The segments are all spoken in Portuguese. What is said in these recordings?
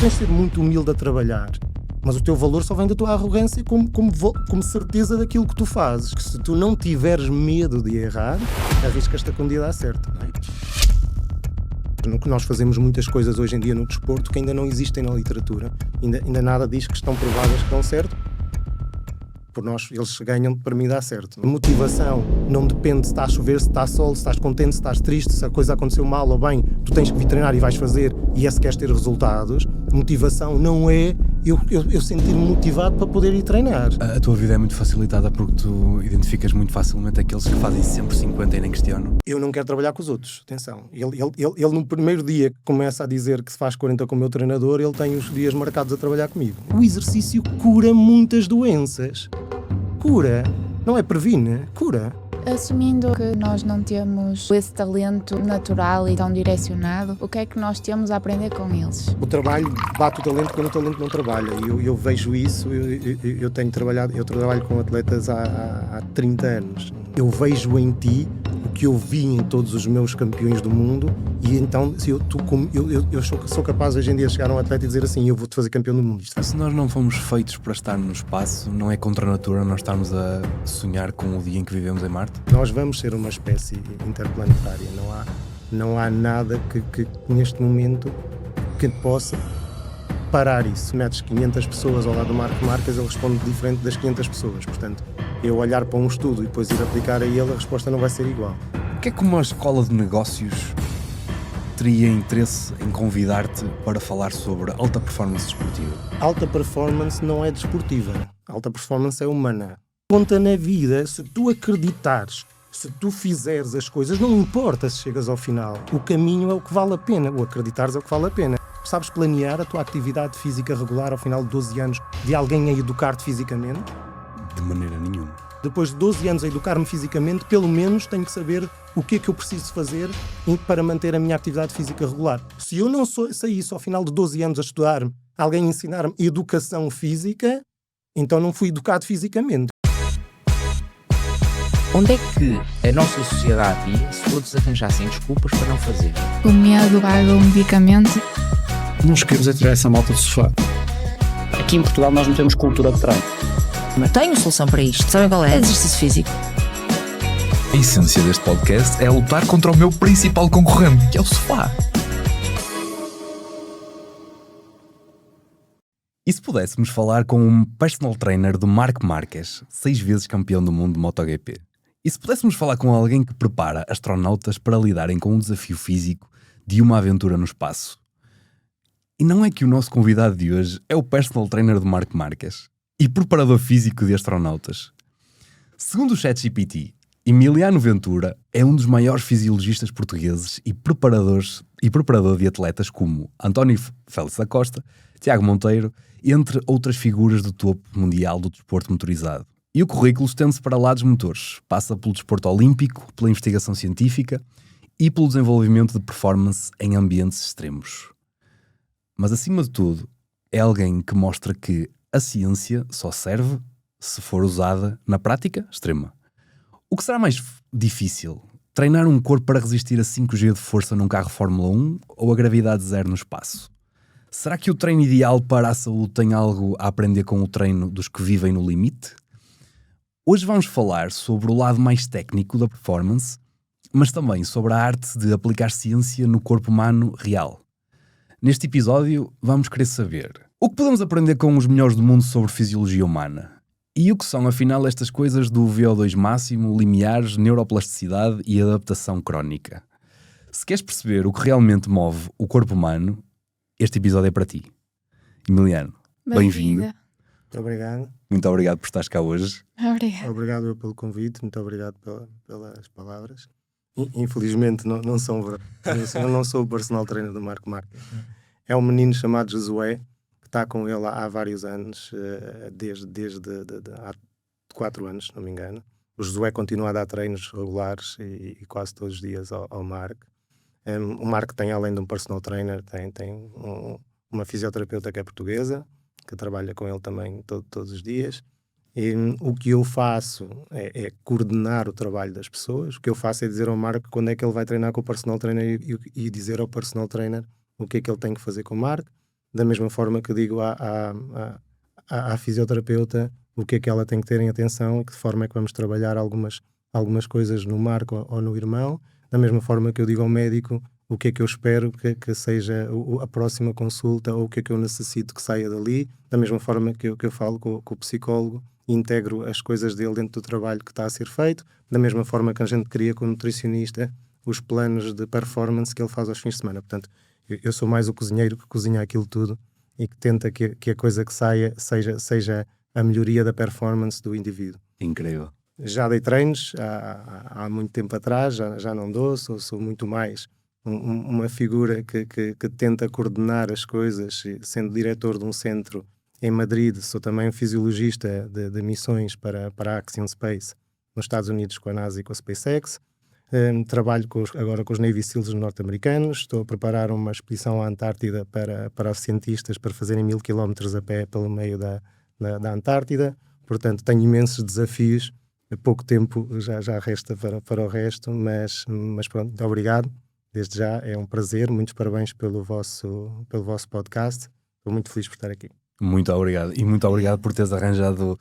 tens de ser muito humilde a trabalhar. Mas o teu valor só vem da tua arrogância como certeza daquilo que tu fazes. Que se tu não tiveres medo de errar, arriscas-te a que um dia dá certo, não é? No que nós fazemos muitas coisas hoje em dia no desporto que ainda não existem na literatura. Ainda nada diz que estão provadas que dão certo. Por nós, eles ganham, para mim dá certo. A motivação não depende se está a chover, se está a sol, se estás contente, se estás triste, se a coisa aconteceu mal ou bem, tu tens que vir treinar e vais fazer, e é se queres ter resultados. Motivação não é eu sentir-me motivado para poder ir treinar. A tua vida é muito facilitada porque tu identificas muito facilmente aqueles que fazem sempre 50 e nem questionam. Eu não quero trabalhar com os outros, atenção. Ele no primeiro dia que começa a dizer que se faz 40 com o meu treinador, ele tem os dias marcados a trabalhar comigo. O exercício cura muitas doenças. Cura. Não é previne, cura. Assumindo que nós não temos esse talento natural e tão direcionado, o que é que nós temos a aprender com eles? O trabalho bate o talento quando o talento não trabalha. Eu vejo isso, eu trabalho com atletas há 30 anos. Eu vejo em ti o que eu vi em todos os meus campeões do mundo, e então eu sou capaz hoje em dia de chegar a um atleta e dizer assim: eu vou-te fazer campeão do mundo. Se nós não fomos feitos para estar no espaço, não é contra a natura nós estarmos a sonhar com o dia em que vivemos em Marte? Nós vamos ser uma espécie interplanetária. Não há nada que neste momento que possa parar isso. Metes 500 pessoas ao lado do Marco Marques, ele responde diferente das 500 pessoas. Portanto, eu olhar para um estudo e depois ir aplicar a ele, a resposta não vai ser igual. O que é que uma escola de negócios teria interesse em convidar-te para falar sobre alta performance desportiva? Alta performance não é desportiva. Alta performance é humana. Conta na vida, se tu acreditares, se tu fizeres as coisas, não importa se chegas ao final. O caminho é o que vale a pena, o acreditares é o que vale a pena. Sabes planear a tua atividade física regular ao final de 12 anos de alguém a educar-te fisicamente? De maneira nenhuma. Depois de 12 anos a educar-me fisicamente, pelo menos tenho que saber o que é que eu preciso fazer para manter a minha atividade física regular. Se eu não saísse ao final de 12 anos a estudar, alguém a ensinar-me educação física, então não fui educado fisicamente. Onde é que a nossa sociedade ia se todos arranjassem desculpas para não fazer? O medo paga o medicamento. Nós queremos é tirar essa malta do sofá. Aqui em Portugal nós não temos cultura de treino. Mas tenho solução para isto, sabem qual é? Exercício físico. A essência deste podcast é lutar contra o meu principal concorrente, que é o sofá. E se pudéssemos falar com um personal trainer do Marc Marques, 6 vezes campeão do mundo de MotoGP? E se pudéssemos falar com alguém que prepara astronautas para lidarem com um desafio físico de uma aventura no espaço? E não é que o nosso convidado de hoje é o personal trainer do Marc Marques e preparador físico de astronautas? Segundo o ChatGPT, Emiliano Ventura é um dos maiores fisiologistas portugueses e preparador de atletas como António Félix da Costa, Tiago Monteiro, entre outras figuras do topo mundial do desporto motorizado. E o currículo estende-se para lá dos motores. Passa pelo desporto olímpico, pela investigação científica e pelo desenvolvimento de performance em ambientes extremos. Mas, acima de tudo, é alguém que mostra que a ciência só serve se for usada na prática extrema. O que será mais difícil? Treinar um corpo para resistir a 5G de força num carro Fórmula 1 ou a gravidade zero no espaço? Será que o treino ideal para a saúde tem algo a aprender com o treino dos que vivem no limite? Hoje vamos falar sobre o lado mais técnico da performance, mas também sobre a arte de aplicar ciência no corpo humano real. Neste episódio vamos querer saber o que podemos aprender com os melhores do mundo sobre fisiologia humana e o que são afinal estas coisas do VO2 máximo, limiares, neuroplasticidade e adaptação crónica. Se queres perceber o que realmente move o corpo humano, este episódio é para ti. Emiliano, bem-vindo. Muito obrigado. Muito obrigado por estares cá hoje. Obrigada. Obrigado pelo convite, muito obrigado pelas palavras. Infelizmente não sou o personal trainer do Marco Marques. É um menino chamado Josué, que está com ele há vários anos, desde há 4 anos, se não me engano. O Josué continua a dar treinos regulares e quase todos os dias ao Marco. O Marco tem, além de um personal trainer, tem uma fisioterapeuta que é portuguesa, que trabalha com ele também todos os dias. E o que eu faço é coordenar o trabalho das pessoas. O que eu faço é dizer ao Marco quando é que ele vai treinar com o personal trainer e dizer ao personal trainer o que é que ele tem que fazer com o Marco. da mesma forma que digo à fisioterapeuta o que é que ela tem que ter em atenção e que de forma é que vamos trabalhar algumas coisas no Marco ou no irmão, da mesma forma que eu digo ao médico o que é que eu espero que seja a próxima consulta ou o que é que eu necessito que saia dali, da mesma forma que eu falo com o psicólogo e integro as coisas dele dentro do trabalho que está a ser feito, da mesma forma que a gente cria com o nutricionista os planos de performance que ele faz aos fins de semana. Portanto, eu sou mais o cozinheiro que cozinha aquilo tudo e que tenta que a coisa que saia seja a melhoria da performance do indivíduo. Incrível. Já dei treinos há muito tempo atrás, já não dou, sou muito mais uma figura que tenta coordenar as coisas, sendo diretor de um centro em Madrid. Sou também um fisiologista de missões para a Axiom Space nos Estados Unidos com a NASA e com a SpaceX. Trabalho agora com os Navy SEALs norte-americanos. Estou a preparar uma expedição à Antártida para os cientistas para fazerem 1000 km a pé pelo meio da Antártida. Portanto, tenho imensos desafios. Pouco tempo já resta para o resto, mas pronto, obrigado. Desde já é um prazer. Muitos parabéns pelo vosso podcast. Estou muito feliz por estar aqui. Muito obrigado. E muito obrigado por teres arranjado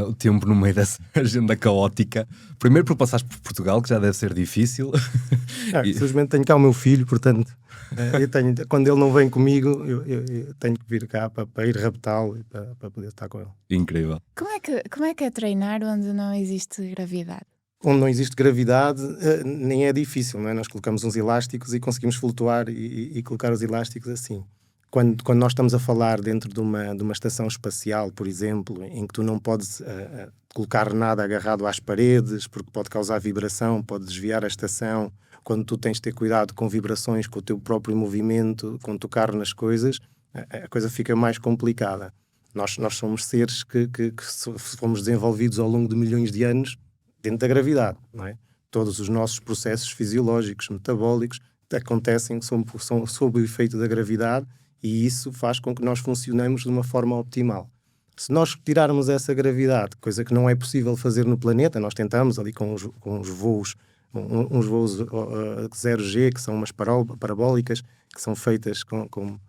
o tempo no meio dessa agenda caótica. Primeiro por passares por Portugal, que já deve ser difícil. Infelizmente tenho cá o meu filho, portanto, quando ele não vem comigo, eu tenho que vir cá para ir raptá-lo e para poder estar com ele. Incrível. Como é que é treinar onde não existe gravidade? Onde não existe gravidade, nem é difícil, não é? Nós colocamos uns elásticos e conseguimos flutuar e colocar os elásticos assim. Quando nós estamos a falar dentro de uma estação espacial, por exemplo, em que tu não podes colocar nada agarrado às paredes, porque pode causar vibração, pode desviar a estação, quando tu tens de ter cuidado com vibrações, com o teu próprio movimento, com tocar nas coisas, a coisa fica mais complicada. Nós somos seres que fomos desenvolvidos ao longo de milhões de anos dentro da gravidade, não é? Todos os nossos processos fisiológicos, metabólicos, acontecem são sob o efeito da gravidade, e isso faz com que nós funcionemos de uma forma optimal. Se nós tirarmos essa gravidade, coisa que não é possível fazer no planeta, nós tentamos ali com os voos, uns voos 0G, que são umas parabólicas, que são feitas com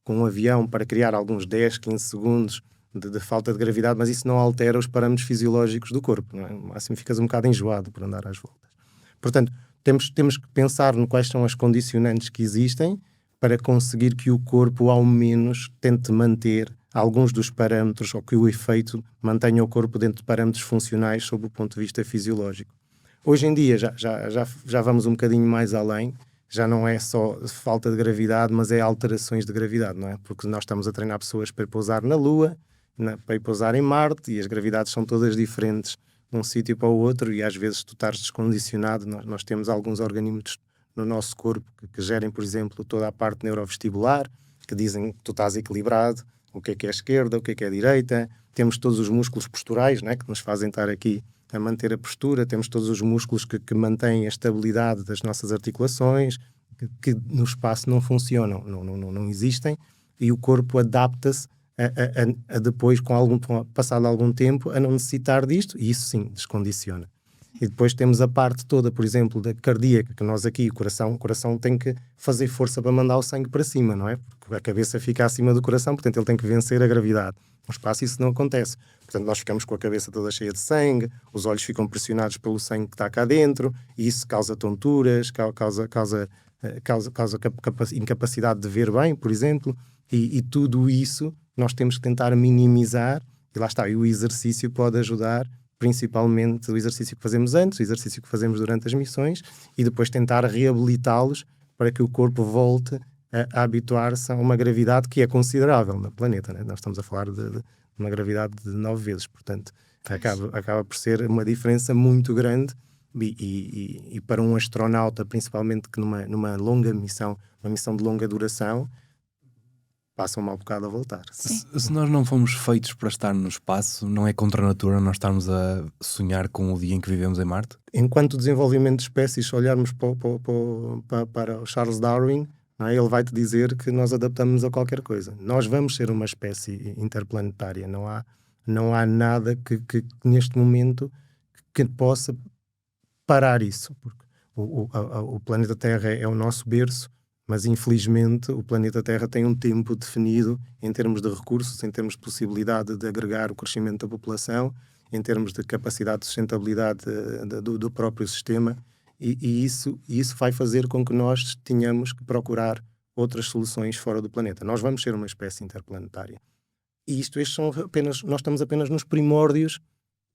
um avião para criar alguns 10, 15 segundos de falta de gravidade, mas isso não altera os parâmetros fisiológicos do corpo, não é? No máximo ficas um bocado enjoado por andar às voltas. Portanto, temos que pensar no quais são as condicionantes que existem para conseguir que o corpo, ao menos, tente manter alguns dos parâmetros, ou que o efeito mantenha o corpo dentro de parâmetros funcionais sob o ponto de vista fisiológico. Hoje em dia já vamos um bocadinho mais além, já não é só falta de gravidade, mas é alterações de gravidade, não é? Porque nós estamos a treinar pessoas para ir pousar na Lua, para ir pousar em Marte, e as gravidades são todas diferentes de um sítio para o outro, e às vezes tu estás descondicionado. Nós temos alguns organismos no nosso corpo que gerem, por exemplo, toda a parte neurovestibular, que dizem que tu estás equilibrado, o que é a esquerda, o que é a direita. Temos todos os músculos posturais, né, que nos fazem estar aqui a manter a postura. Temos todos os músculos que mantêm a estabilidade das nossas articulações, que no espaço não funcionam, não existem, e o corpo adapta-se a depois, passado algum tempo, a não necessitar disto, e isso sim descondiciona. E depois temos a parte toda, por exemplo, da cardíaca, que nós aqui, o coração tem que fazer força para mandar o sangue para cima, não é? Porque a cabeça fica acima do coração, portanto ele tem que vencer a gravidade. No espaço isso não acontece. Portanto, nós ficamos com a cabeça toda cheia de sangue, os olhos ficam pressionados pelo sangue que está cá dentro, e isso causa tonturas, causa incapacidade de ver bem, por exemplo, e tudo isso nós temos que tentar minimizar, e lá está, e o exercício pode ajudar, principalmente o exercício que fazemos antes, o exercício que fazemos durante as missões, e depois tentar reabilitá-los para que o corpo volte a habituar-se a uma gravidade que é considerável no planeta, né? Nós estamos a falar de uma gravidade de 9 vezes, portanto acaba por ser uma diferença muito grande, e para um astronauta, principalmente que numa longa missão, uma missão de longa duração, passa um mau bocado a voltar. Se nós não fomos feitos para estar no espaço, não é contra a natura nós estarmos a sonhar com o dia em que vivemos em Marte? Enquanto desenvolvimento de espécies, se olharmos para o Charles Darwin, não é? Ele vai-te dizer que nós adaptamos a qualquer coisa. Nós vamos ser uma espécie interplanetária. Não há nada que neste momento que possa parar isso. Porque o planeta Terra é o nosso berço, Mas infelizmente o planeta Terra tem um tempo definido em termos de recursos, em termos de possibilidade de agregar o crescimento da população, em termos de capacidade de sustentabilidade do próprio sistema, e isso vai fazer com que nós tenhamos que procurar outras soluções fora do planeta. Nós vamos ser uma espécie interplanetária. E estes são nós estamos apenas nos primórdios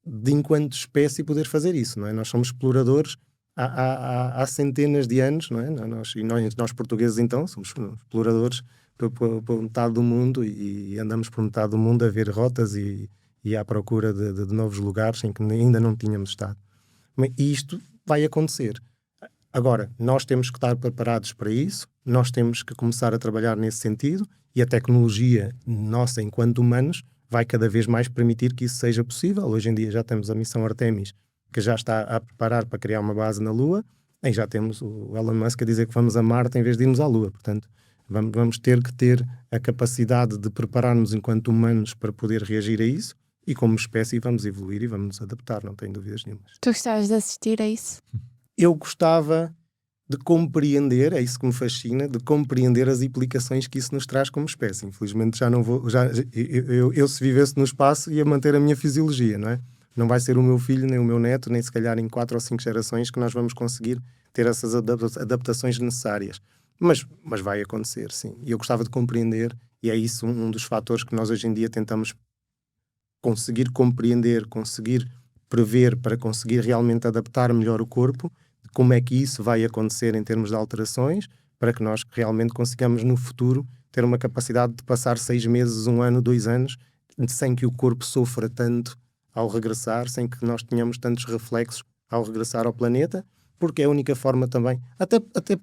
de, enquanto espécie, poder fazer isso, não é? Nós somos exploradores há centenas de anos, não é? Nós portugueses, então, somos exploradores por metade do mundo e andamos por metade do mundo a ver rotas e à procura de novos lugares em que ainda não tínhamos estado. E isto vai acontecer. Agora, nós temos que estar preparados para isso, nós temos que começar a trabalhar nesse sentido, e a tecnologia nossa, enquanto humanos, vai cada vez mais permitir que isso seja possível. Hoje em dia já temos a missão Artemis, que já está a preparar para criar uma base na Lua, e já temos o Elon Musk a dizer que vamos a Marte em vez de irmos à Lua. Portanto, vamos ter que ter a capacidade de preparar-nos enquanto humanos para poder reagir a isso, e como espécie vamos evoluir e vamos nos adaptar, não tenho dúvidas nenhumas. Tu gostavas de assistir a isso? Eu gostava de compreender, é isso que me fascina, de compreender as implicações que isso nos traz como espécie. Infelizmente já não vou, eu se vivesse no espaço ia manter a minha fisiologia, não é? Não vai ser o meu filho, nem o meu neto, nem se calhar em 4 ou 5 gerações que nós vamos conseguir ter essas adaptações necessárias. Mas vai acontecer, sim. E eu gostava de compreender, e é isso um dos fatores que nós hoje em dia tentamos conseguir compreender, conseguir prever para conseguir realmente adaptar melhor o corpo, como é que isso vai acontecer em termos de alterações, para que nós realmente consigamos no futuro ter uma capacidade de passar 6 meses, 1 ano, 2 anos, sem que o corpo sofra tanto ao regressar, sem que nós tenhamos tantos reflexos ao regressar ao planeta, porque é a única forma também, até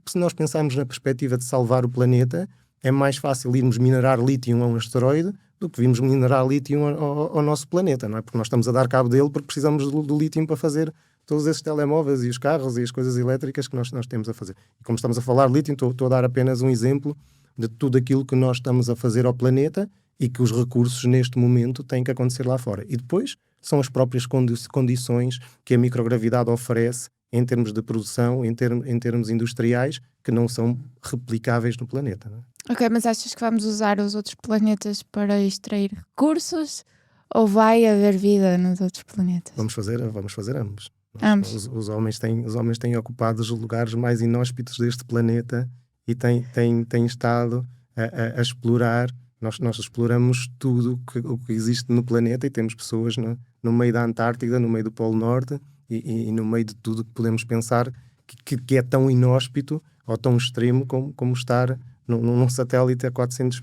se nós pensarmos na perspectiva de salvar o planeta, é mais fácil irmos minerar lítio a um asteroide do que virmos minerar lítio ao nosso planeta, não é? Porque nós estamos a dar cabo dele porque precisamos do lítio para fazer todos esses telemóveis e os carros e as coisas elétricas que nós temos a fazer. E como estamos a falar de lítio, estou a dar apenas um exemplo de tudo aquilo que nós estamos a fazer ao planeta e que os recursos neste momento têm que acontecer lá fora. E depois são as próprias condições que a microgravidade oferece em termos de produção, em termos industriais, que não são replicáveis no planeta, não é? Ok, mas achas que vamos usar os outros planetas para extrair recursos ou vai haver vida nos outros planetas? Vamos fazer ambos. Ambos. Os homens têm ocupado os lugares mais inóspitos deste planeta e têm estado a explorar. Nós exploramos tudo o que existe no planeta e temos pessoas no meio da Antártida, no meio do Polo Norte e no meio de tudo que podemos pensar que é tão inóspito ou tão extremo como estar num satélite a 400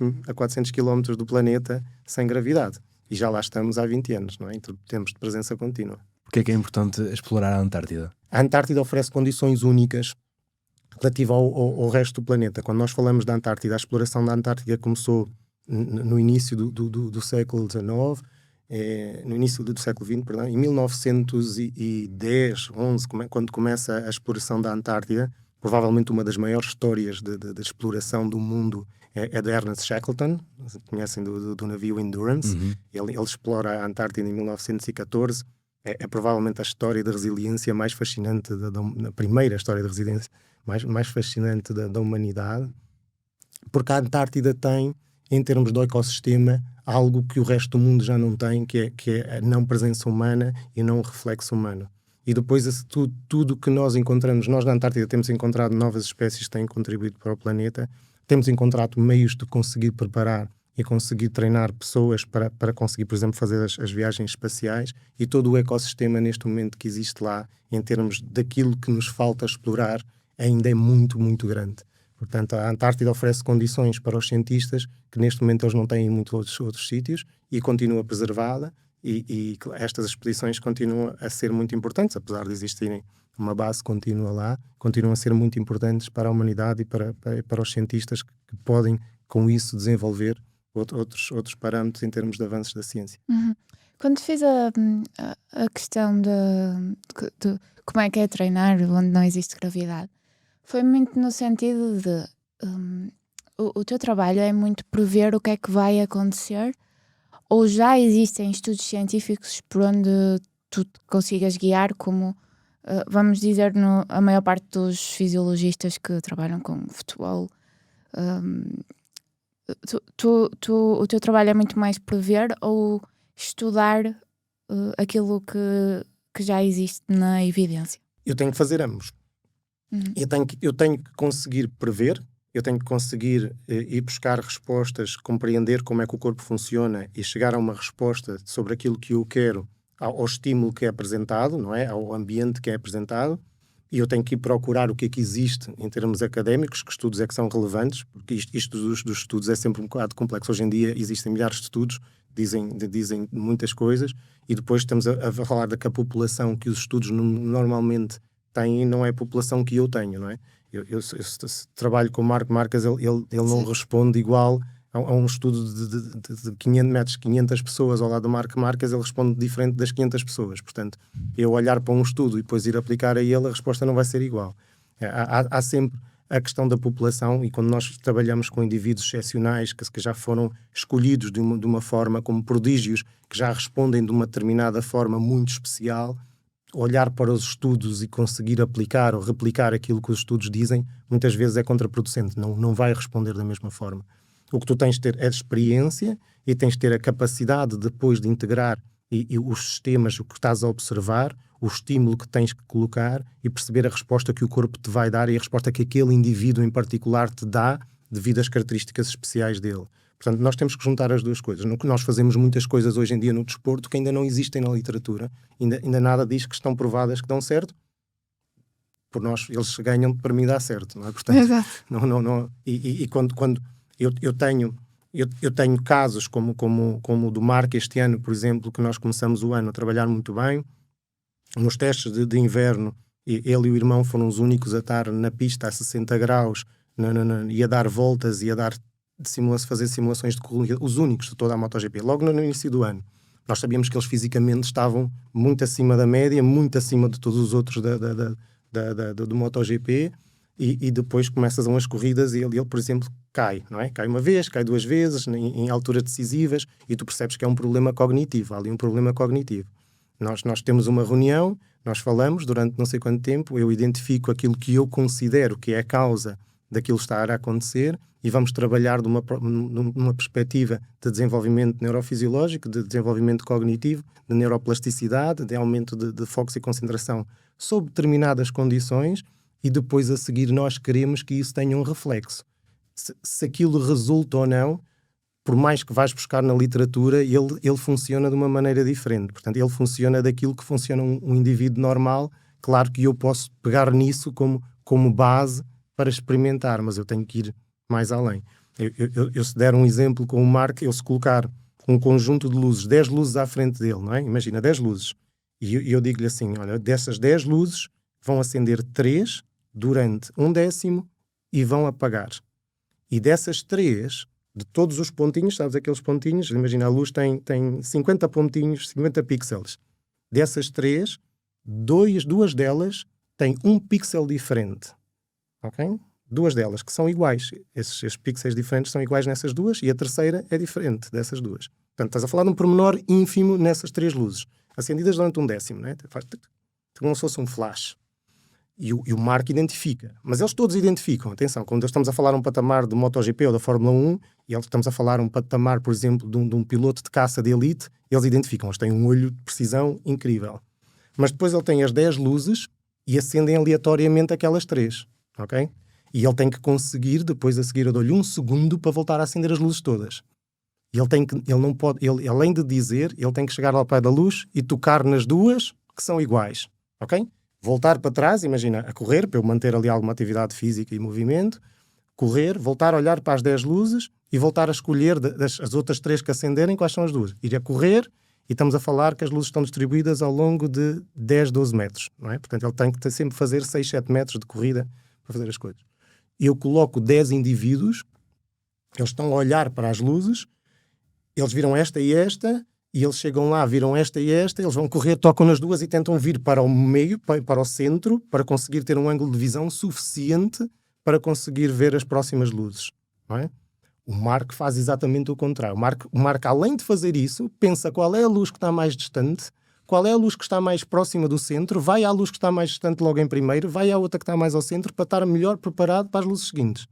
km do planeta sem gravidade. E já lá estamos há 20 anos, não é? Em termos de presença contínua. Porquê é importante explorar a Antártida? A Antártida oferece condições únicas relativa ao resto do planeta. Quando nós falamos da Antártida, a exploração da Antártida começou no início do século XIX, no início do século XX, perdão, em 1910, 11, quando começa a exploração da Antártida. Provavelmente uma das maiores histórias de exploração do mundo é de Ernest Shackleton, conhecem do navio Endurance. Uhum. Ele explora a Antártida em 1914. É provavelmente a história de resiliência mais fascinante, a primeira história de resiliência mais fascinante da humanidade, porque a Antártida tem, em termos do ecossistema, algo que o resto do mundo já não tem, que é a não presença humana e não o reflexo humano. E depois tudo que nós encontramos, nós na Antártida temos encontrado novas espécies que têm contribuído para o planeta, temos encontrado meios de conseguir preparar e conseguir treinar pessoas para conseguir, por exemplo, fazer as viagens espaciais, e todo o ecossistema neste momento que existe lá, em termos daquilo que nos falta explorar, ainda é muito, muito grande. Portanto, a Antártida oferece condições para os cientistas que neste momento eles não têm em muitos outros sítios e continua preservada. E estas expedições continuam a ser muito importantes, apesar de existirem uma base contínua lá, continuam a ser muito importantes para a humanidade e para os cientistas que podem, com isso, desenvolver outros parâmetros em termos de avanços da ciência. Uhum. Quando fiz a questão de como é que é treinar onde não existe gravidade, foi muito no sentido de o teu trabalho é muito prever o que é que vai acontecer, ou já existem estudos científicos por onde tu consigas guiar, como, vamos dizer, a maior parte dos fisiologistas que trabalham com futebol O teu trabalho é muito mais prever ou estudar aquilo que já existe na evidência? Eu tenho que fazer ambos. Eu tenho que conseguir prever, eu tenho que conseguir ir buscar respostas, compreender como é que o corpo funciona e chegar a uma resposta sobre aquilo que eu quero, ao estímulo que é apresentado, não é? Ao ambiente que é apresentado. E eu tenho que ir procurar o que é que existe em termos académicos, que estudos é que são relevantes, porque isto dos estudos é sempre um bocado complexo. Hoje em dia existem milhares de estudos, dizem muitas coisas, e depois estamos a falar da que a população que os estudos normalmente têm não é a população que eu tenho, não é? Eu trabalho com o Marco Marques, ele não responde igual a um estudo de 500 metros, 500 pessoas ao lado do Marco Marques, ele responde diferente das 500 pessoas. Portanto, eu olhar para um estudo e depois ir aplicar a ele, a resposta não vai ser igual. Há sempre a questão da população, e quando nós trabalhamos com indivíduos excepcionais que já foram escolhidos de uma forma como prodígios, que já respondem de uma determinada forma muito especial, olhar para os estudos e conseguir aplicar ou replicar aquilo que os estudos dizem, muitas vezes é contraproducente, não vai responder da mesma forma. O que tu tens de ter é experiência e tens de ter a capacidade depois de integrar e os sistemas, o que estás a observar, o estímulo que tens que colocar e perceber a resposta que o corpo te vai dar e a resposta que aquele indivíduo em particular te dá devido às características especiais dele. Portanto, nós temos que juntar as duas coisas. Nós fazemos muitas coisas hoje em dia no desporto que ainda não existem na literatura. Ainda nada diz que estão provadas que dão certo. Por nós, eles ganham para mim dar certo, não é? Portanto, Exato. não. E quando eu tenho casos como o do Marco este ano, por exemplo, que nós começamos o ano a trabalhar muito bem. Nos testes de inverno, ele e o irmão foram os únicos a estar na pista a 60 graus e a dar voltas e a fazer simulações de corrida, os únicos de toda a MotoGP, logo no início do ano. Nós sabíamos que eles fisicamente estavam muito acima da média, muito acima de todos os outros do MotoGP, e depois começas umas corridas e ele, por exemplo, cai, não é? Cai uma vez, cai duas vezes, em alturas decisivas, e tu percebes que é um problema cognitivo, há ali um problema cognitivo. Nós temos uma reunião, nós falamos durante não sei quanto tempo, eu identifico aquilo que eu considero que é a causa daquilo estar a acontecer e vamos trabalhar numa perspectiva de desenvolvimento neurofisiológico, de desenvolvimento cognitivo, de neuroplasticidade, de aumento de foco e concentração sob determinadas condições, e depois a seguir nós queremos que isso tenha um reflexo. Se aquilo resulta ou não, por mais que vais buscar na literatura, ele funciona de uma maneira diferente. Portanto, ele funciona daquilo que funciona um indivíduo normal. Claro que eu posso pegar nisso como base para experimentar, mas eu tenho que ir mais além. Eu se der um exemplo com o Marco, eu se colocar um conjunto de luzes, 10 luzes à frente dele, não é? Imagina, 10 luzes. E eu digo-lhe assim, olha, dessas 10 luzes vão acender 3 durante 1/10 e vão apagar. E dessas 3... de todos os pontinhos, sabes aqueles pontinhos? Imagina, a luz tem 50 pontinhos, 50 pixels. Dessas 3, duas delas têm um pixel diferente. Ok? 2 delas que são iguais. Esses pixels diferentes são iguais nessas duas e a terceira é diferente dessas duas. Portanto, estás a falar de um pormenor ínfimo nessas 3 luzes, acendidas durante 1/10, não é? Faz como se fosse um flash. E o Marco identifica. Mas eles todos identificam. Atenção, quando estamos a falar um patamar de MotoGP ou da Fórmula 1, e estamos a falar um patamar, por exemplo, de um piloto de caça de elite, eles identificam. Eles têm um olho de precisão incrível. Mas depois ele tem as 10 luzes e acendem aleatoriamente aquelas 3. Ok? E ele tem que conseguir, depois a seguir eu dou-lhe 1 segundo para voltar a acender as luzes todas. E ele não pode, além de dizer, ele tem que chegar ao pé da luz e tocar nas duas que são iguais. Ok? Voltar para trás, imagina, a correr, para eu manter ali alguma atividade física e movimento, correr, voltar a olhar para as 10 luzes e voltar a escolher as outras 3 que acenderem, quais são as duas. Ir a correr, e estamos a falar que as luzes estão distribuídas ao longo de 10, 12 metros, não é? Portanto, ele tem que sempre fazer 6, 7 metros de corrida para fazer as coisas. Eu coloco 10 indivíduos, eles estão a olhar para as luzes, eles viram esta e esta, e eles chegam lá, viram esta e esta, eles vão correr, tocam nas duas e tentam vir para o meio, para o centro, para conseguir ter um ângulo de visão suficiente para conseguir ver as próximas luzes, não é? O Marco faz exatamente o contrário. O Marco, além de fazer isso, pensa qual é a luz que está mais distante, qual é a luz que está mais próxima do centro, vai à luz que está mais distante logo em primeiro, vai à outra que está mais ao centro para estar melhor preparado para as luzes seguintes.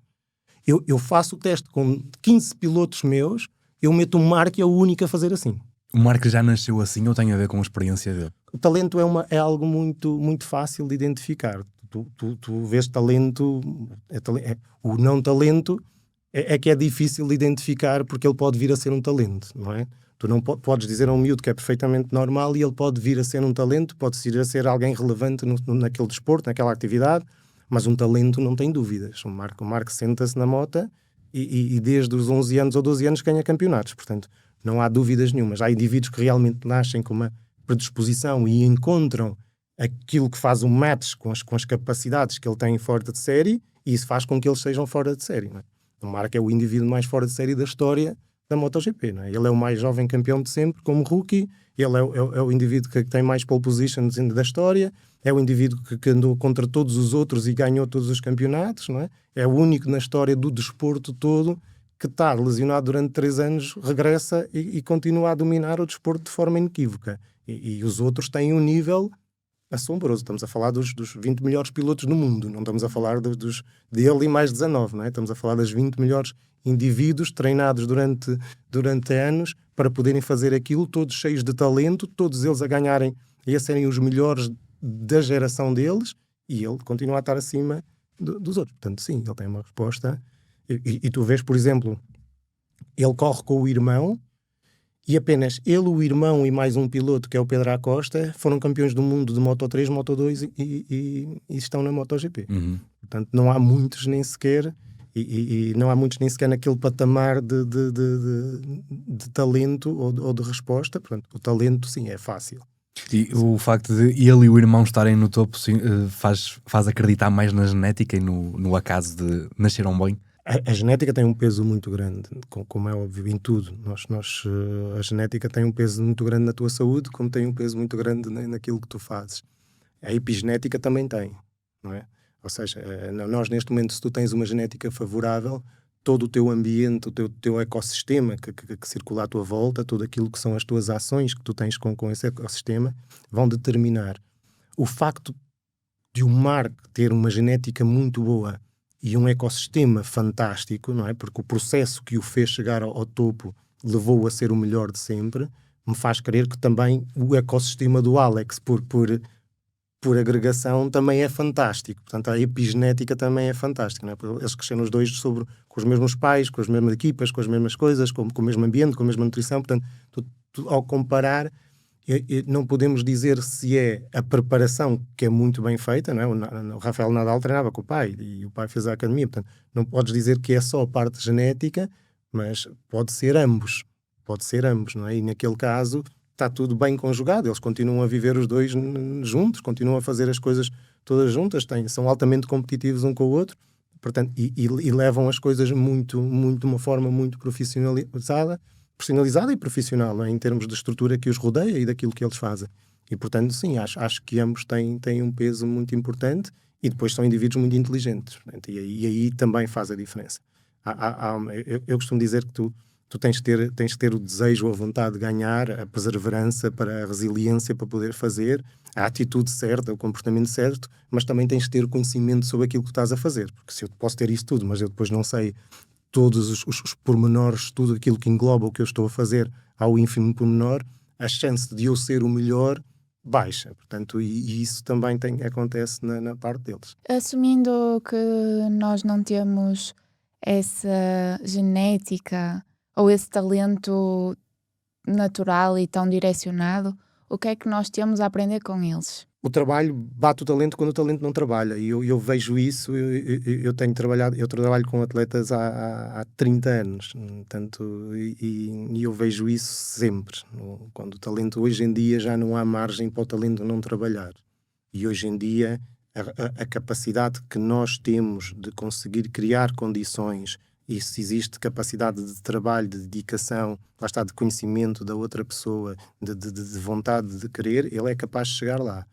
Eu faço o teste com 15 pilotos meus, eu meto o Mark e é o único a fazer assim. O Mark já nasceu assim ou tem a ver com a experiência dele? O talento é algo muito, muito fácil de identificar. Tu vês talento, o não talento é que é difícil de identificar, porque ele pode vir a ser um talento, não é? Tu não podes dizer a um miúdo que é perfeitamente normal e ele pode vir a ser um talento, pode vir a ser alguém relevante naquele desporto, naquela atividade, mas um talento não tem dúvidas. O Mark senta-se na moto e desde os 11 anos ou 12 anos ganha campeonatos, portanto não há dúvidas nenhumas. Há indivíduos que realmente nascem com uma predisposição e encontram aquilo que faz um match com as capacidades que ele tem fora de série, e isso faz com que eles sejam fora de série, não é? O Mark é o indivíduo mais fora de série da história da MotoGP, não é? Ele é o mais jovem campeão de sempre, como rookie, ele é o indivíduo que tem mais pole positions da história, é o indivíduo que andou contra todos os outros e ganhou todos os campeonatos, não é? É o único na história do desporto todo que está lesionado durante 3 anos, regressa e continua a dominar o desporto de forma inequívoca. E os outros têm um nível assombroso. Estamos a falar dos 20 melhores pilotos do mundo, não estamos a falar dele e mais 19, não é? Estamos a falar das 20 melhores indivíduos treinados durante anos para poderem fazer aquilo, todos cheios de talento, todos eles a ganharem e a serem os melhores da geração deles, e ele continua a estar acima dos outros. Portanto, sim, ele tem uma resposta. E tu vês, por exemplo, ele corre com o irmão, e apenas ele, o irmão e mais um piloto, que é o Pedro Acosta, foram campeões do mundo de Moto3, Moto2 e estão na MotoGP. Portanto, não há muitos nem sequer, e não há muitos nem sequer naquele patamar de talento ou de resposta. Portanto, o talento, sim, é fácil. E o facto de ele e o irmão estarem no topo faz acreditar mais na genética e no acaso de nasceram bem? A genética tem um peso muito grande, como é óbvio, em tudo. A genética tem um peso muito grande na tua saúde, como tem um peso muito grande naquilo que tu fazes. A epigenética também tem, não é? Ou seja, nós neste momento, se tu tens uma genética favorável, todo o teu ambiente, o teu ecossistema que circula à tua volta, tudo aquilo que são as tuas ações que tu tens com esse ecossistema, vão determinar. O facto de o Mark ter uma genética muito boa e um ecossistema fantástico, não é? Porque o processo que o fez chegar ao topo levou-o a ser o melhor de sempre, me faz crer que também o ecossistema do Alex, por agregação, também é fantástico. Portanto, a epigenética também é fantástica, não é? Porque eles cresceram os dois com os mesmos pais, com as mesmas equipas, com as mesmas coisas, com o mesmo ambiente, com a mesma nutrição. Portanto, ao comparar, não podemos dizer se é a preparação, que é muito bem feita, não é? O Rafael Nadal treinava com o pai e o pai fez a academia. Portanto, não podes dizer que é só a parte genética, mas pode ser ambos, não é? E naquele caso está tudo bem conjugado, eles continuam a viver os dois juntos, continuam a fazer as coisas todas juntas, são altamente competitivos um com o outro, portanto, e levam as coisas de uma forma muito profissionalizada e profissional, não é? Em termos de estrutura que os rodeia e daquilo que eles fazem. E, portanto, sim, acho que ambos têm um peso muito importante, e depois são indivíduos muito inteligentes, portanto, e aí também faz a diferença. Eu costumo dizer que tu tens de ter o desejo ou a vontade de ganhar, a perseverança, a resiliência para poder fazer, a atitude certa, o comportamento certo, mas também tens de ter o conhecimento sobre aquilo que estás a fazer, porque se eu posso ter isso tudo, mas eu depois não sei todos os pormenores, tudo aquilo que engloba o que eu estou a fazer ao ínfimo pormenor, a chance de eu ser o melhor baixa. Portanto, e isso também acontece na parte deles. Assumindo que nós não temos essa genética ou esse talento natural e tão direcionado, o que é que nós temos a aprender com eles? O trabalho bate o talento quando o talento não trabalha, e eu vejo isso. Eu trabalho com atletas há 30 anos, portanto, e eu vejo isso sempre, quando o talento, hoje em dia já não há margem para o talento não trabalhar, e hoje em dia a capacidade que nós temos de conseguir criar condições, e se existe capacidade de trabalho, de dedicação, lá está, de conhecimento da outra pessoa, de vontade de querer, ele é capaz de chegar lá.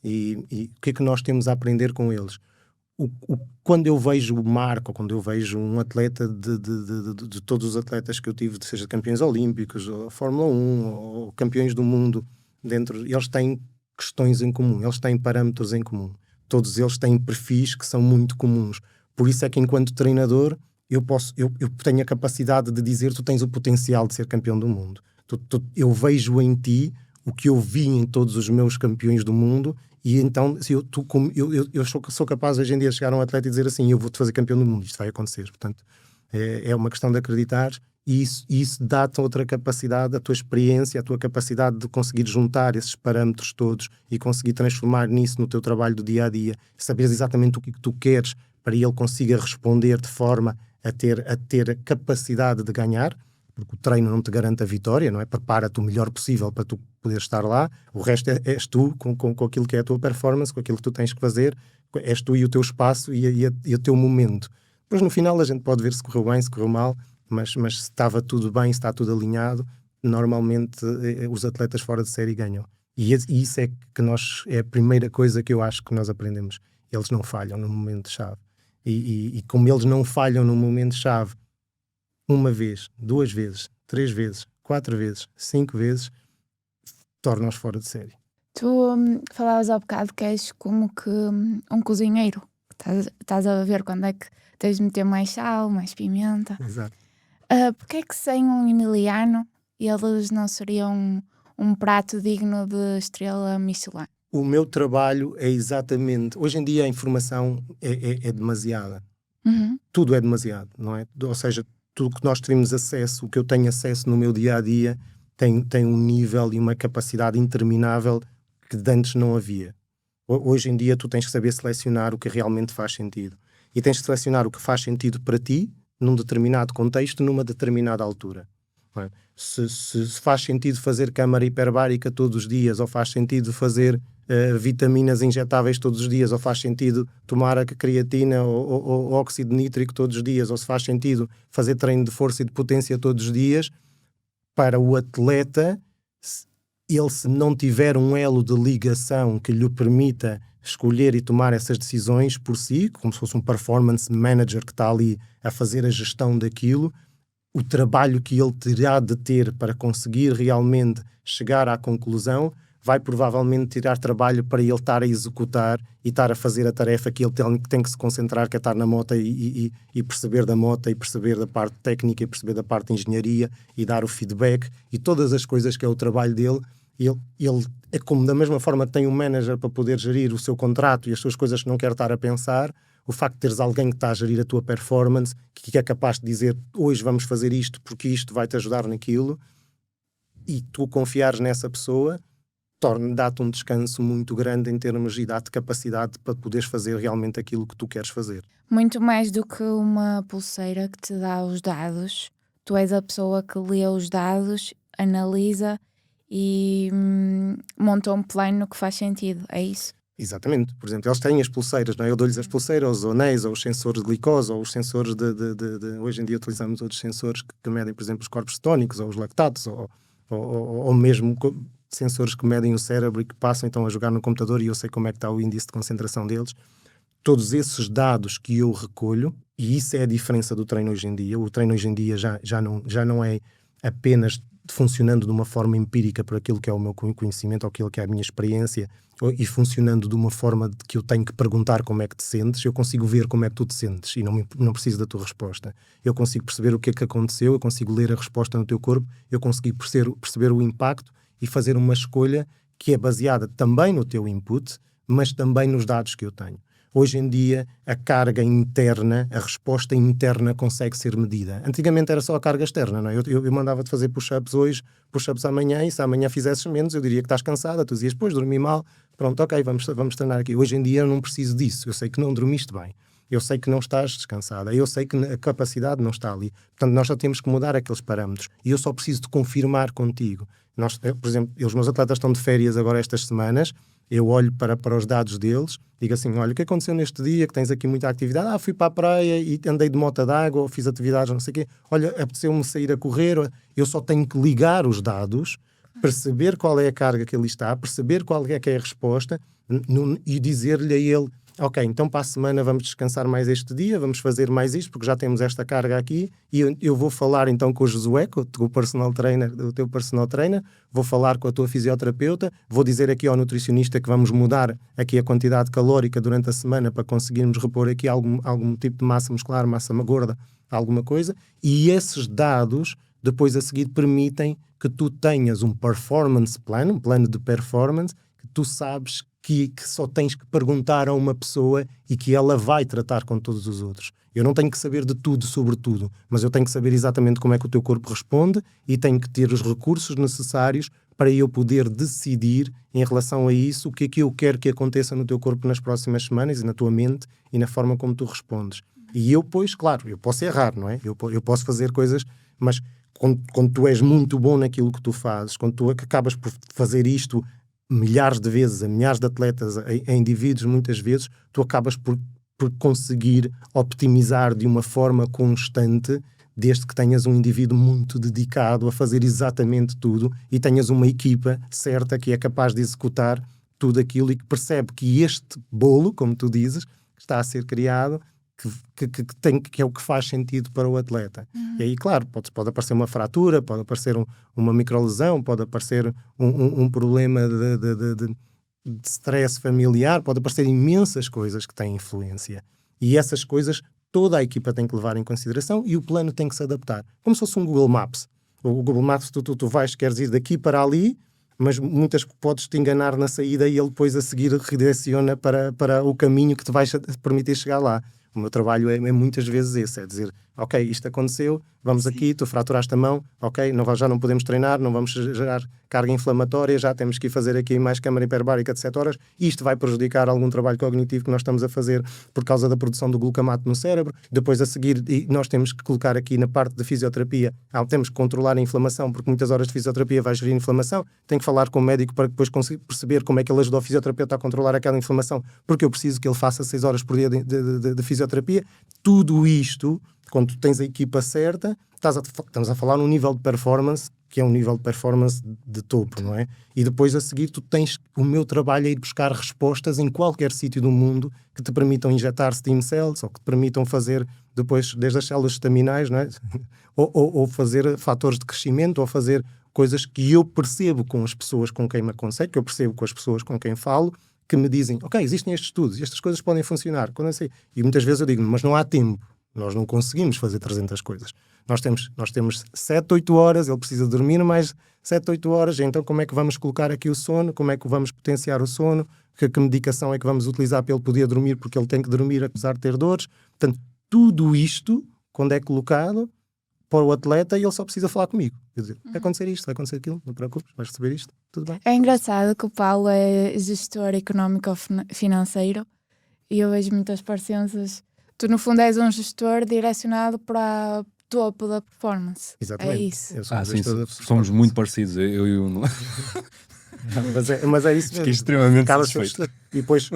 E o que é que nós temos a aprender com eles? Quando eu vejo o Marco, ou quando eu vejo um atleta de todos os atletas que eu tive, seja campeões olímpicos, ou Fórmula 1, ou campeões do mundo, eles têm questões em comum, eles têm parâmetros em comum. Todos eles têm perfis que são muito comuns. Por isso é que, enquanto treinador, eu tenho a capacidade de dizer tu tens o potencial de ser campeão do mundo. Eu vejo em ti o que eu vi em todos os meus campeões do mundo, e então se eu sou capaz hoje em dia de chegar a um atleta e dizer assim, eu vou-te fazer campeão do mundo, isto vai acontecer. Portanto, é uma questão de acreditar, e isso dá-te outra capacidade, a tua experiência, a tua capacidade de conseguir juntar esses parâmetros todos e conseguir transformar nisso no teu trabalho do dia-a-dia, saberes exatamente o que tu queres para ele consiga responder de forma a ter a capacidade de ganhar, porque o treino não te garante a vitória, não é? Prepara-te o melhor possível para tu poder estar lá, o resto és tu com aquilo que é a tua performance, com aquilo que tu tens que fazer, és tu e o teu espaço e o teu momento. Depois no final a gente pode ver se correu bem, se correu mal, mas se estava tudo bem, se está tudo alinhado, normalmente os atletas fora de série ganham. E isso é é a primeira coisa que eu acho que nós aprendemos. Eles não falham no momento-chave. E como eles não falham no momento-chave, uma vez, 2 vezes, 3 vezes, 4 vezes, 5 vezes, torna-os fora de série. Tu falavas há bocado que és como que um cozinheiro. Estás a ver quando é que tens de meter mais sal, mais pimenta. Exato. Porque é que sem um Emiliano eles não seriam um prato digno de estrela Michelin? O meu trabalho é exatamente... Hoje em dia a informação é demasiada. Uhum. Tudo é demasiado, não é? Ou seja, tudo que nós temos acesso, o que eu tenho acesso no meu dia-a-dia, tem um nível e uma capacidade interminável que de antes não havia. Hoje em dia tu tens que saber selecionar o que realmente faz sentido. E tens que selecionar o que faz sentido para ti, num determinado contexto, numa determinada altura. Não é? Se faz sentido fazer câmara hiperbárica todos os dias, ou faz sentido fazer vitaminas injetáveis todos os dias, ou faz sentido tomar a creatina ou óxido nítrico todos os dias, ou se faz sentido fazer treino de força e de potência todos os dias, para o atleta, ele se não tiver um elo de ligação que lhe permita escolher e tomar essas decisões por si, como se fosse um performance manager que está ali a fazer a gestão daquilo, o trabalho que ele terá de ter para conseguir realmente chegar à conclusão vai provavelmente tirar trabalho para ele estar a executar e estar a fazer a tarefa que ele tem que se concentrar, que é estar na moto e perceber da moto e perceber da parte técnica e perceber da parte de engenharia e dar o feedback e todas as coisas que é o trabalho dele. Ele é como da mesma forma que tem um manager para poder gerir o seu contrato e as suas coisas que não quer estar a pensar, o facto de teres alguém que está a gerir a tua performance, que é capaz de dizer hoje vamos fazer isto porque isto vai-te ajudar naquilo, e tu confiares nessa pessoa, dá-te um descanso muito grande em termos e dá-te capacidade para poderes fazer realmente aquilo que tu queres fazer. Muito mais do que uma pulseira que te dá os dados. Tu és a pessoa que lê os dados, analisa e monta um plano que faz sentido, é isso? Exatamente. Por exemplo, eles têm as pulseiras, não é? Eu dou-lhes as pulseiras, os anéis, ou os sensores de glicose, ou os sensores de... Hoje em dia utilizamos outros sensores que medem, por exemplo, os corpos cetónicos, ou os lactatos, ou mesmo sensores que medem o cérebro e que passam então a jogar no computador e eu sei como é que está o índice de concentração deles. Todos esses dados que eu recolho, e isso é a diferença do treino hoje em dia. O treino hoje em dia já não é apenas funcionando de uma forma empírica para aquilo que é o meu conhecimento ou aquilo que é a minha experiência e funcionando de uma forma de que eu tenho que perguntar como é que te sentes. Eu consigo ver como é que tu te sentes e não preciso da tua resposta. Eu consigo perceber o que é que aconteceu, eu consigo ler a resposta no teu corpo, eu consigo perceber o impacto e fazer uma escolha que é baseada também no teu input, mas também nos dados que eu tenho. Hoje em dia, a carga interna, a resposta interna consegue ser medida. Antigamente era só a carga externa, não é? Eu mandava-te fazer push-ups hoje, push-ups amanhã, e se amanhã fizesses menos, eu diria que estás cansada, tu dizias, pois, dormi mal, pronto, ok, vamos treinar aqui. Hoje em dia eu não preciso disso, eu sei que não dormiste bem, eu sei que não estás descansada, eu sei que a capacidade não está ali. Portanto, nós só temos que mudar aqueles parâmetros, e eu só preciso de confirmar contigo. Por exemplo, os meus atletas estão de férias agora estas semanas, eu olho para os dados deles, digo assim, olha, o que aconteceu neste dia, que tens aqui muita atividade? Fui para a praia e andei de moto d'água, ou fiz atividades, não sei o quê. Olha, apeteceu-me sair a correr. Eu só tenho que ligar os dados, perceber qual é a carga que ele está, perceber qual é que é a resposta e dizer-lhe a ele, ok, então para a semana vamos descansar mais este dia, vamos fazer mais isto, porque já temos esta carga aqui, e eu vou falar então com o Josué, com o personal trainer, o teu personal trainer, vou falar com a tua fisioterapeuta, vou dizer aqui ao nutricionista que vamos mudar aqui a quantidade calórica durante a semana para conseguirmos repor aqui algum tipo de massa muscular, massa gorda, alguma coisa, e esses dados depois a seguir permitem que tu tenhas um performance plan, um plano de performance, que tu sabes que só tens que perguntar a uma pessoa e que ela vai tratar com todos os outros. Eu não tenho que saber de tudo sobre tudo, mas eu tenho que saber exatamente como é que o teu corpo responde e tenho que ter os recursos necessários para eu poder decidir em relação a isso o que é que eu quero que aconteça no teu corpo nas próximas semanas e na tua mente e na forma como tu respondes. E eu, pois, claro, eu posso errar, não é? Eu posso fazer coisas, mas quando tu és muito bom naquilo que tu fazes, quando tu acabas por fazer isto milhares de vezes, a milhares de atletas, a indivíduos muitas vezes, tu acabas por conseguir optimizar de uma forma constante, desde que tenhas um indivíduo muito dedicado a fazer exatamente tudo e tenhas uma equipa certa que é capaz de executar tudo aquilo e que percebe que este bolo, como tu dizes, que está a ser criado, que é o que faz sentido para o atleta. E aí, claro, pode aparecer uma fratura, pode aparecer uma microlesão, pode aparecer um problema de stress familiar, pode aparecer imensas coisas que têm influência. E essas coisas toda a equipa tem que levar em consideração e o plano tem que se adaptar. Como se fosse um Google Maps. O Google Maps, tu vais, queres ir daqui para ali, mas muitas podes te enganar na saída e ele depois a seguir redireciona para o caminho que te vai permitir chegar lá. O meu trabalho é muitas vezes esse, é dizer, ok, isto aconteceu, vamos aqui, tu fraturaste a mão, ok, já não podemos treinar, não vamos gerar carga inflamatória, já temos que ir fazer aqui mais câmara hiperbárica de 7 horas, isto vai prejudicar algum trabalho cognitivo que nós estamos a fazer por causa da produção do glucamato no cérebro, depois a seguir nós temos que colocar aqui na parte de fisioterapia, temos que controlar a inflamação, porque muitas horas de fisioterapia vai gerir inflamação, tenho que falar com o médico para depois conseguir perceber como é que ele ajuda o fisioterapeuta a controlar aquela inflamação, porque eu preciso que ele faça 6 horas por dia de fisioterapia. Tudo isto, quando tu tens a equipa certa, estamos a falar num nível de performance que é um nível de performance de topo, não é? E depois a seguir tu tens o meu trabalho é ir buscar respostas em qualquer sítio do mundo que te permitam injetar stem cells ou que te permitam fazer depois desde as células estaminais, não é? ou fazer fatores de crescimento ou fazer coisas que eu percebo com as pessoas com quem me aconselho, que eu percebo com as pessoas com quem falo, que me dizem, ok, existem estes estudos, estas coisas podem funcionar. Quando eu sei, e muitas vezes eu digo, mas não há tempo. Nós não conseguimos fazer 300 coisas. Nós temos 7, 8 horas, ele precisa dormir mais 7, 8 horas, então como é que vamos colocar aqui o sono? Como é que vamos potenciar o sono? Que medicação é que vamos utilizar para ele poder dormir? Porque ele tem que dormir apesar de ter dores. Portanto, tudo isto, quando é colocado para o atleta, ele só precisa falar comigo. Quer dizer, vai acontecer isto, vai acontecer aquilo, não te preocupes, vais receber isto, tudo bem. É engraçado que o Paulo é gestor económico-financeiro e eu vejo muitas parecenças. Tu, no fundo, és um gestor direcionado para o topo da performance. Exatamente. É isso. Eu sou um Sim, gestor da somos performance. muito parecidos. Eu e o... Mas é isso Fiquei mesmo. extremamente Acaba satisfeito. E depois,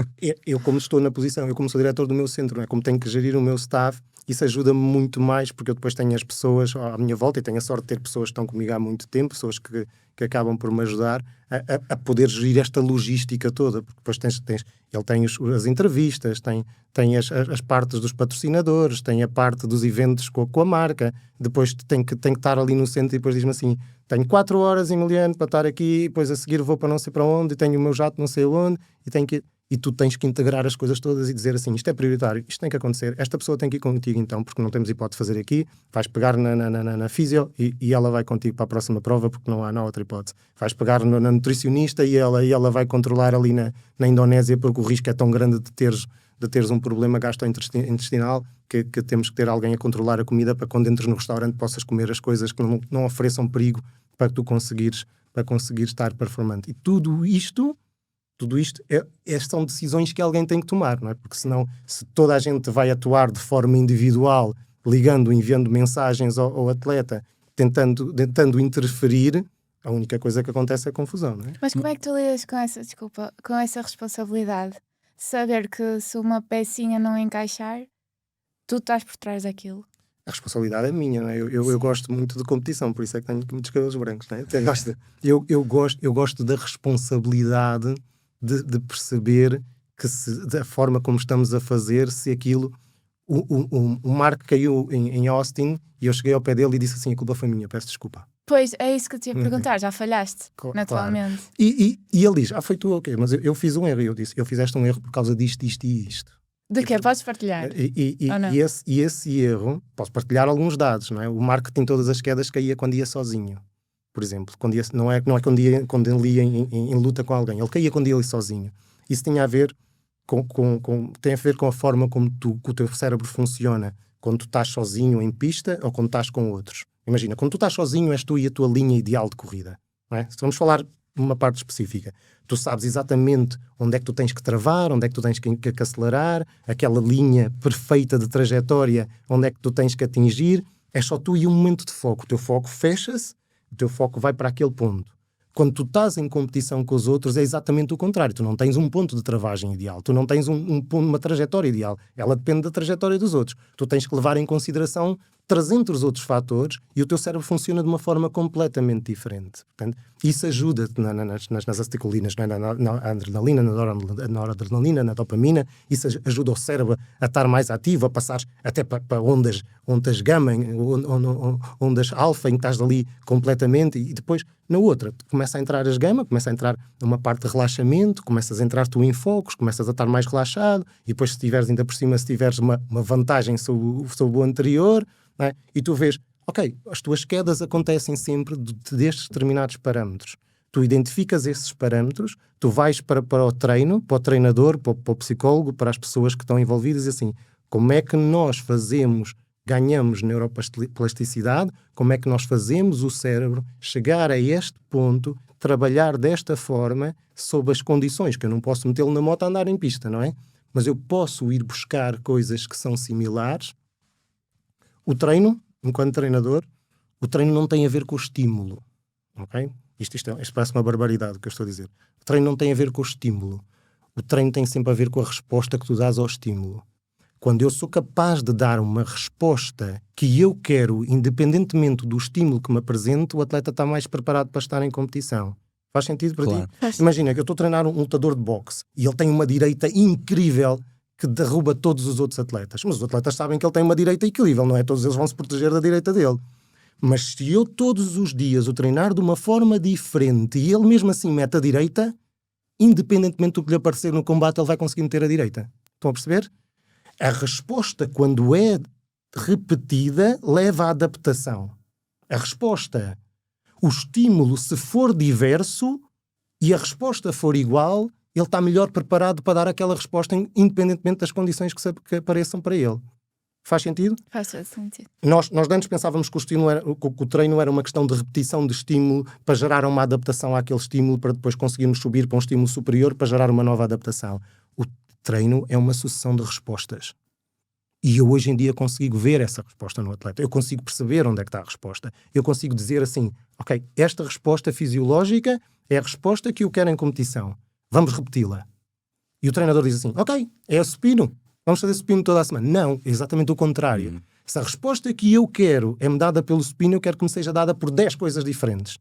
eu como estou na posição, eu como sou diretor do meu centro, não é? Como tenho que gerir o meu staff, isso ajuda-me muito mais, porque eu depois tenho as pessoas à minha volta e tenho a sorte de ter pessoas que estão comigo há muito tempo, pessoas que acabam por me ajudar a poder gerir esta logística toda, porque depois ele tem as entrevistas, tem as partes dos patrocinadores, tem a parte dos eventos com a marca, depois tem que estar ali no centro e depois diz-me assim, tenho 4 horas em Emiliano para estar aqui, depois a seguir vou para não sei para onde, e tenho o meu jato não sei onde, e tu tens que integrar as coisas todas e dizer assim, isto é prioritário, isto tem que acontecer, esta pessoa tem que ir contigo então, porque não temos hipótese de fazer aqui, vais pegar na físio e ela vai contigo para a próxima prova, porque não há outra hipótese. Vais pegar na nutricionista e ela vai controlar ali na Indonésia, porque o risco é tão grande de teres um problema gastrointestinal que temos que ter alguém a controlar a comida para quando entres no restaurante possas comer as coisas que não ofereçam perigo para tu conseguires estar performante. E tudo isto são decisões que alguém tem que tomar, não é? Porque senão, se toda a gente vai atuar de forma individual, ligando, enviando mensagens ao atleta, tentando interferir, a única coisa que acontece é confusão, não é? Mas como é que tu lidas com essa responsabilidade? Saber que se uma pecinha não encaixar, tu estás por trás daquilo. A responsabilidade é minha, não é? Eu gosto muito de competição, por isso é que tenho muitos cabelos brancos, não é? Eu gosto da responsabilidade de perceber que da forma como estamos a fazer, se aquilo... O Mark caiu em Austin e eu cheguei ao pé dele e disse assim, a culpa foi minha, peço desculpa. Pois, é isso que eu te ia perguntar, já falhaste, naturalmente. Claro. E ele diz, foi tu, ok, mas eu fiz um erro, e eu disse, eu fizeste um erro por causa disto, isto e isto. De que podes partilhar? Ou não? E esse erro, posso partilhar alguns dados, não é? O Marco tem todas as quedas caía quando ia sozinho, por exemplo. Não é quando ele ia em luta com alguém, ele caía quando ia sozinho. Isso tinha a ver tem a ver com a forma como o teu cérebro funciona quando tu estás sozinho em pista ou quando estás com outros. Imagina, quando tu estás sozinho és tu e a tua linha ideal de corrida, não é? Se vamos falar de uma parte específica, tu sabes exatamente onde é que tu tens que travar, onde é que tu tens que acelerar, aquela linha perfeita de trajetória, onde é que tu tens que atingir, é só tu e um momento de foco. O teu foco fecha-se, o teu foco vai para aquele ponto. Quando tu estás em competição com os outros é exatamente o contrário. Tu não tens um ponto de travagem ideal. Tu não tens uma trajetória ideal. Ela depende da trajetória dos outros. Tu tens que levar em consideração 300 outros fatores e o teu cérebro funciona de uma forma completamente diferente. Portanto, isso ajuda-te nas acetilinas, na adrenalina, na noradrenalina, na dopamina. Isso ajuda o cérebro a estar mais ativo, a passar até para ondas gama, ondas alfa, em que estás ali completamente, e depois na outra começa a entrar as gama, começa a entrar numa parte de relaxamento, começas a entrar tu em focos, começas a estar mais relaxado, e depois se tiveres ainda por cima, se tiveres uma vantagem sobre o anterior, não é? E tu vês, ok, as tuas quedas acontecem sempre destes determinados parâmetros. Tu identificas esses parâmetros, tu vais para o treino, para o treinador, para o psicólogo, para as pessoas que estão envolvidas, e assim, como é que nós ganhamos neuroplasticidade, como é que nós fazemos o cérebro chegar a este ponto, trabalhar desta forma, sob as condições, que eu não posso metê-lo na moto a andar em pista, não é? Mas eu posso ir buscar coisas que são similares. O treino, enquanto treinador, o treino não tem a ver com o estímulo, ok? Isto parece uma barbaridade o que eu estou a dizer. O treino não tem a ver com o estímulo. O treino tem sempre a ver com a resposta que tu dás ao estímulo. Quando eu sou capaz de dar uma resposta que eu quero, independentemente do estímulo que me apresente, o atleta está mais preparado para estar em competição. Faz sentido para ti? Imagina que eu estou a treinar um lutador de boxe e ele tem uma direita incrível que derruba todos os outros atletas. Mas os atletas sabem que ele tem uma direita incrível, não é? Todos eles vão se proteger da direita dele. Mas se eu todos os dias o treinar de uma forma diferente e ele mesmo assim mete a direita, independentemente do que lhe aparecer no combate, ele vai conseguir meter a direita. Estão a perceber? A resposta, quando é repetida, leva à adaptação. A resposta, o estímulo, se for diverso e a resposta for igual, ele está melhor preparado para dar aquela resposta independentemente das condições que apareçam para ele. Faz sentido? Faz sentido. Nós antes pensávamos que o treino era uma questão de repetição de estímulo para gerar uma adaptação àquele estímulo, para depois conseguirmos subir para um estímulo superior para gerar uma nova adaptação. O treino é uma sucessão de respostas. E eu hoje em dia consigo ver essa resposta no atleta. Eu consigo perceber onde é que está a resposta. Eu consigo dizer assim, ok, esta resposta fisiológica é a resposta que eu quero em competição. Vamos repeti-la. E o treinador diz assim, ok, é supino. Vamos fazer supino toda a semana. Não, é exatamente o contrário. Se a resposta que eu quero é-me dada pelo supino, eu quero que me seja dada por 10 coisas diferentes.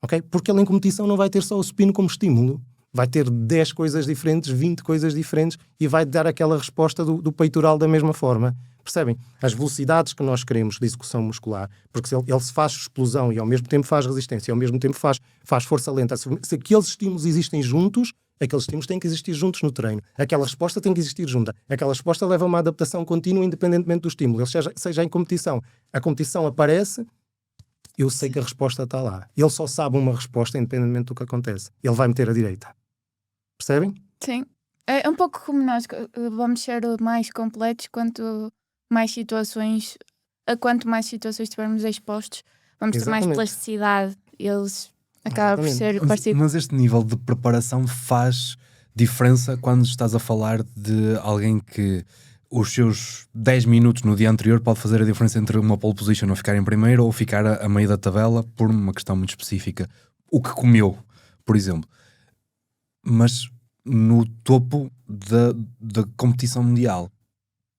Ok? Porque ele em competição não vai ter só o supino como estímulo. Vai ter 10 coisas diferentes, 20 coisas diferentes e vai dar aquela resposta do peitoral da mesma forma. Percebem? As velocidades que nós queremos de execução muscular, porque se ele se faz explosão e ao mesmo tempo faz resistência, e ao mesmo tempo faz força lenta, se aqueles estímulos existem juntos, aqueles estímulos têm que existir juntos no treino. Aquela resposta tem que existir junta. Aquela resposta leva a uma adaptação contínua independentemente do estímulo. Ele seja em competição. A competição aparece, eu sei que a resposta está lá. Ele só sabe uma resposta independentemente do que acontece. Ele vai meter a direita. Percebem? Sim. É um pouco como nós vamos ser mais completos quanto mais situações estivermos expostos, vamos ter mais plasticidade. Eles acabam por ser parecidos. Mas este nível de preparação faz diferença quando estás a falar de alguém que os seus 10 minutos no dia anterior pode fazer a diferença entre uma pole position ou ficar em primeiro ou ficar a meio da tabela por uma questão muito específica. O que comeu, por exemplo. Mas no topo da competição mundial,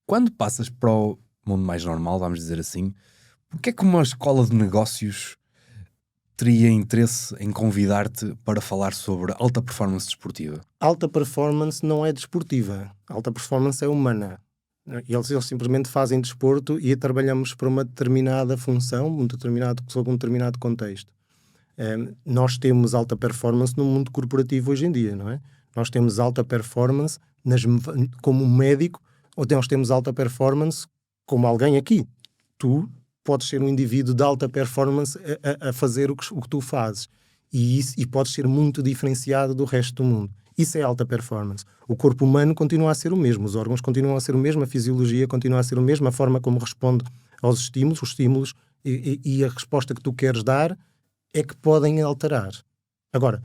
quando passas para o mundo mais normal, vamos dizer assim, porque é que uma escola de negócios teria interesse em convidar-te para falar sobre alta performance desportiva? Alta performance não é desportiva. Alta performance é humana. Eles simplesmente fazem desporto e trabalhamos para uma determinada função, sob um determinado contexto. Nós temos alta performance no mundo corporativo hoje em dia, não é? Nós temos alta performance como médico ou nós temos alta performance como alguém aqui. Tu podes ser um indivíduo de alta performance a fazer o que tu fazes. E podes ser muito diferenciado do resto do mundo. Isso é alta performance. O corpo humano continua a ser o mesmo, os órgãos continuam a ser o mesmo, a fisiologia continua a ser a mesma, a forma como responde aos estímulos, os estímulos e a resposta que tu queres dar é que podem alterar. Agora,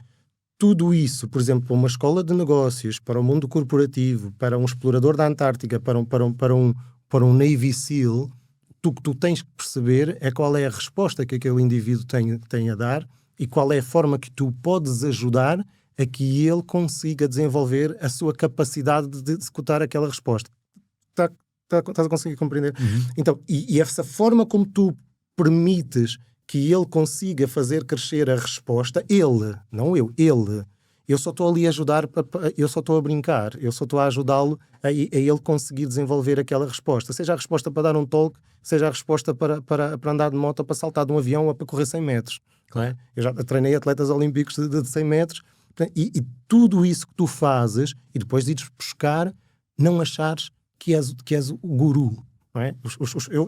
tudo isso, por exemplo, para uma escola de negócios, para o mundo corporativo, para um explorador da Antártica, para um Navy SEAL, o que tu tens que perceber é qual é a resposta que aquele indivíduo tem a dar e qual é a forma que tu podes ajudar a que ele consiga desenvolver a sua capacidade de executar aquela resposta. Estás a conseguir compreender? Então, e essa forma como tu permites que ele consiga fazer crescer a resposta, ele, não eu, ele. Eu só estou ali a ajudar, eu só estou a brincar, eu só estou a ajudá-lo a ele conseguir desenvolver aquela resposta. Seja a resposta para dar um talk, seja a resposta para andar de moto, para saltar de um avião ou para correr 100 metros. Não é? Eu já treinei atletas olímpicos de 100 metros e tudo isso que tu fazes e depois de ires buscar, não achares que és o guru. Não é?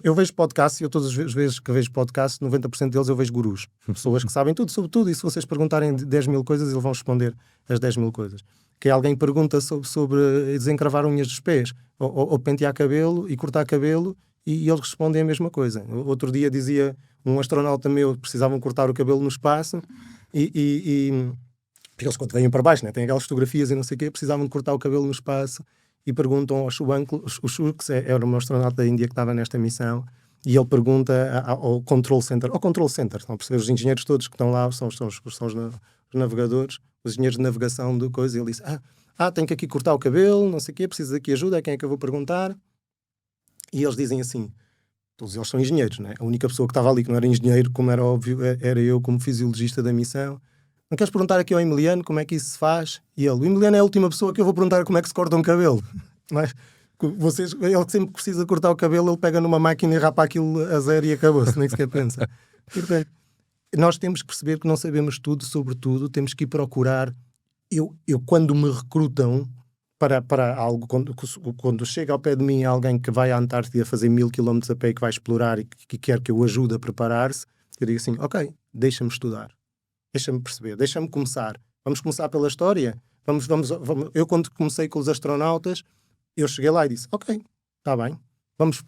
Eu vejo podcasts e eu todas as vezes que vejo podcasts, 90% deles eu vejo gurus. Pessoas que sabem tudo sobre tudo e se vocês perguntarem 10 mil coisas, eles vão responder as 10 mil coisas. Que alguém pergunta sobre desencravar unhas dos pés ou pentear cabelo e cortar cabelo e eles respondem a mesma coisa. Outro dia dizia um astronauta meu que precisavam cortar o cabelo no espaço e eles quando vêm para baixo, né, têm aquelas fotografias e não sei o quê, precisavam de cortar o cabelo no espaço e perguntam ao Shubhankar, o Shubhankar, que era um astronauta da Índia que estava nesta missão, e ele pergunta ao Control Center, estão a perceber, os engenheiros todos que estão lá, são os navegadores, os engenheiros de navegação de coisa, e ele disse, tenho que aqui cortar o cabelo, não sei o quê, preciso daqui ajuda, a quem é que eu vou perguntar? E eles dizem assim, todos eles são engenheiros, né? A única pessoa que estava ali que não era engenheiro, como era óbvio, era eu como fisiologista da missão. Não queres perguntar aqui ao Emiliano como é que isso se faz? E o Emiliano é a última pessoa que eu vou perguntar como é que se corta um cabelo. Mas ele sempre precisa cortar o cabelo, ele pega numa máquina e rapa aquilo a zero e acabou-se, nem sequer pensa. E, portanto, nós temos que perceber que não sabemos tudo sobre tudo, temos que ir procurar. Eu quando me recrutam para algo, quando chega ao pé de mim alguém que vai à Antártida fazer 1000 km a pé e que vai explorar e que quer que eu ajude a preparar-se, eu digo assim, ok, deixa-me estudar. Deixa-me perceber, deixa-me começar. Vamos começar pela história? Vamos. Eu, quando comecei com os astronautas, eu cheguei lá e disse, ok, está bem, vamos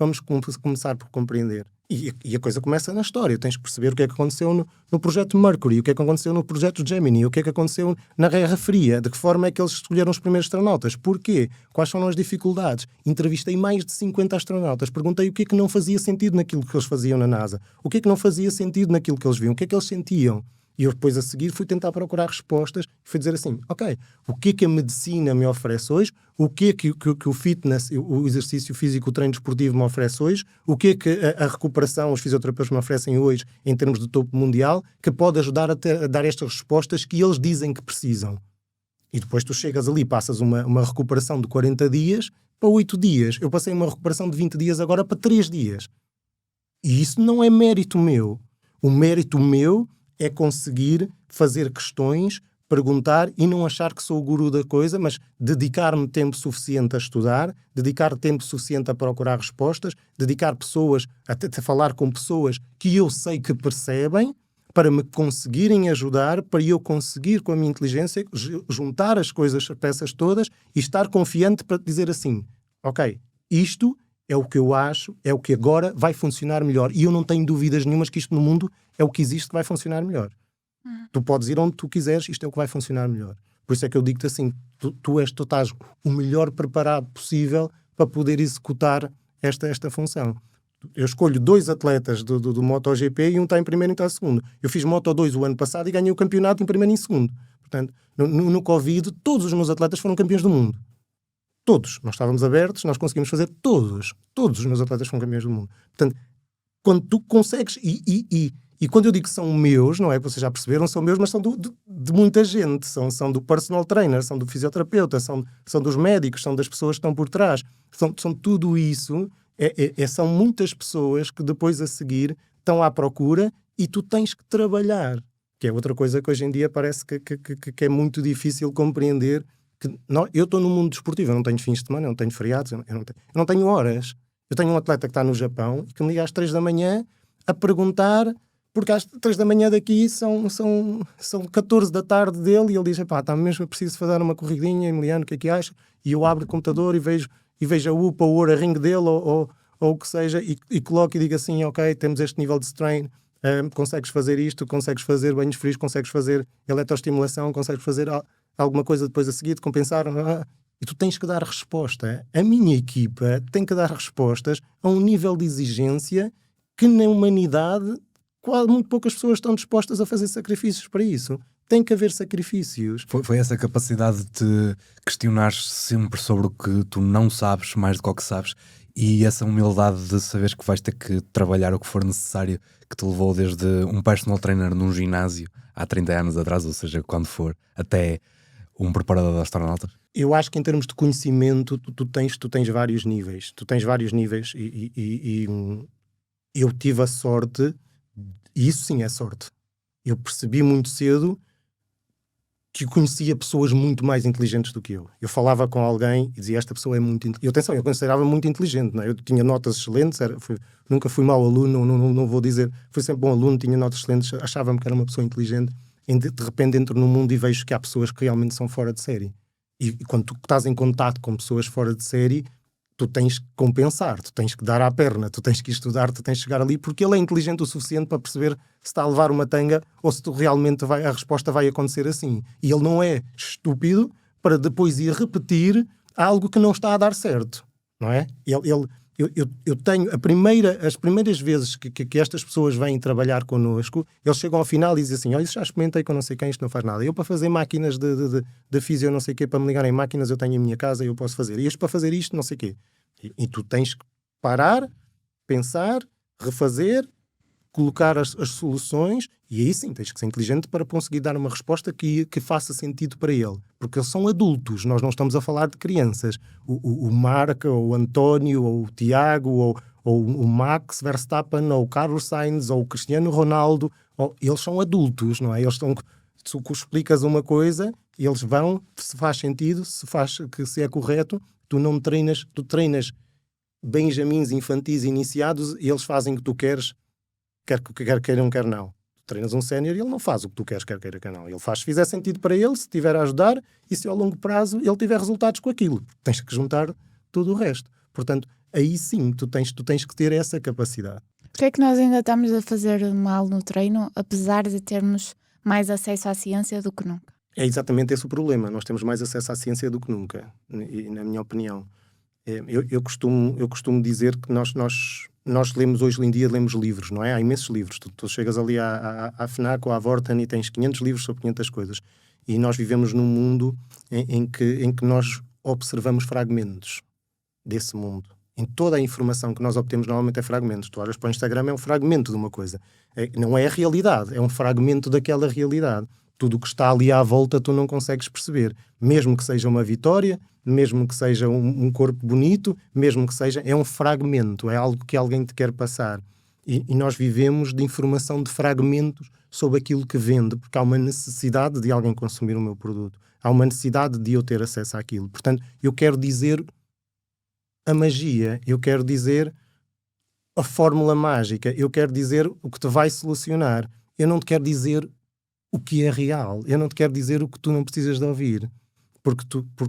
começar por compreender. E a coisa começa na história. Tens que perceber o que é que aconteceu no projeto Mercury, o que é que aconteceu no projeto Gemini, o que é que aconteceu na Guerra Fria, de que forma é que eles escolheram os primeiros astronautas, porquê, quais foram as dificuldades. Entrevistei mais de 50 astronautas, perguntei o que é que não fazia sentido naquilo que eles faziam na NASA, o que é que não fazia sentido naquilo que eles viam, o que é que eles sentiam. E eu depois a seguir fui tentar procurar respostas e fui dizer assim, ok, o que é que a medicina me oferece hoje? O que é que o fitness, o exercício físico, o treino desportivo me oferece hoje? O que é que a recuperação, os fisioterapeutas me oferecem hoje em termos de topo mundial que pode ajudar a dar estas respostas que eles dizem que precisam? E depois tu chegas ali, passas uma recuperação de 40 dias para 8 dias. Eu passei uma recuperação de 20 dias agora para 3 dias. E isso não é mérito meu. O mérito meu é conseguir fazer questões, perguntar e não achar que sou o guru da coisa, mas dedicar-me tempo suficiente a estudar, dedicar tempo suficiente a procurar respostas, dedicar pessoas, a falar com pessoas que eu sei que percebem, para me conseguirem ajudar, para eu conseguir com a minha inteligência juntar as coisas, as peças todas e estar confiante para dizer assim, ok, isto é o que eu acho, é o que agora vai funcionar melhor. E eu não tenho dúvidas nenhumas que isto no mundo é o que existe que vai funcionar melhor. Tu podes ir onde tu quiseres, isto é o que vai funcionar melhor. Por isso é que eu digo-te assim, tu estás o melhor preparado possível para poder executar esta função. Eu escolho 2 atletas do MotoGP e um está em primeiro e um está em segundo. Eu fiz Moto2 o ano passado e ganhei o campeonato em primeiro e em segundo. Portanto, no Covid, todos os meus atletas foram campeões do mundo. Todos. Nós estávamos abertos, nós conseguimos fazer todos os meus atletas foram campeões do mundo. Portanto, quando tu consegues, e quando eu digo que são meus, não é, vocês já perceberam, são meus, mas são de muita gente, são do personal trainer, são do fisioterapeuta, são dos médicos, são das pessoas que estão por trás, são tudo isso, são muitas pessoas que depois a seguir estão à procura e tu tens que trabalhar, que é outra coisa que hoje em dia parece que é muito difícil compreender, eu estou no mundo desportivo, eu não tenho fins de semana, eu não tenho feriados, eu não tenho horas. Eu tenho um atleta que está no Japão e que me liga às 3 da manhã a perguntar, porque às 3 da manhã daqui são 14 da tarde dele, e ele diz, está mesmo preciso fazer uma corridinha, Emiliano, o que é que acha? E eu abro o computador e vejo a UPA, o Oura Ring dele, ou o que seja, e coloco e digo assim, ok, temos este nível de strain, consegues fazer isto, consegues fazer banhos frios, consegues fazer eletroestimulação, consegues fazer alguma coisa depois a seguir, de compensar, e tu tens que dar resposta. A minha equipa tem que dar respostas a um nível de exigência que na humanidade muito poucas pessoas estão dispostas a fazer sacrifícios para isso. Tem que haver sacrifícios. Foi essa capacidade de te questionar sempre sobre o que tu não sabes mais do que o que sabes, e essa humildade de saberes que vais ter que trabalhar o que for necessário, que te levou desde um personal trainer num ginásio há 30 anos atrás, ou seja, quando for, até um preparador de astronautas? Eu acho que em termos de conhecimento tu tens vários níveis. Tu tens vários níveis e eu tive a sorte, e isso sim é sorte. Eu percebi muito cedo que conhecia pessoas muito mais inteligentes do que eu. Eu falava com alguém e dizia, esta pessoa é muito inteligente. Atenção, eu considerava muito inteligente, não é? Eu tinha notas excelentes, nunca fui mau aluno, não vou dizer, fui sempre bom aluno, tinha notas excelentes, achava-me que era uma pessoa inteligente. De repente entro no mundo e vejo que há pessoas que realmente são fora de série. E quando tu estás em contato com pessoas fora de série, tu tens que compensar, tu tens que dar à perna, tu tens que estudar, tu tens que chegar ali, porque ele é inteligente o suficiente para perceber se está a levar uma tanga ou se tu realmente a resposta vai acontecer assim. E ele não é estúpido para depois ir repetir algo que não está a dar certo, não é? Eu tenho as primeiras vezes que estas pessoas vêm trabalhar connosco, eles chegam ao final e dizem assim, olha, isso já experimentei com não sei quem, isto não faz nada. Eu para fazer máquinas de físio, não sei o quê, para me ligarem máquinas, eu tenho em minha casa e eu posso fazer. E isto para fazer isto, não sei o quê. E tu tens que parar, pensar, refazer, colocar as soluções, e aí sim tens que ser inteligente para conseguir dar uma resposta que faça sentido para ele, porque eles são adultos, nós não estamos a falar de crianças. O Marca, ou o António, ou o Tiago, ou o Max Verstappen, ou o Carlos Sainz, ou o Cristiano Ronaldo, eles são adultos, não é? Eles estão, tu explicas uma coisa e eles vão, se faz sentido, se é correto, tu treinas benjamins infantis iniciados e eles fazem o que tu queres, quer queiram, quer não. Tu treinas um sénior e ele não faz o que tu queres, quer queira, quer não. Ele faz se fizer sentido para ele, se estiver a ajudar, e se ao longo prazo ele tiver resultados com aquilo. Tens que juntar tudo o resto. Portanto, aí sim, tu tens que ter essa capacidade. O que é que nós ainda estamos a fazer mal no treino, apesar de termos mais acesso à ciência do que nunca? É exatamente esse o problema. Nós temos mais acesso à ciência do que nunca, na minha opinião. Eu costumo dizer que nós lemos hoje em dia livros, não é? Há imensos livros. Tu chegas ali à FNAC ou à Vorten e tens 500 livros sobre 500 coisas. E nós vivemos num mundo em que nós observamos fragmentos desse mundo. Em toda a informação que nós obtemos normalmente é fragmentos. Tu olhas para o Instagram, é um fragmento de uma coisa. Não é a realidade, é um fragmento daquela realidade. Tudo o que está ali à volta tu não consegues perceber. Mesmo que seja uma vitória, mesmo que seja um corpo bonito, mesmo que seja... É um fragmento, é algo que alguém te quer passar. E nós vivemos de informação de fragmentos sobre aquilo que vende, porque há uma necessidade de alguém consumir o meu produto. Há uma necessidade de eu ter acesso àquilo. Portanto, eu quero dizer a magia, eu quero dizer a fórmula mágica, eu quero dizer o que te vai solucionar. Eu não te quero dizer o que é real. Eu não te quero dizer o que tu não precisas de ouvir. Porque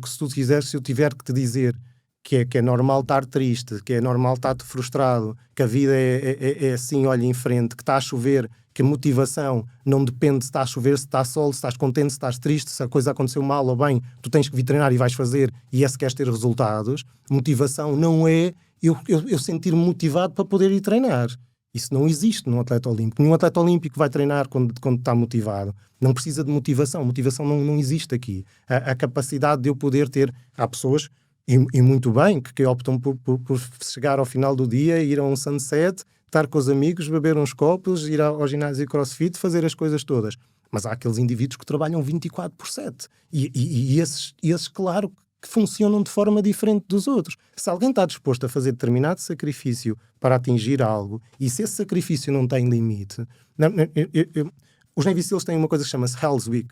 se tu quiseres, se eu tiver que te dizer que é normal estar triste, que é normal estar-te frustrado, que a vida é assim, olha em frente, que está a chover, que a motivação não depende se está a chover, se está sol, se estás contente, se estás triste, se a coisa aconteceu mal ou bem, tu tens que vir treinar e vais fazer, e se queres ter resultados. Motivação não é eu sentir-me motivado para poder ir treinar. Isso não existe num atleta olímpico. Nenhum atleta olímpico vai treinar quando está motivado. Não precisa de motivação. Motivação não existe aqui. A capacidade de eu poder ter... Há pessoas, e muito bem, que optam por chegar ao final do dia, ir a um sunset, estar com os amigos, beber uns copos, ir ao ginásio CrossFit, fazer as coisas todas. Mas há aqueles indivíduos que trabalham 24/7. E esses, claro, que funcionam de forma diferente dos outros. Se alguém está disposto a fazer determinado sacrifício para atingir algo, e se esse sacrifício não tem limite... Os Navy Seals têm uma coisa que chama-se Hell's Week.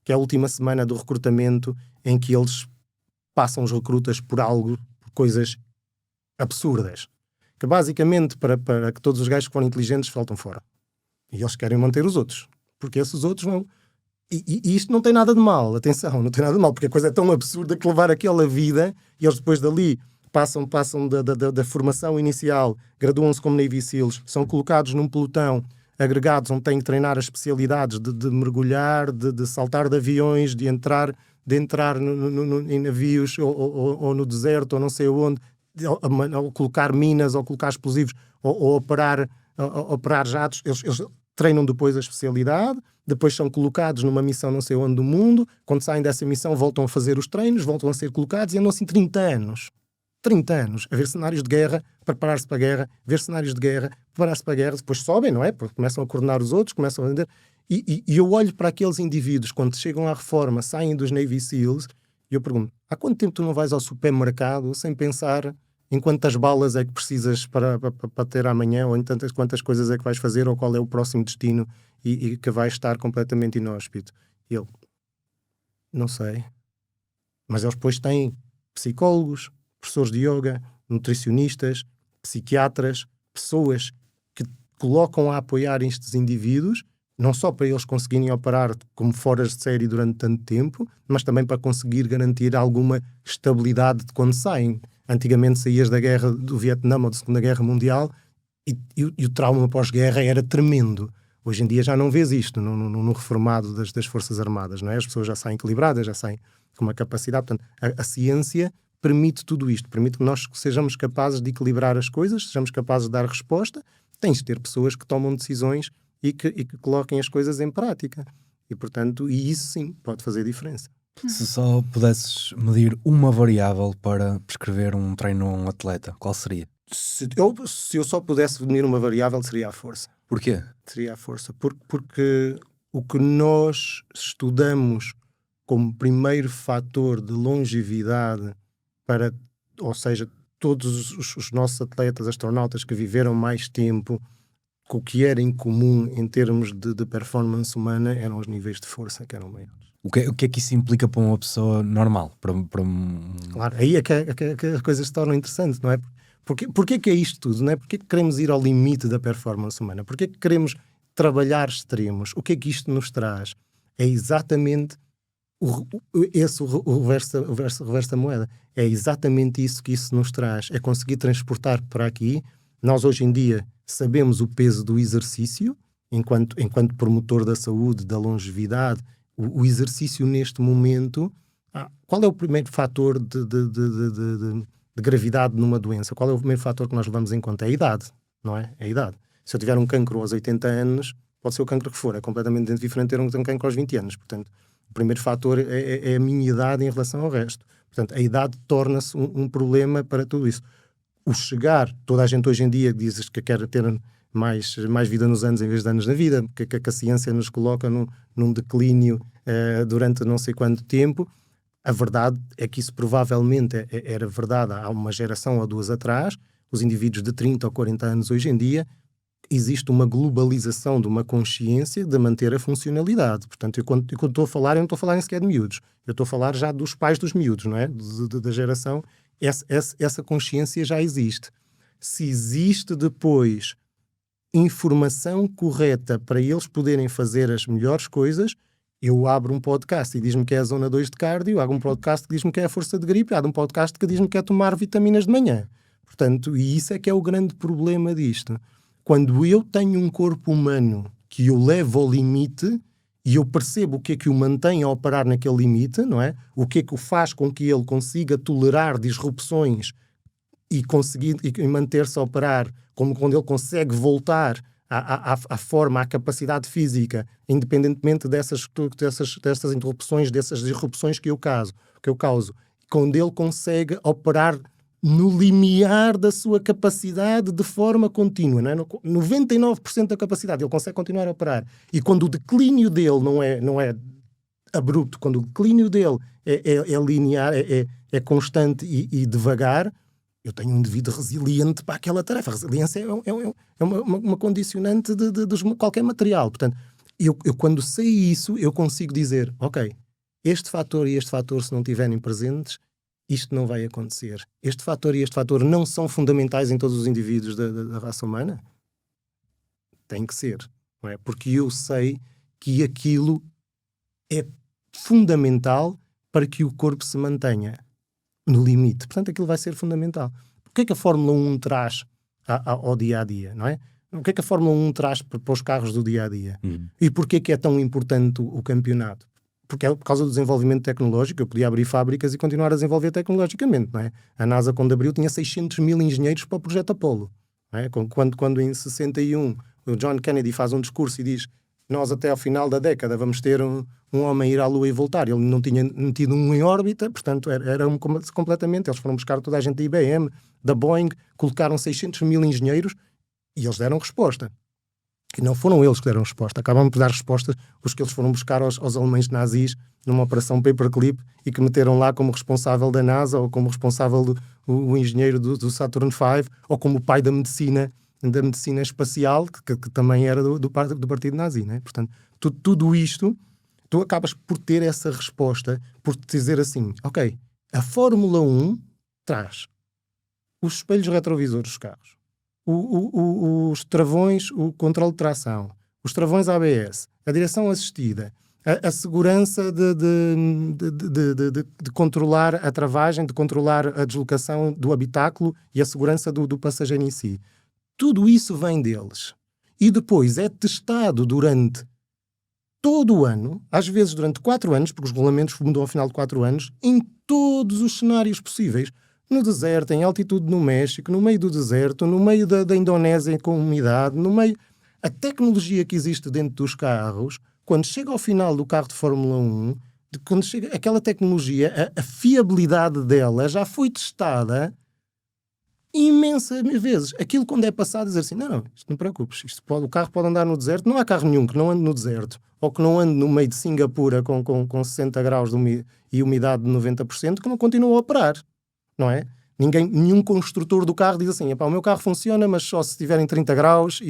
que é a última semana do recrutamento, em que eles passam os recrutas por coisas absurdas. Que basicamente, para que todos os gajos que forem inteligentes faltam fora. E eles querem manter os outros. Porque esses outros vão... E isto não tem nada de mal, atenção, não tem nada de mal, porque a coisa é tão absurda que levar aquela vida, e eles depois dali passam da formação inicial, graduam-se como Navy SEALs, são colocados num pelotão, agregados onde têm que treinar as especialidades de mergulhar, de saltar de aviões, de entrar em navios ou no deserto ou não sei onde, ou colocar minas ou colocar explosivos ou operar jatos. Eles treinam depois a especialidade, depois são colocados numa missão não sei onde do mundo, quando saem dessa missão voltam a fazer os treinos, voltam a ser colocados e andam assim 30 anos a ver cenários de guerra, preparar-se para a guerra, ver cenários de guerra, preparar-se para a guerra, depois sobem, não é? Porque começam a coordenar os outros, começam a vender. E eu olho para aqueles indivíduos, quando chegam à reforma, saem dos Navy SEALs, e eu pergunto, há quanto tempo tu não vais ao supermercado sem pensar em quantas balas é que precisas para ter amanhã, ou em quantas coisas é que vais fazer, ou qual é o próximo destino, e que vais estar completamente inóspito? E ele, não sei. Mas eles depois têm psicólogos, professores de yoga, nutricionistas, psiquiatras, pessoas que colocam a apoiar estes indivíduos, não só para eles conseguirem operar como foras de série durante tanto tempo, mas também para conseguir garantir alguma estabilidade de quando saem. Antigamente saías da guerra do Vietnã ou da Segunda Guerra Mundial e o trauma pós-guerra era tremendo. Hoje em dia já não vês isto no reformado das Forças Armadas, não é? As pessoas já saem equilibradas, já saem com uma capacidade. Portanto, a ciência permite tudo isto, permite que nós sejamos capazes de equilibrar as coisas, sejamos capazes de dar resposta. Tens de ter pessoas que tomam decisões e que coloquem as coisas em prática. E, portanto, isso sim pode fazer diferença. Se só pudesses medir uma variável para prescrever um treino a um atleta, qual seria? Se eu só pudesse medir uma variável, seria a força. Porquê? Seria a força. Porque o que nós estudamos como primeiro fator de longevidade ou seja, todos os nossos atletas astronautas que viveram mais tempo, o que era em comum em termos de performance humana eram os níveis de força que eram maiores. O que é que isso implica para uma pessoa normal? Claro, aí é que as coisas se tornam interessantes, não é? Porquê que é isto tudo, não é? Porquê que queremos ir ao limite da performance humana? Porquê que queremos trabalhar extremos? O que é que isto nos traz? É exatamente o reverso da moeda. É exatamente isso que isso nos traz. É conseguir transportar para aqui. Nós hoje em dia sabemos o peso do exercício, enquanto promotor da saúde, da longevidade. O exercício neste momento, qual é o primeiro fator de gravidade numa doença? Qual é o primeiro fator que nós levamos em conta? É a idade, não é? É a idade. Se eu tiver um cancro aos 80 anos, pode ser o cancro que for, é completamente diferente ter um cancro aos 20 anos. Portanto, o primeiro fator é a minha idade em relação ao resto. Portanto, a idade torna-se um problema para tudo isso. O chegar, toda a gente hoje em dia diz que quer ter mais vida nos anos em vez de anos na vida, que a ciência nos coloca num declínio durante não sei quanto tempo. A verdade é que isso provavelmente era verdade há uma geração ou duas atrás. Os indivíduos de 30 ou 40 anos hoje em dia, existe uma globalização de uma consciência de manter a funcionalidade. Portanto, quando estou a falar, eu não estou a falar nem sequer de miúdos. Eu estou a falar já dos pais dos miúdos, não é? Da geração. Essa consciência já existe. Se existe depois informação correta para eles poderem fazer as melhores coisas, eu abro um podcast e diz-me que é a zona 2 de cardio, abro um podcast que diz-me que é a força de gripe, abro um podcast que diz-me que é tomar vitaminas de manhã. Portanto, e isso é que é o grande problema disto. Quando eu tenho um corpo humano que eu levo ao limite e eu percebo o que é que o mantém a operar naquele limite, não é? O que é que o faz com que ele consiga tolerar disrupções e conseguir e manter-se a operar, como quando ele consegue voltar à forma, à capacidade física, independentemente dessas interrupções, dessas disrupções que eu causo. Quando ele consegue operar no limiar da sua capacidade de forma contínua, não é? 99% da capacidade, ele consegue continuar a operar. E quando o declínio dele não é abrupto, quando o declínio dele é linear, é constante e devagar, eu tenho um indivíduo resiliente para aquela tarefa. A resiliência é uma condicionante de qualquer material. Portanto, eu quando sei isso, eu consigo dizer, ok, este fator e este fator, se não estiverem presentes, isto não vai acontecer. Este fator e este fator não são fundamentais em todos os indivíduos da raça humana? Tem que ser, não é? Porque eu sei que aquilo é fundamental para que o corpo se mantenha no limite. Portanto, aquilo vai ser fundamental. O que é que a Fórmula 1 traz ao dia-a-dia, não é? O que é que a Fórmula 1 traz para os carros do dia-a-dia? E porquê que é tão importante o campeonato? Porque é por causa do desenvolvimento tecnológico. Eu podia abrir fábricas e continuar a desenvolver tecnologicamente, não é? A NASA, quando abriu, tinha 600 mil engenheiros para o projeto Apollo. Não é? Quando em 61 o John Kennedy faz um discurso e diz nós até ao final da década vamos ter um homem a ir à Lua e voltar. Ele não tinha metido um em órbita, portanto era completamente... Eles foram buscar toda a gente da IBM, da Boeing, colocaram 600 mil engenheiros e eles deram resposta. E não foram eles que deram resposta. Acabam por dar respostas os que eles foram buscar aos alemães nazis numa operação paperclip e que meteram lá como responsável da NASA ou como responsável o engenheiro do Saturn V ou como o pai da medicina espacial, que também era do partido nazi, né? Portanto, tudo isto, tu acabas por ter essa resposta, por te dizer assim, ok, a Fórmula 1 traz os espelhos retrovisores dos carros, os travões, o controle de tração, os travões ABS, a direção assistida, a segurança de controlar a travagem, de controlar a deslocação do habitáculo e a segurança do passageiro em si. Tudo isso vem deles. E depois é testado durante todo o ano, às vezes durante 4 anos, porque os regulamentos mudam ao final de 4 anos, em todos os cenários possíveis. No deserto, em altitude no México, no meio do deserto, no meio da Indonésia com umidade, no meio... A tecnologia que existe dentro dos carros, quando chega ao final do carro de Fórmula 1, quando chega aquela tecnologia, a fiabilidade dela já foi testada imensas vezes. Aquilo quando é passado, dizer assim, não, isto não te preocupes, o carro pode andar no deserto, não há carro nenhum que não ande no deserto, ou que não ande no meio de Singapura com 60 graus e umidade de 90%, que não continua a operar, não é? Nenhum construtor do carro diz assim, o meu carro funciona, mas só se estiver em 30 graus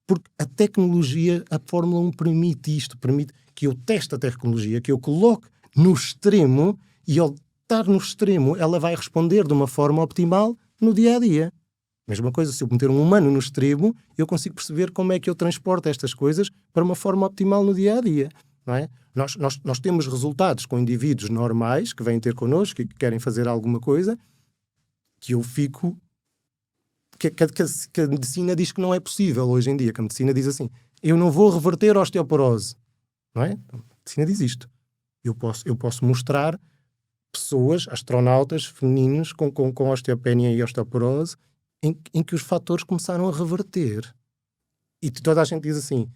porque a tecnologia, a Fórmula 1 permite isto, permite que eu teste a tecnologia, que eu coloque no extremo e ao estar no extremo ela vai responder de uma forma optimal no dia-a-dia. Mesma coisa, se eu meter um humano no extremo, eu consigo perceber como é que eu transporto estas coisas para uma forma optimal no dia-a-dia. Não é? Nós temos resultados com indivíduos normais que vêm ter connosco e que querem fazer alguma coisa que eu fico... Que a medicina diz que não é possível hoje em dia. Que a medicina diz assim, eu não vou reverter a osteoporose. Não é? A medicina diz isto. Eu posso mostrar pessoas, astronautas femininos com osteopenia e osteoporose em que os fatores começaram a reverter. E toda a gente diz assim,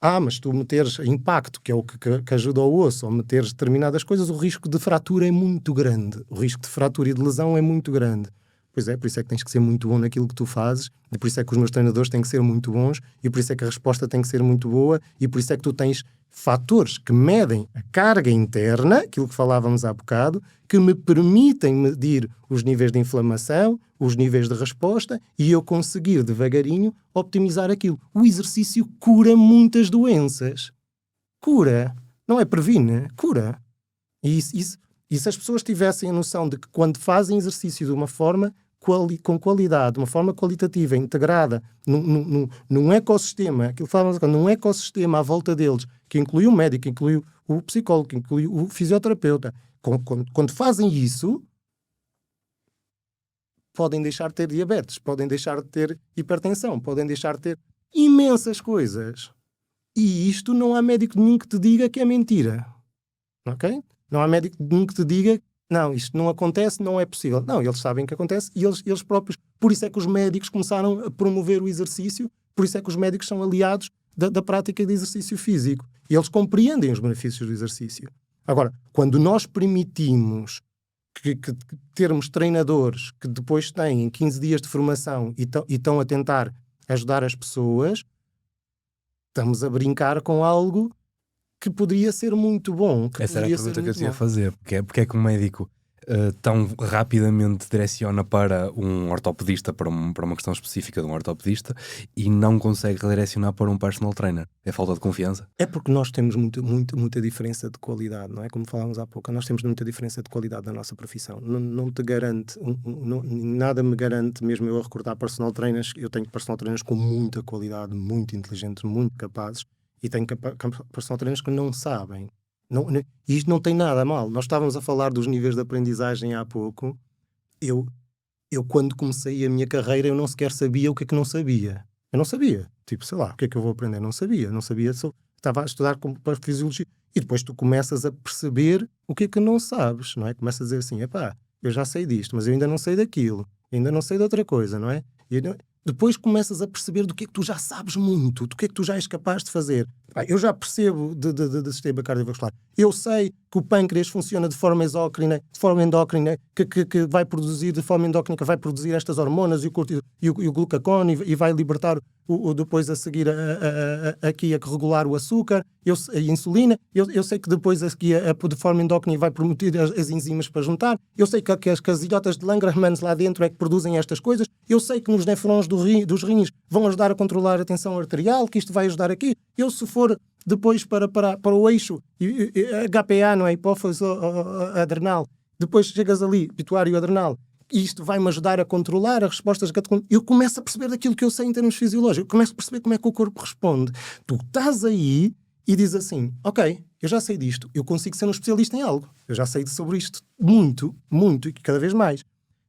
mas tu meteres impacto, que é o que ajuda ao osso, ou meteres determinadas coisas, o risco de fratura é muito grande. O risco de fratura e de lesão é muito grande. Pois é, por isso é que tens que ser muito bom naquilo que tu fazes, e por isso é que os meus treinadores têm que ser muito bons, e por isso é que a resposta tem que ser muito boa, e por isso é que tu tens fatores que medem a carga interna, aquilo que falávamos há bocado, que me permitem medir os níveis de inflamação, os níveis de resposta, e eu conseguir devagarinho optimizar aquilo. O exercício cura muitas doenças. Cura. Não é previne, cura. E se as pessoas tivessem a noção de que quando fazem exercício de uma forma com qualidade, de uma forma qualitativa, integrada, num ecossistema, aquilo que falávamos agora, num ecossistema à volta deles, que inclui o médico, que inclui o psicólogo, que inclui o fisioterapeuta, quando fazem isso, podem deixar de ter diabetes, podem deixar de ter hipertensão, podem deixar de ter imensas coisas. E isto não há médico nenhum que te diga que é mentira. Ok? Não há médico nenhum que te diga não, isto não acontece, não é possível. Não, eles sabem que acontece e eles próprios... Por isso é que os médicos começaram a promover o exercício, por isso é que os médicos são aliados da prática de exercício físico. E eles compreendem os benefícios do exercício. Agora, quando nós permitimos que termos treinadores que depois têm 15 dias de formação e estão a tentar ajudar as pessoas, estamos a brincar com algo que poderia ser muito bom. Essa era a pergunta que eu tinha a fazer. Porque é que um médico tão rapidamente direciona para um ortopedista, para uma questão específica de um ortopedista, e não consegue redirecionar para um personal trainer? É falta de confiança? É porque nós temos muita diferença de qualidade, não é? Como falávamos há pouco, nós temos muita diferença de qualidade na nossa profissão. Não te garante, nada me garante, mesmo eu a recrutar personal trainers. Eu tenho personal trainers com muita qualidade, muito inteligentes, muito capazes, e tenho personal trainers que não sabem. E isto não tem nada mal. Nós estávamos a falar dos níveis de aprendizagem há pouco. Eu quando comecei a minha carreira, eu não sequer sabia o que é que não sabia. Eu não sabia. Tipo, sei lá, o que é que eu vou aprender? Não sabia. Estava a estudar para fisiologia. E depois tu começas a perceber o que é que não sabes, não é? Começas a dizer assim, eu já sei disto, mas eu ainda não sei daquilo. Ainda não sei de outra coisa, não é? Depois começas a perceber do que é que tu já sabes muito, do que é que tu já és capaz de fazer. Eu já percebo de sistema cardiovascular. Eu sei que o pâncreas funciona de forma endócrina, que vai produzir de forma endócrina, vai produzir estas hormonas e o glucagón e vai libertar depois a seguir aqui a regular o açúcar, a insulina. Eu sei que depois aqui de forma endócrina vai promover as enzimas para juntar. Eu sei que as ilhotas de Langerhans lá dentro é que produzem estas coisas. Eu sei que nos nefrões dos rins vão ajudar a controlar a tensão arterial, que isto vai ajudar aqui. Se for depois para o eixo HPA, não é? Hipófise adrenal, depois chegas ali, pituário adrenal, e isto vai-me ajudar a controlar as respostas. Eu começo a perceber daquilo que eu sei em termos fisiológicos, eu começo a perceber como é que o corpo responde. Tu estás aí e dizes assim, ok, eu já sei disto, eu consigo ser um especialista em algo, eu já sei sobre isto muito, muito, e cada vez mais.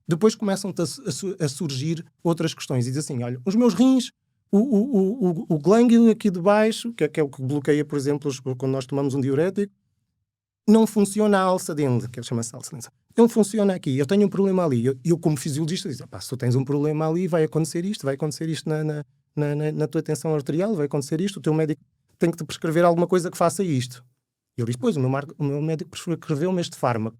Depois começam-te a surgir outras questões, e dizes assim, olha, os meus rins, o glângulo aqui de baixo, que é o que bloqueia, por exemplo, quando nós tomamos um diurético, não funciona a alça dente, que chama-se alça dente. Não funciona aqui, eu tenho um problema ali. Eu como fisiologista, digo, se tu tens um problema ali, vai acontecer isto na tua tensão arterial, vai acontecer isto, o teu médico tem que te prescrever alguma coisa que faça isto. E ele diz, pois, o meu médico prescreveu-me este fármaco.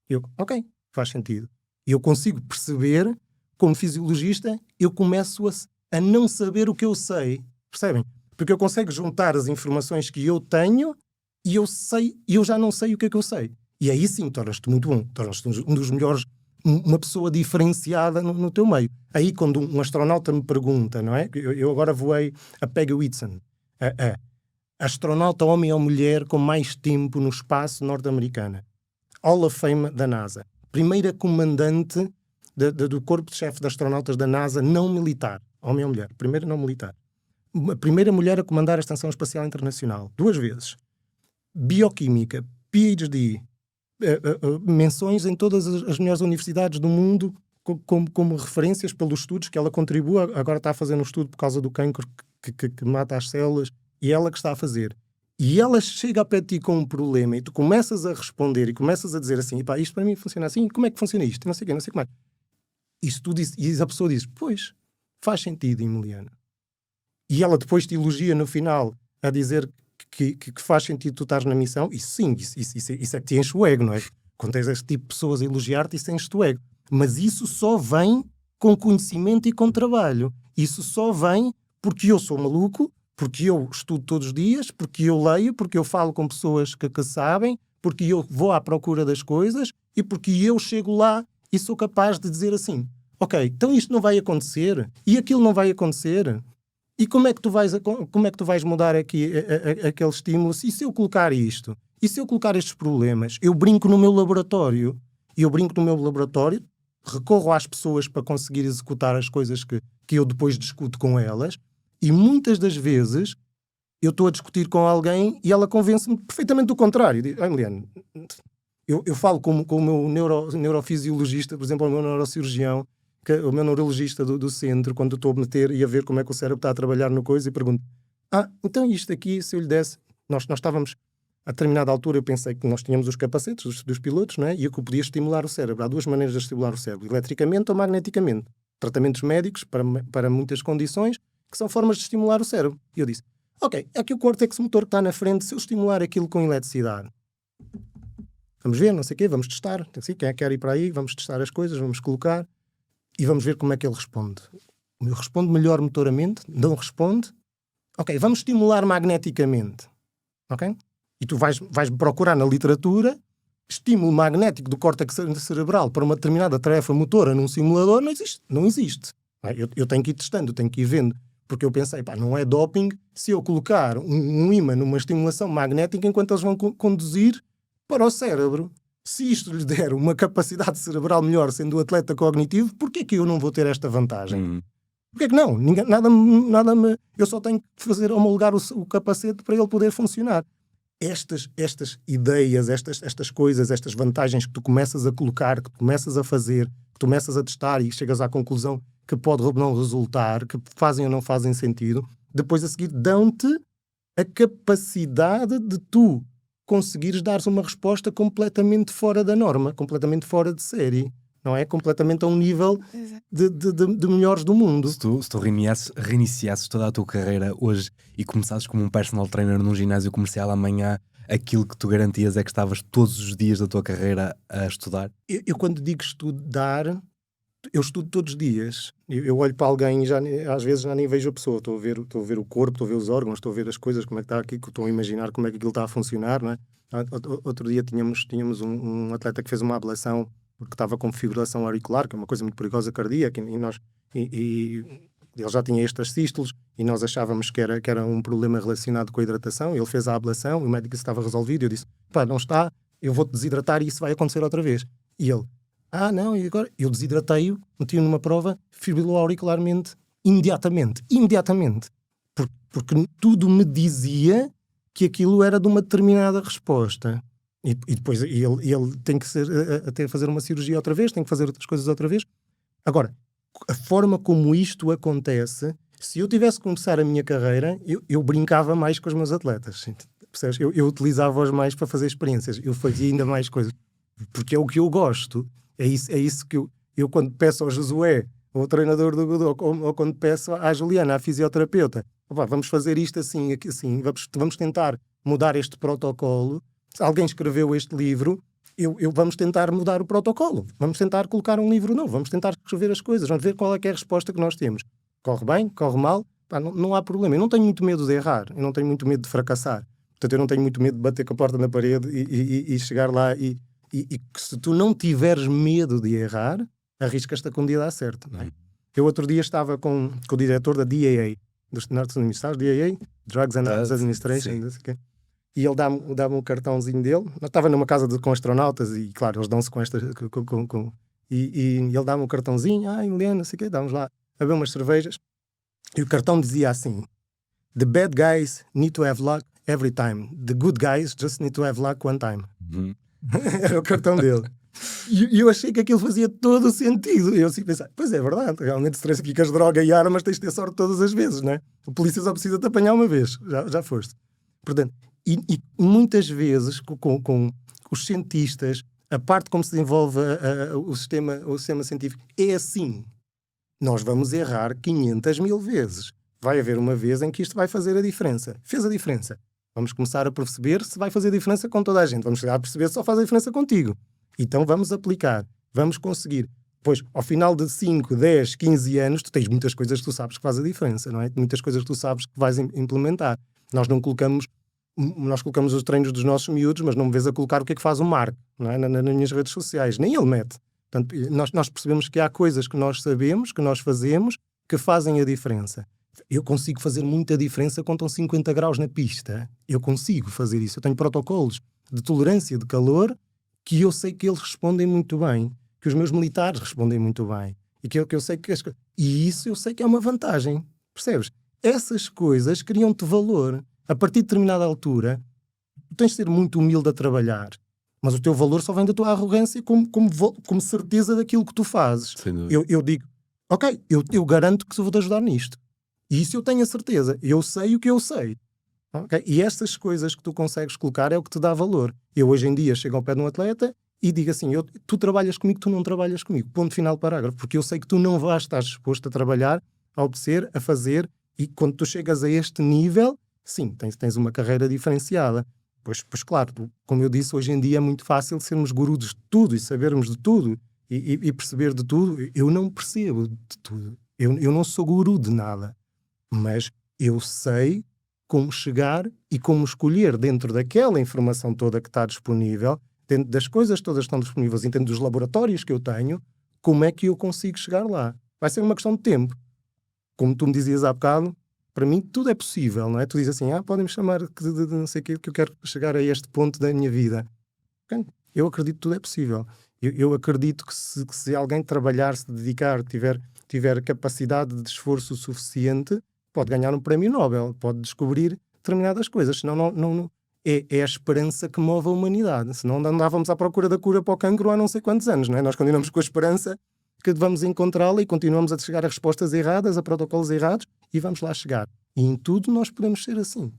Eu, ok, faz sentido. E eu consigo perceber, como fisiologista, eu começo a não saber o que eu sei, percebem? Porque eu consigo juntar as informações que eu tenho e eu já não sei o que é que eu sei. E aí sim tornas-te muito bom, tornas-te um dos melhores, uma pessoa diferenciada no teu meio. Aí quando um astronauta me pergunta, não é? Eu agora voei a Peggy Whitson, a astronauta homem ou mulher com mais tempo no espaço norte-americana. Hall of Fame da NASA. Primeira comandante do corpo de chefe de astronautas da NASA não militar. Homem ou mulher. Primeira não militar. A primeira mulher a comandar a Estação Espacial Internacional. 2 vezes. Bioquímica. PhD. Menções em todas as melhores universidades do mundo como referências pelos estudos que ela contribui. Agora está a fazer um estudo por causa do cancro que mata as células. E ela que está a fazer. E ela chega a pé de ti com um problema e tu começas a responder e começas a dizer assim, isto para mim funciona assim, como é que funciona isto? Não sei o quê, não sei como é. E a pessoa diz, pois, faz sentido, Emiliano. E ela depois te elogia no final a dizer que faz sentido tu estás na missão. E sim, isso é que te enche o ego, não é? Quando tens este tipo de pessoas a elogiar-te, isso enche o ego. Mas isso só vem com conhecimento e com trabalho. Isso só vem porque eu sou maluco, porque eu estudo todos os dias, porque eu leio, porque eu falo com pessoas que sabem, porque eu vou à procura das coisas e porque eu chego lá e sou capaz de dizer assim, ok, então isto não vai acontecer e aquilo não vai acontecer. E como é que tu vais mudar aqui aquele estímulo? E se eu colocar isto? E se eu colocar estes problemas? Eu brinco no meu laboratório. E eu brinco no meu laboratório, recorro às pessoas para conseguir executar as coisas que eu depois discuto com elas. E muitas das vezes eu estou a discutir com alguém e ela convence-me perfeitamente do contrário. Diz, Emiliano, eu falo com o meu neurofisiologista, por exemplo, o meu neurocirurgião, o meu neurologista do centro, quando estou a meter e a ver como é que o cérebro está a trabalhar no coisa, e pergunto, então isto aqui, se eu lhe desse... Nós estávamos, a determinada altura, eu pensei que nós tínhamos os capacetes dos pilotos, não é? E eu que podia estimular o cérebro. Há 2 maneiras de estimular o cérebro, eletricamente ou magneticamente. Tratamentos médicos para muitas condições, que são formas de estimular o cérebro. E eu disse, ok, aqui o córtex motor que está na frente, se eu estimular aquilo com eletricidade, vamos ver, não sei o quê, vamos testar. Assim, quem é que quer ir para aí, vamos testar as coisas, vamos colocar e vamos ver como é que ele responde. Responde melhor motoramente? Não responde? Ok, vamos estimular magneticamente. Ok? E tu vais procurar na literatura estímulo magnético do córtex cerebral para uma determinada tarefa motora num simulador, não existe. Eu tenho que ir testando, tenho que ir vendo. Porque eu pensei, não é doping se eu colocar um ímã numa estimulação magnética enquanto eles vão conduzir para o cérebro. Se isto lhe der uma capacidade cerebral melhor sendo o atleta cognitivo, porquê é que eu não vou ter esta vantagem? Porquê é que não? Eu só tenho que fazer homologar o capacete para ele poder funcionar. Estas ideias, estas coisas, estas vantagens que tu começas a colocar, que tu começas a fazer, que tu começas a testar e chegas à conclusão que pode ou não resultar, que fazem ou não fazem sentido, depois a seguir dão-te a capacidade de tu conseguires dar-se uma resposta completamente fora da norma, completamente fora de série, não é? Completamente a um nível de melhores do mundo. Se tu reiniciasses toda a tua carreira hoje e começasses como um personal trainer num ginásio comercial amanhã, aquilo que tu garantias é que estavas todos os dias da tua carreira a estudar? Eu quando digo estudar, eu estudo todos os dias. Eu olho para alguém e às vezes já nem vejo a pessoa. Estou a ver o corpo, estou a ver os órgãos, estou a ver as coisas, como é que está aqui, estou a imaginar como é que aquilo está a funcionar, não é? Outro dia tínhamos um atleta que fez uma ablação porque estava com fibrilação auricular, que é uma coisa muito perigosa cardíaca, e ele já tinha estas sístoles e nós achávamos que era um problema relacionado com a hidratação. Ele fez a ablação, o médico disse que estava resolvido, eu disse, não está, eu vou-te desidratar e isso vai acontecer outra vez. E ele, não, e agora? Eu desidratei-o, meti-o numa prova, fibrilou auricularmente imediatamente. Porque tudo me dizia que aquilo era de uma determinada resposta. E depois ele tem que até fazer uma cirurgia outra vez, tem que fazer outras coisas outra vez. Agora, a forma como isto acontece, se eu tivesse que começar a minha carreira, eu brincava mais com os meus atletas. Percebes? Eu utilizava-os mais para fazer experiências. Eu fazia ainda mais coisas. Porque é o que eu gosto. É isso que eu quando peço ao Josué, ao treinador do Godó, ou quando peço à Juliana, à fisioterapeuta, vamos fazer isto assim, vamos tentar mudar este protocolo. Se alguém escreveu este livro, vamos tentar mudar o protocolo. Vamos tentar colocar um livro novo. Vamos tentar escrever as coisas. Vamos ver qual é que é a resposta que nós temos. Corre bem? Corre mal? Não há problema. Eu não tenho muito medo de errar. Eu não tenho muito medo de fracassar. Portanto, eu não tenho muito medo de bater com a porta na parede e chegar lá e que se tu não tiveres medo de errar, arriscas-te a que um dia dá certo. Não é? Eu outro dia estava com o diretor da DAA, dos Estados Unidos, sabes? DAA? Drugs and Administration. E ele dá-me o cartãozinho dele. Eu estava numa casa com astronautas e, claro, eles dão-se com estas... E ele dá-me o cartãozinho. Helena, não sei o quê. Dá-nos lá a beber umas cervejas. E o cartão dizia assim: The bad guys need to have luck every time. The good guys just need to have luck one time. Era o cartão dele. E eu achei que aquilo fazia todo o sentido. E eu assim pensei, pois é verdade, realmente se tens aqui com as drogas e armas tens de ter sorte todas as vezes, não é? O polícia só precisa te apanhar uma vez, já foste. Portanto, e muitas vezes com os cientistas, a parte como se desenvolve o sistema científico é assim. Nós vamos errar 500 mil vezes. Vai haver uma vez em que isto vai fazer a diferença. Fez a diferença. Vamos começar a perceber se vai fazer diferença com toda a gente. Vamos chegar a perceber se só faz a diferença contigo. Então vamos aplicar. Vamos conseguir. Pois, ao final de 5, 10, 15 anos, tu tens muitas coisas que tu sabes que faz a diferença, não é? Muitas coisas que tu sabes que vais implementar. Nós colocamos os treinos dos nossos miúdos, mas não me vês a colocar o que é que faz o Marco, não é? Nas minhas redes sociais. Nem ele mete. Portanto, nós percebemos que há coisas que nós sabemos, que nós fazemos, que fazem a diferença. Eu consigo fazer muita diferença quando estão 50 graus na pista. Eu consigo fazer isso. Eu tenho protocolos de tolerância de calor que eu sei que eles respondem muito bem, que os meus militares respondem muito bem. E que eu sei que e isso eu sei que é uma vantagem. Percebes? Essas coisas criam-te valor. A partir de determinada altura, tu tens de ser muito humilde a trabalhar. Mas o teu valor só vem da tua arrogância como certeza daquilo que tu fazes. Eu digo, ok, eu garanto que vou-te ajudar nisto. E isso eu tenho a certeza. Eu sei o que eu sei. Okay? E estas coisas que tu consegues colocar é o que te dá valor. Eu hoje em dia chego ao pé de um atleta e digo assim, tu trabalhas comigo, tu não trabalhas comigo. Ponto final, parágrafo. Porque eu sei que tu não vais estar disposto a trabalhar, a obedecer, a fazer. E quando tu chegas a este nível, sim, tens uma carreira diferenciada. Pois claro, como eu disse, hoje em dia é muito fácil sermos gurus de tudo e sabermos de tudo e perceber de tudo. Eu não percebo de tudo. Eu não sou guru de nada. Mas eu sei como chegar e como escolher dentro daquela informação toda que está disponível, dentro das coisas todas que estão disponíveis, dentro dos laboratórios que eu tenho, como é que eu consigo chegar lá? Vai ser uma questão de tempo. Como tu me dizias há bocado, para mim tudo é possível, não é? Tu dizes assim, podem-me chamar de não sei o que eu quero chegar a este ponto da minha vida. Eu acredito que tudo é possível. Eu acredito que se alguém trabalhar, se dedicar, tiver capacidade de esforço suficiente, pode ganhar um prémio Nobel, pode descobrir determinadas coisas. Senão não é a esperança que move a humanidade. Senão andávamos à procura da cura para o cancro há não sei quantos anos, não é? Nós continuamos com a esperança que vamos encontrá-la e continuamos a chegar a respostas erradas, a protocolos errados, e vamos lá chegar. E em tudo nós podemos ser assim.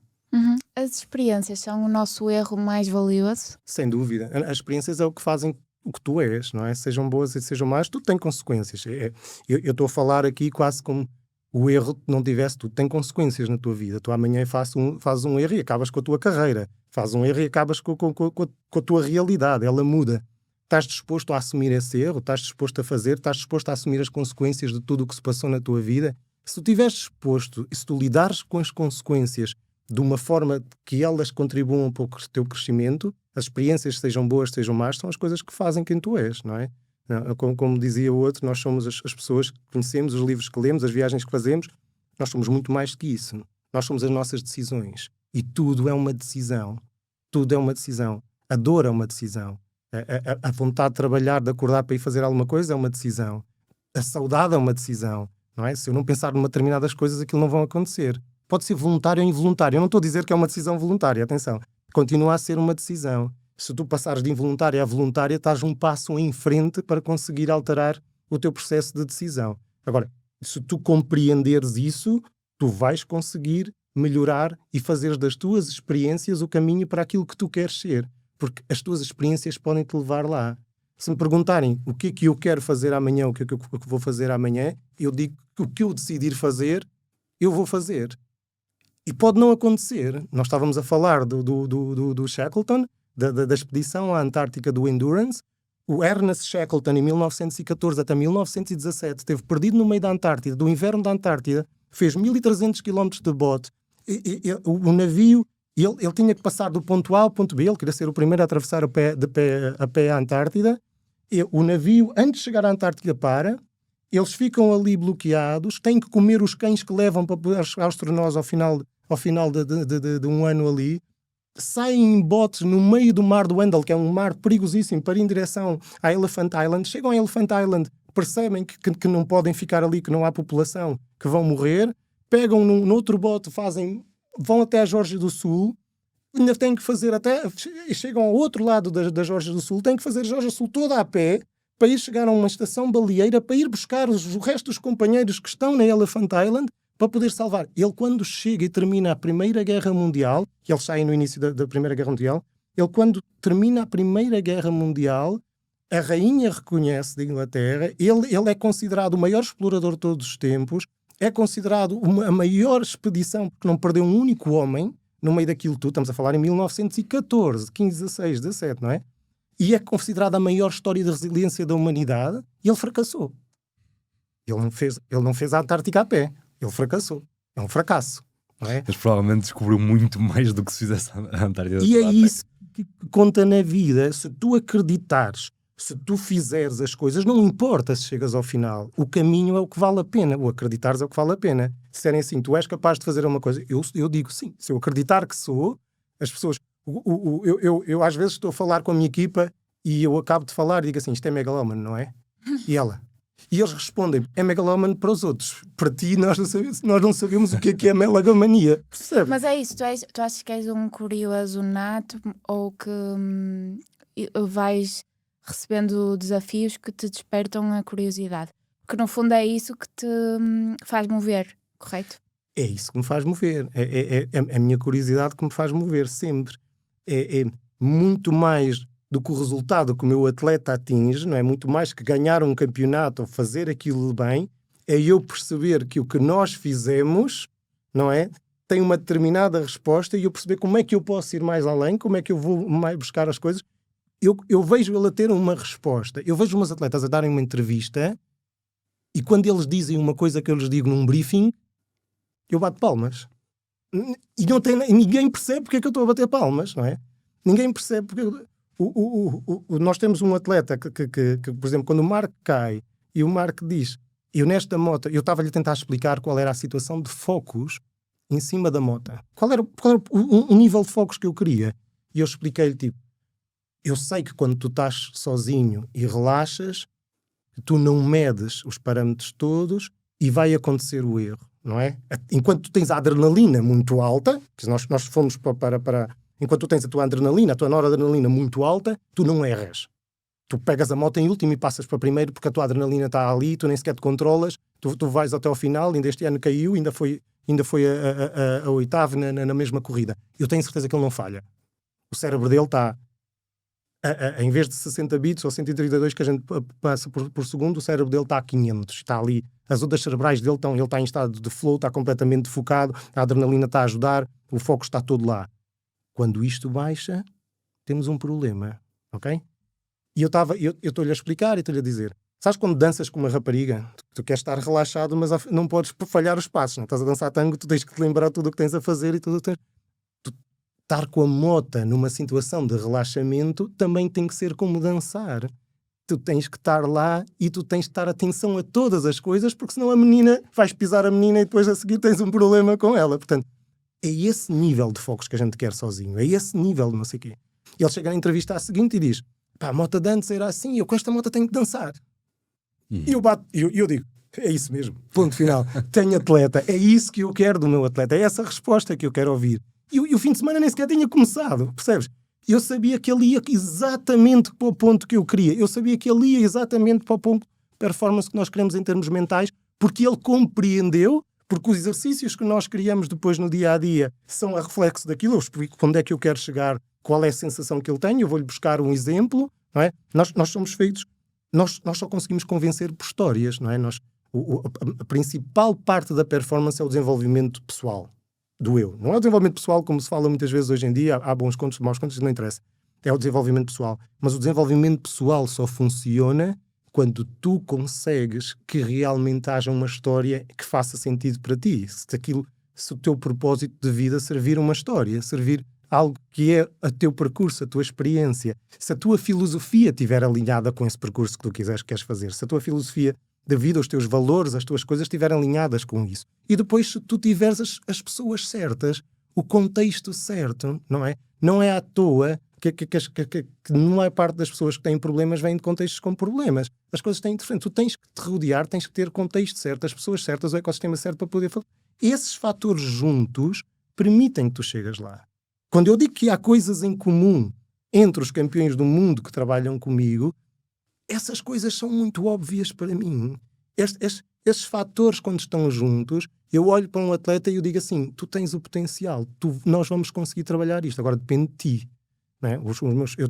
As experiências são o nosso erro mais valioso? Sem dúvida. As experiências é o que fazem o que tu és, não é? Sejam boas e sejam más, tudo tem consequências. Eu estou a falar aqui quase como o erro que não tivesse, tudo tem consequências na tua vida. Tu amanhã fazes um erro e acabas com a tua carreira. Fazes um erro e acabas com a tua realidade. Ela muda. Estás disposto a assumir esse erro? Estás disposto a fazer? Estás disposto a assumir as consequências de tudo o que se passou na tua vida? Se tu estiveres disposto e se tu lidares com as consequências de uma forma que elas contribuam para o teu crescimento, as experiências, sejam boas, sejam más, são as coisas que fazem quem tu és, não é? Como dizia o outro, nós somos as pessoas que conhecemos, os livros que lemos, as viagens que fazemos, nós somos muito mais que isso. Nós somos as nossas decisões. E tudo é uma decisão. Tudo é uma decisão. A dor é uma decisão. A vontade de trabalhar, de acordar para ir fazer alguma coisa é uma decisão. A saudade é uma decisão, não é? Se eu não pensar numa determinadas coisas, aquilo não vai acontecer. Pode ser voluntário ou involuntário. Eu não estou a dizer que é uma decisão voluntária, atenção. Continua a ser uma decisão. Se tu passares de involuntária a voluntária, estás um passo em frente para conseguir alterar o teu processo de decisão. Agora, se tu compreenderes isso, tu vais conseguir melhorar e fazer das tuas experiências o caminho para aquilo que tu queres ser. Porque as tuas experiências podem te levar lá. Se me perguntarem o que é que eu quero fazer amanhã, o que é que eu vou fazer amanhã, eu digo que o que eu decidir fazer, eu vou fazer. E pode não acontecer. Nós estávamos a falar do Shackleton, da expedição à Antártica do Endurance. O Ernest Shackleton, em 1914 até 1917, esteve perdido no meio da Antártida, do inverno da Antártida, fez 1.300 km de bote. O navio, ele tinha que passar do ponto A ao ponto B, ele queria ser o primeiro a atravessar a pé a Antártida. O navio, antes de chegar à Antártida, eles ficam ali bloqueados, têm que comer os cães que levam para poder chegar aos astronautas ao final de um ano ali, saem em botes no meio do mar do Weddell, que é um mar perigosíssimo, para ir em direção a Elephant Island. Chegam a Elephant Island, percebem que não podem ficar ali, que não há população, que vão morrer, pegam num outro bote, vão até a Geórgia do Sul, ainda têm que fazer chegam ao outro lado da Geórgia do Sul, têm que fazer a Geórgia do Sul toda a pé, para ir chegar a uma estação baleeira, para ir buscar o resto dos companheiros que estão na Elephant Island, para poder salvar. Ele, quando chega e termina a Primeira Guerra Mundial, que eles saem no início da Primeira Guerra Mundial, ele, quando termina a Primeira Guerra Mundial, a rainha reconhece da Inglaterra, ele é considerado o maior explorador de todos os tempos, é considerado a maior expedição, porque não perdeu um único homem no meio daquilo tudo. Estamos a falar em 1914, 15, 16, 17, não é? E é considerada a maior história de resiliência da humanidade, e ele fracassou. Ele não fez a Antártica a pé. Ele fracassou. É um fracasso. Não é? Mas provavelmente descobriu muito mais do que se fizesse a Antártida. E é isso que conta na vida. Se tu acreditares, se tu fizeres as coisas, não importa se chegas ao final. O caminho é o que vale a pena. O acreditares é o que vale a pena. Se disserem assim, tu és capaz de fazer uma coisa, eu digo sim. Se eu acreditar que sou, as pessoas... Eu às vezes estou a falar com a minha equipa e eu acabo de falar e digo assim, isto é megalómano, não é? E ela... E eles respondem, é megalómano para os outros. Para ti, nós não sabemos o que é megalomania. Percebe? Mas é isso, tu achas que és um curioso nato ou que vais recebendo desafios que te despertam a curiosidade? Porque no fundo é isso que te faz mover, correto? É isso que me faz mover. É a minha curiosidade que me faz mover sempre. É muito mais do que o resultado que o meu atleta atinge, não é? Muito mais que ganhar um campeonato ou fazer aquilo bem, é eu perceber que o que nós fizemos, não é? Tem uma determinada resposta e eu perceber como é que eu posso ir mais além, como é que eu vou mais buscar as coisas. Eu vejo ele a ter uma resposta. Eu vejo umas atletas a darem uma entrevista e quando eles dizem uma coisa que eu lhes digo num briefing, eu bato palmas. E ninguém percebe porque é que eu estou a bater palmas, não é? Ninguém percebe porque... Nós temos um atleta que, por exemplo, quando o Mark cai e o Mark diz, eu nesta moto, eu estava-lhe a tentar explicar qual era a situação de focos em cima da moto. Qual era o nível de focos que eu queria? E eu expliquei-lhe, tipo, eu sei que quando tu estás sozinho e relaxas, tu não medes os parâmetros todos e vai acontecer o erro, não é? Enquanto tu tens a adrenalina muito alta, que nós fomos para enquanto tu tens a tua adrenalina, a tua noradrenalina muito alta, tu não erras. Tu pegas a moto em último e passas para primeiro porque a tua adrenalina está ali, tu nem sequer te controlas, tu vais até ao final, ainda este ano caiu, ainda foi a oitavo na mesma corrida. Eu tenho certeza que ele não falha. O cérebro dele está, em vez de 60 bits ou 132 que a gente passa por segundo, o cérebro dele está a 500, está ali. As ondas cerebrais dele ele está em estado de flow, está completamente focado, a adrenalina está a ajudar, o foco está todo lá. Quando isto baixa, temos um problema, ok? E eu estou-lhe a explicar e estou-lhe a dizer, sabes quando danças com uma rapariga, tu queres estar relaxado, mas não podes falhar os passos, não estás a dançar tango, tu tens que te lembrar tudo o que tens a fazer e tudo o que tens... Estar com a mota numa situação de relaxamento também tem que ser como dançar. Tu tens que estar lá e tu tens de estar atenção a todas as coisas, porque senão a menina, vais pisar a menina e depois a seguir tens um problema com ela. Portanto, é esse nível de focos que a gente quer sozinho, é esse nível de não sei o quê. E ele chega na entrevista à seguinte e diz, pá, a moto de antes era assim, eu com esta moto tenho que dançar. E eu digo, é isso mesmo, ponto final. Tenho atleta, é isso que eu quero do meu atleta, é essa resposta que eu quero ouvir. E o fim de semana nem sequer tinha começado, percebes? Eu sabia que ele ia exatamente para o ponto que eu queria. Eu sabia que ele ia exatamente para o ponto de performance que nós queremos em termos mentais, porque ele compreendeu, porque os exercícios que nós criamos depois no dia-a-dia são a reflexo daquilo. Eu explico onde é que eu quero chegar, qual é a sensação que ele tem, eu vou-lhe buscar um exemplo, não é? Nós somos feitos, nós só conseguimos convencer por histórias, não é? A principal parte da performance é o desenvolvimento pessoal. Do eu. Não é o desenvolvimento pessoal como se fala muitas vezes hoje em dia, há bons contos, maus contos, não interessa. É o desenvolvimento pessoal. Mas o desenvolvimento pessoal só funciona quando tu consegues que realmente haja uma história que faça sentido para ti. Se o teu propósito de vida servir uma história, servir algo que é o teu percurso, a tua experiência, se a tua filosofia estiver alinhada com esse percurso que tu queres fazer, se a tua filosofia da vida, os teus valores, as tuas coisas estiverem alinhadas com isso. E depois, se tu tiveres as pessoas certas, o contexto certo, não é? Não é à toa que a maior parte das pessoas que têm problemas vêm de contextos com problemas. As coisas têm diferente. Tu tens que te rodear, tens que ter contexto certo, as pessoas certas, o ecossistema certo para poder fazer. Esses fatores juntos permitem que tu chegas lá. Quando eu digo que há coisas em comum entre os campeões do mundo que trabalham comigo, essas coisas são muito óbvias para mim. Esses fatores, quando estão juntos, eu olho para um atleta e eu digo assim, tu tens o potencial, nós vamos conseguir trabalhar isto, agora depende de ti. Não é?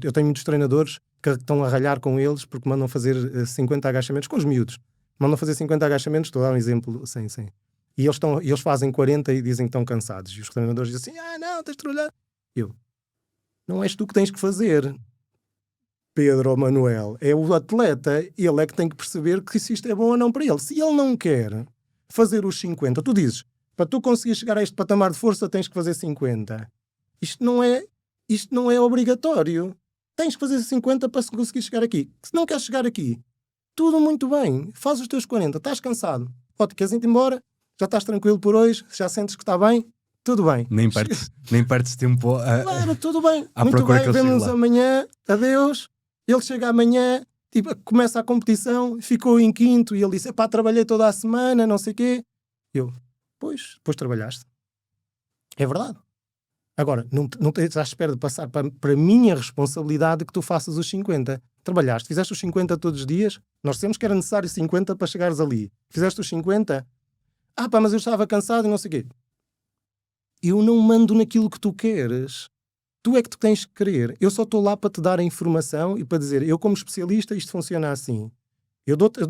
Eu tenho muitos treinadores que estão a ralhar com eles porque mandam fazer 50 agachamentos, com os miúdos. Mandam fazer 50 agachamentos, estou a dar um exemplo, sim. E eles fazem 40 e dizem que estão cansados. E os treinadores dizem assim, não, tens de trabalhar. Não és tu que tens que fazer, Pedro ou Manuel, é o atleta, ele é que tem que perceber que se isto é bom ou não para ele. Se ele não quer fazer os 50, tu dizes, para tu conseguir chegar a este patamar de força tens que fazer 50. Isto não é obrigatório. Tens que fazer 50 para conseguir chegar aqui. Se não queres chegar aqui, tudo muito bem, faz os teus 40, estás cansado, queres ir-te embora, já estás tranquilo por hoje, já sentes que está bem, tudo bem. Nem perdes tempo Claro, tudo bem, à muito procura bem, que ele chegue vemo-nos lá. amanhã, adeus. Ele chega amanhã, começa a competição, ficou em quinto e ele disse, trabalhei toda a semana, não sei o quê. Pois trabalhaste. É verdade. Agora, não tens à espera de passar para a minha responsabilidade que tu faças os 50. Trabalhaste, fizeste os 50 todos os dias, nós temos que era necessário 50 para chegares ali. Fizeste os 50? Mas eu estava cansado e não sei o quê. Eu não mando naquilo que tu queres. Tu é que tu tens que querer. Eu só estou lá para te dar a informação e para dizer, eu como especialista isto funciona assim. Eu dou-te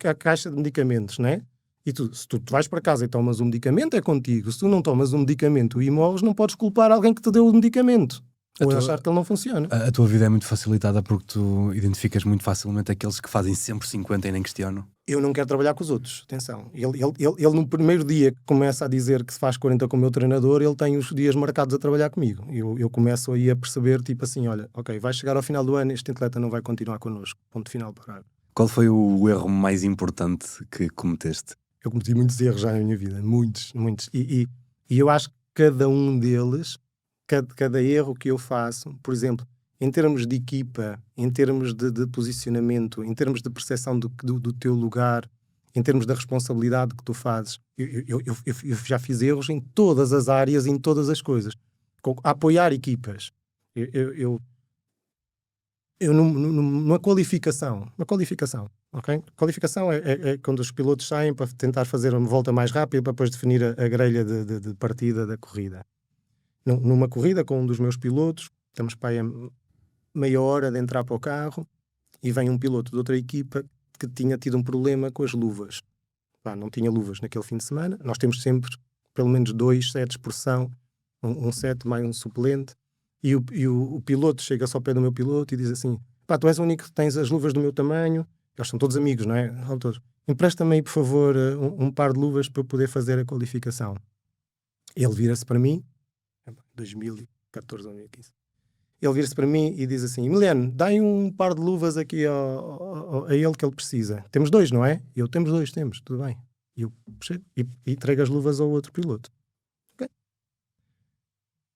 a caixa de medicamentos, não é? E se tu vais para casa e tomas um medicamento, é contigo. Se tu não tomas um medicamento e morres, não podes culpar alguém que te deu o medicamento. ou eu achar que ele não funciona. A tua vida é muito facilitada porque tu identificas muito facilmente aqueles que fazem sempre 50 e nem questionam. Eu não quero trabalhar com os outros, atenção. Ele no primeiro dia que começa a dizer que se faz 40 com o meu treinador, ele tem os dias marcados a trabalhar comigo. Eu começo aí a perceber, tipo assim, olha, ok, vai chegar ao final do ano, este atleta não vai continuar connosco. Ponto final, parágrafo. Qual foi o erro mais importante que cometeste? Eu cometi muitos erros já na minha vida, muitos. E eu acho que cada um deles, cada erro que eu faço, por exemplo, em termos de equipa, em termos de posicionamento, em termos de percepção do teu lugar, em termos da responsabilidade que tu fazes, eu já fiz erros em todas as áreas, em todas as coisas. A apoiar equipas. Eu numa qualificação, ok? Qualificação é quando os pilotos saem para tentar fazer uma volta mais rápida para depois definir a grelha de partida da corrida. Numa corrida com um dos meus pilotos, estamos para aí a meia hora de entrar para o carro e vem um piloto de outra equipa que tinha tido um problema com as luvas. Não tinha luvas naquele fim de semana. Nós temos sempre pelo menos 2 sets por sessão, um set mais um suplente. E o piloto chega-se ao pé do meu piloto e diz assim: tu és o único que tens as luvas do meu tamanho. Eles são todos amigos, não é? Todos. Empresta-me aí, por favor, um par de luvas para eu poder fazer a qualificação. Ele vira-se para mim, 2014 ou 2015. Ele vira-se para mim e diz assim: Emiliano, dá-me um par de luvas aqui a ele que ele precisa. Temos 2, não é? Temos 2, tudo bem. E eu chego e entrego as luvas ao outro piloto.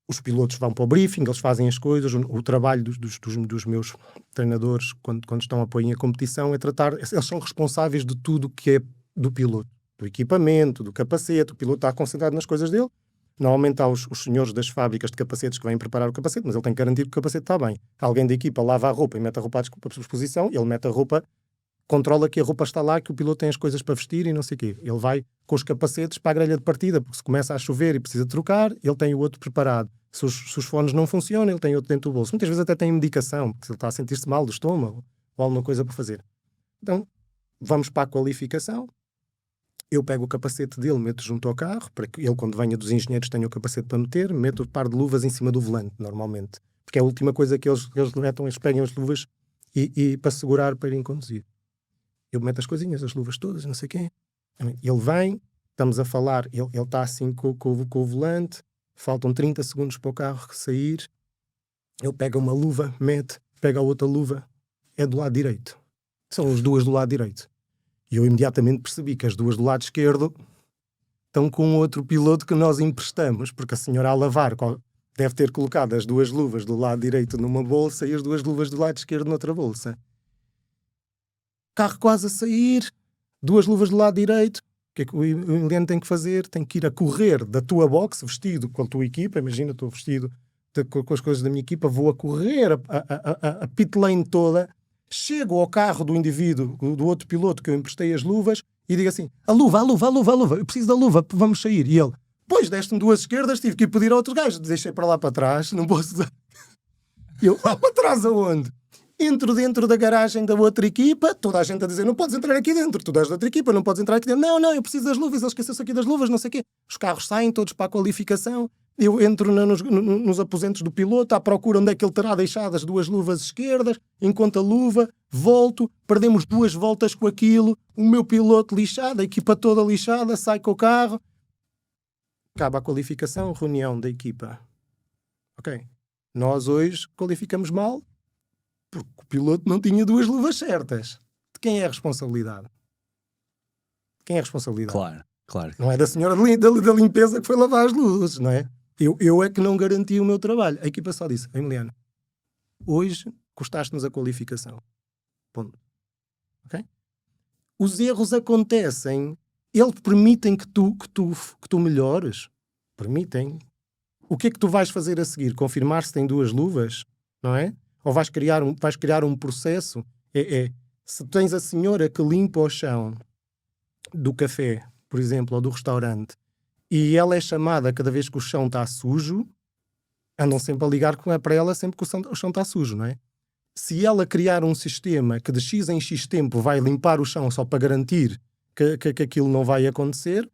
Os pilotos vão para o briefing, eles fazem as coisas. O trabalho dos meus treinadores, quando estão a apoio em competição, é tratar. Eles são responsáveis de tudo o que é do piloto, do equipamento, do capacete. O piloto está concentrado nas coisas dele. Normalmente há os senhores das fábricas de capacetes que vêm preparar o capacete, mas ele tem que garantir que o capacete está bem. Alguém da equipa lava a roupa e mete a roupa à exposição, ele mete a roupa, controla que a roupa está lá, que o piloto tem as coisas para vestir e não sei o quê. Ele vai com os capacetes para a grelha de partida, porque se começa a chover e precisa trocar, ele tem o outro preparado. Se os fones não funcionam, ele tem outro dentro do bolso. Muitas vezes até tem medicação, porque se ele está a sentir-se mal do estômago ou alguma coisa para fazer. Então, vamos para a qualificação. Eu pego o capacete dele, meto junto ao carro, para que ele, quando venha dos engenheiros, tenha o capacete para meter, meto o par de luvas em cima do volante, normalmente. Porque é a última coisa que eles metam, eles pegam as luvas e para segurar, para irem conduzir. Eu meto as coisinhas, as luvas todas, não sei o quê. Ele vem, estamos a falar, ele está assim com o volante, faltam 30 segundos para o carro sair, ele pega uma luva, pega a outra luva, é do lado direito. São as duas do lado direito. E eu imediatamente percebi que as duas do lado esquerdo estão com outro piloto que nós emprestamos, porque a senhora a lavar deve ter colocado as duas luvas do lado direito numa bolsa e as duas luvas do lado esquerdo noutra bolsa. Carro quase a sair, duas luvas do lado direito. O que é que o Emiliano tem que fazer? Tem que ir a correr da tua box, vestido com a tua equipa. Imagina, estou vestido com as coisas da minha equipa, vou a correr a pit lane toda. Chego ao carro do indivíduo, do outro piloto que eu emprestei as luvas e digo assim: a luva, eu preciso da luva, vamos sair. E ele: pois, deste-me duas esquerdas, tive que ir pedir a outros gajos, deixei para lá para trás, não posso usar. Eu: lá para trás aonde? Entro dentro da garagem da outra equipa, toda a gente a dizer: não podes entrar aqui dentro, tu és da outra equipa, não podes entrar aqui dentro. Não, eu preciso das luvas, ele esqueceu-se aqui das luvas, não sei o quê. Os carros saem todos para a qualificação. Eu entro nos aposentos do piloto, à procura onde é que ele terá deixado as duas luvas esquerdas, enquanto a luva, volto, perdemos 2 voltas com aquilo, o meu piloto lixado, a equipa toda lixada, sai com o carro. Acaba a qualificação, reunião da equipa. Ok, nós hoje qualificamos mal, porque o piloto não tinha 2 luvas certas. De quem é a responsabilidade? Quem é a responsabilidade? Claro. Não é da senhora da limpeza que foi lavar as luzes, não é? Eu é que não garanti o meu trabalho. A equipa só disse: Emiliano, hoje custaste-nos a qualificação. Ponto. Ok? Os erros acontecem. Eles permitem que tu melhores. Permitem. O que é que tu vais fazer a seguir? Confirmar se tem 2 luvas? Não é? Ou vais criar um processo? Se tens a senhora que limpa o chão do café, por exemplo, ou do restaurante, e ela é chamada cada vez que o chão está sujo, andam sempre a ligar para ela sempre que o chão está sujo, não é? Se ela criar um sistema que de X em X tempo vai limpar o chão só para garantir que aquilo não vai acontecer,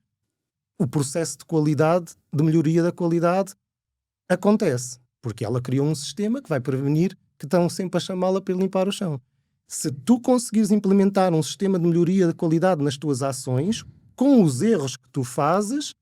o processo de qualidade, de melhoria da qualidade, acontece. Porque ela criou um sistema que vai prevenir que estão sempre a chamá-la para limpar o chão. Se tu conseguires implementar um sistema de melhoria de qualidade nas tuas ações, com os erros que tu fazes,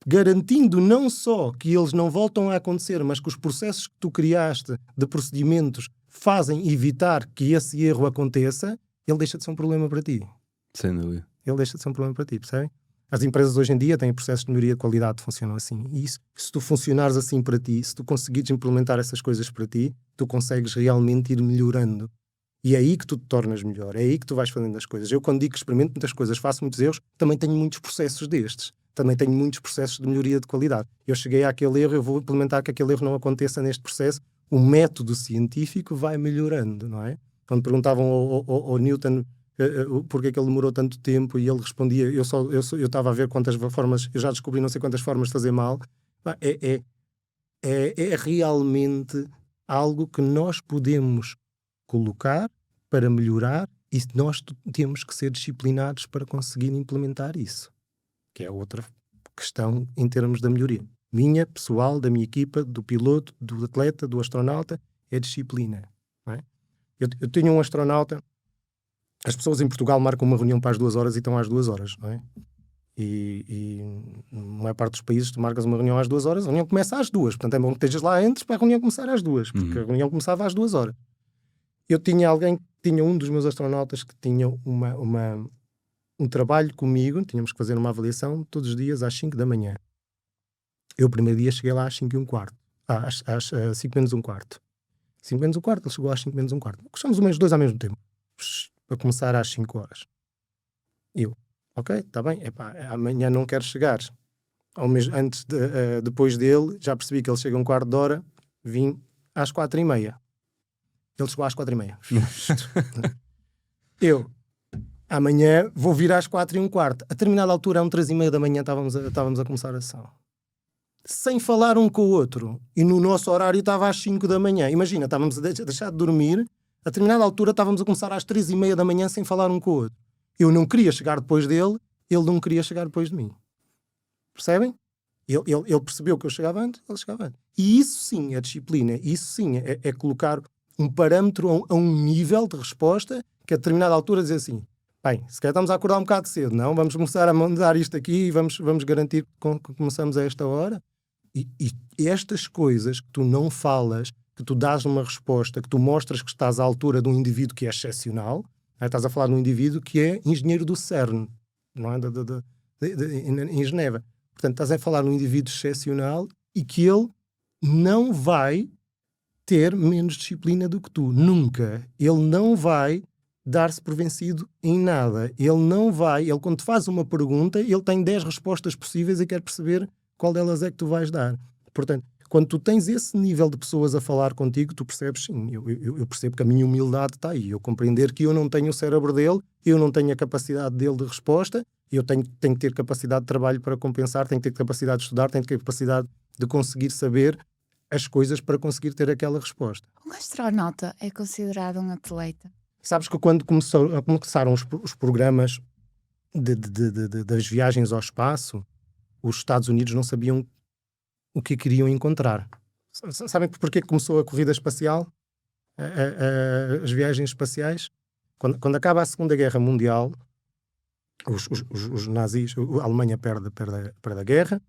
garantindo não só que eles não voltam a acontecer, mas que os processos que tu criaste de procedimentos fazem evitar que esse erro aconteça, ele deixa de ser um problema para ti. Sem dúvida. Ele deixa de ser um problema para ti, percebem? As empresas hoje em dia têm processos de melhoria de qualidade que funcionam assim. E isso, se tu funcionares assim para ti, se tu conseguires implementar essas coisas para ti, tu consegues realmente ir melhorando. E é aí que tu te tornas melhor. É aí que tu vais fazendo as coisas. Eu, quando digo que experimento muitas coisas, faço muitos erros, também tenho muitos processos destes. Também tenho muitos processos de melhoria de qualidade. Eu cheguei àquele erro, eu vou implementar que aquele erro não aconteça neste processo. O método científico vai melhorando, não é? Quando perguntavam ao Newton porque é que ele demorou tanto tempo, e ele respondia, eu estava a ver quantas formas, eu já descobri não sei quantas formas de fazer mal. É realmente algo que nós podemos colocar para melhorar, e nós temos que ser disciplinados para conseguir implementar isso, que é outra questão em termos da melhoria. Minha, pessoal, da minha equipa, do piloto, do atleta, do astronauta, é disciplina. Não é? Eu tenho um astronauta. As pessoas em Portugal marcam uma reunião para as 2 horas e estão às 2 horas, não é? E na maior parte dos países tu marcas uma reunião às 2 horas, a reunião começa às 2, portanto é bom que estejas lá antes para a reunião começar às 2, porque a reunião começava às 2 horas. Eu tinha um dos meus astronautas que tinha um trabalho comigo, tínhamos que fazer uma avaliação todos os dias às 5 da manhã. Eu o primeiro dia cheguei lá às 5 e um quarto, às 5 menos um quarto. 5 menos um quarto, ele chegou às 5 menos um quarto. Gostamos os dois ao mesmo tempo. Para começar às 5 horas. Eu, ok, está bem, amanhã não quero chegar. Depois dele, já percebi que ele chega um quarto de hora, vim às 4h30. Ele chegou às 4h30. Eu, amanhã vou vir às 4 e um quarto. A determinada altura, às 3h30 da manhã, estávamos a começar a ação. Sem falar um com o outro. E no nosso horário estava às 5 da manhã. Imagina, estávamos a deixar de dormir. A determinada altura estávamos a começar às 3h30 da manhã sem falar um com o outro. Eu não queria chegar depois dele, ele não queria chegar depois de mim. Percebem? Ele percebeu que eu chegava antes, ele chegava antes. E isso sim é disciplina, isso sim é colocar um parâmetro a um nível de resposta que a determinada altura dizer assim, bem, se calhar estamos a acordar um bocado cedo, não? Vamos começar a mandar isto aqui e vamos garantir que começamos a esta hora. E estas coisas que tu não falas, que tu dás uma resposta, que tu mostras que estás à altura de um indivíduo que é excepcional, né? Estás a falar de um indivíduo que é engenheiro do CERN, não é? Em Geneva. Portanto, estás a falar de um indivíduo excepcional e que ele não vai ter menos disciplina do que tu. Nunca. Ele não vai dar-se por vencido em nada. Ele quando te faz uma pergunta, ele tem 10 respostas possíveis e quer perceber qual delas é que tu vais dar. Portanto, quando tu tens esse nível de pessoas a falar contigo, tu percebes, sim, eu percebo que a minha humildade está aí. Eu compreender que eu não tenho o cérebro dele, eu não tenho a capacidade dele de resposta, eu tenho que ter capacidade de trabalho para compensar, tenho que ter capacidade de estudar, tenho que ter capacidade de conseguir saber as coisas para conseguir ter aquela resposta. Um astronauta é considerado um atleta? Sabes que quando começaram os programas das viagens ao espaço, os Estados Unidos não sabiam o que queriam encontrar. Sabem porquê que começou a corrida espacial? As viagens espaciais? Quando acaba a Segunda Guerra Mundial, os nazis, a Alemanha perde a guerra,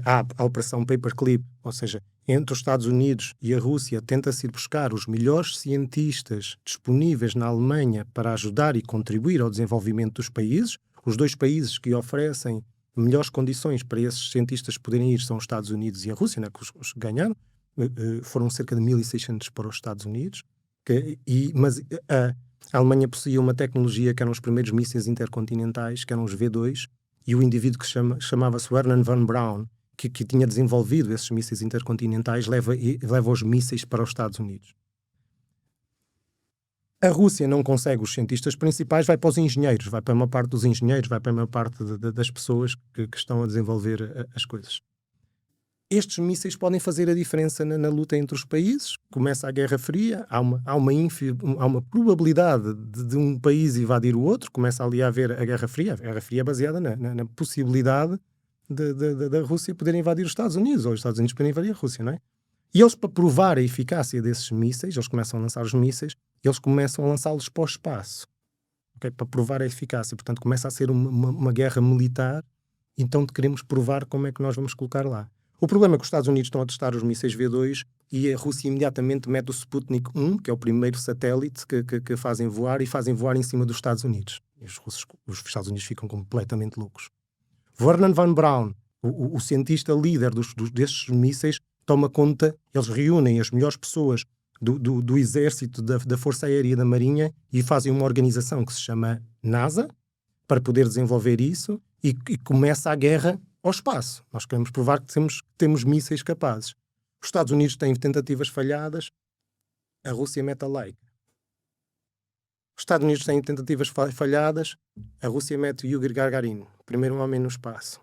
há a Operação Paperclip, ou seja, entre os Estados Unidos e a Rússia tenta-se ir buscar os melhores cientistas disponíveis na Alemanha para ajudar e contribuir ao desenvolvimento dos países. Os dois países que oferecem melhores condições para esses cientistas poderem ir são os Estados Unidos e a Rússia, né, que os ganharam. Foram cerca de 1.600 para os Estados Unidos. Mas a Alemanha possuía uma tecnologia que eram os primeiros mísseis intercontinentais, que eram os V2, e o indivíduo que chamava-se Wernher von Braun, que tinha desenvolvido esses mísseis intercontinentais, leva os mísseis para os Estados Unidos. A Rússia não consegue os cientistas principais, vai para os engenheiros, vai para uma parte dos engenheiros, vai para uma parte das pessoas que estão a desenvolver as coisas. Estes mísseis podem fazer a diferença na luta entre os países. Começa a Guerra Fria, há uma probabilidade de um país invadir o outro, começa ali a haver a Guerra Fria. A Guerra Fria é baseada na possibilidade da Rússia poder invadir os Estados Unidos, ou os Estados Unidos poderem invadir a Rússia, não é? E eles, para provar a eficácia desses mísseis, eles começam a lançar os mísseis, eles começam a lançá-los para o espaço. Okay? Para provar a eficácia. Portanto, começa a ser uma guerra militar. Então queremos provar como é que nós vamos colocar lá. O problema é que os Estados Unidos estão a testar os mísseis V2 e a Rússia imediatamente mete o Sputnik 1, que é o primeiro satélite que fazem voar, e fazem voar em cima dos Estados Unidos. E os Estados Unidos ficam completamente loucos. Vernon von Braun, o cientista líder destes mísseis, toma conta, eles reúnem as melhores pessoas do exército, da Força Aérea e da Marinha e fazem uma organização que se chama NASA para poder desenvolver isso e começa a guerra ao espaço. Nós queremos provar que temos mísseis capazes. Os Estados Unidos têm tentativas falhadas, a Rússia mete a Laika. Os Estados Unidos têm tentativas falhadas, a Rússia mete Yuri Gagarin, primeiro homem no espaço.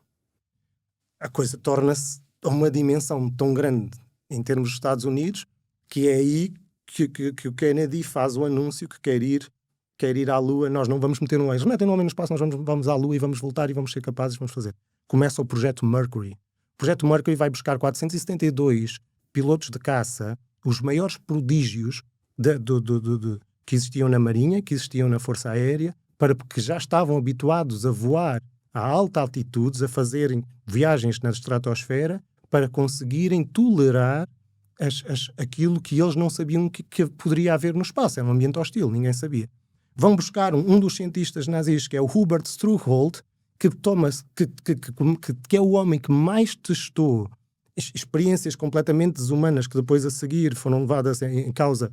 A coisa torna-se a uma dimensão tão grande em termos dos Estados Unidos que é aí que o Kennedy faz o anúncio que quer ir à Lua. Nós não vamos meter um homem. Eles metem um homem no espaço, nós vamos à Lua e vamos voltar e vamos ser capazes, vamos fazer. Começa o projeto Mercury. O projeto Mercury vai buscar 472 pilotos de caça, os maiores prodígios que existiam na Marinha, que existiam na Força Aérea, que já estavam habituados a voar a alta altitudes, a fazerem viagens na estratosfera, para conseguirem tolerar aquilo que eles não sabiam que poderia haver no espaço. Era um ambiente hostil, ninguém sabia. Vão buscar um dos cientistas nazis, que é o Hubert Struckhold, que é o homem que mais testou experiências completamente desumanas que depois a seguir foram levadas em causa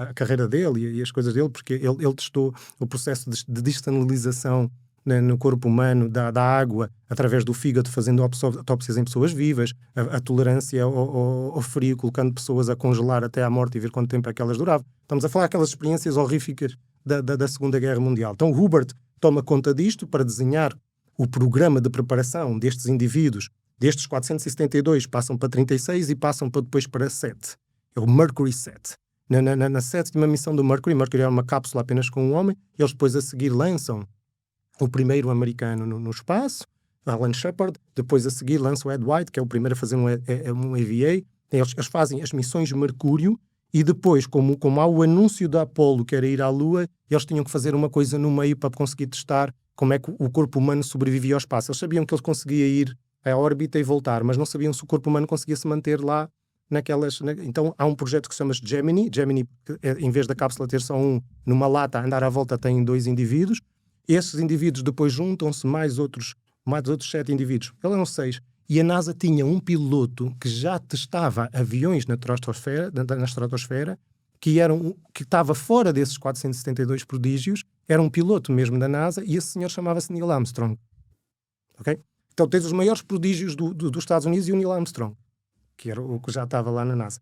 a carreira dele e as coisas dele, porque ele testou o processo de destanilização no corpo humano da água através do fígado, fazendo autópsias em pessoas vivas, a tolerância ao frio, colocando pessoas a congelar até à morte e ver quanto tempo é que elas duravam. Estamos a falar aquelas experiências horríficas da Segunda Guerra Mundial. Então o Hubert toma conta disto para desenhar o programa de preparação destes indivíduos. Destes 472 passam para 36 e passam depois para 7. É o Mercury 7. Na sétima missão do Mercury é uma cápsula apenas com um homem, eles depois a seguir lançam o primeiro americano no espaço, Alan Shepard, depois a seguir lançam o Ed White, que é o primeiro a fazer um EVA. Eles fazem as missões Mercúrio e depois, como há o anúncio da Apollo que era ir à Lua, eles tinham que fazer uma coisa no meio para conseguir testar como é que o corpo humano sobrevivia ao espaço. Eles sabiam que ele conseguia ir à órbita e voltar, mas não sabiam se o corpo humano conseguia se manter lá Então há um projeto que se chama Gemini, em vez da cápsula ter só numa lata a andar à volta tem 2 indivíduos. Esses indivíduos depois juntam-se mais outros 7 indivíduos. Eles eram 6. E a NASA tinha um piloto que já testava aviões na estratosfera, que estava fora desses 472 prodígios, era um piloto mesmo da NASA, e esse senhor chamava-se Neil Armstrong. Ok? Então tens os maiores prodígios dos Estados Unidos e o Neil Armstrong, que era o que já estava lá na NASA.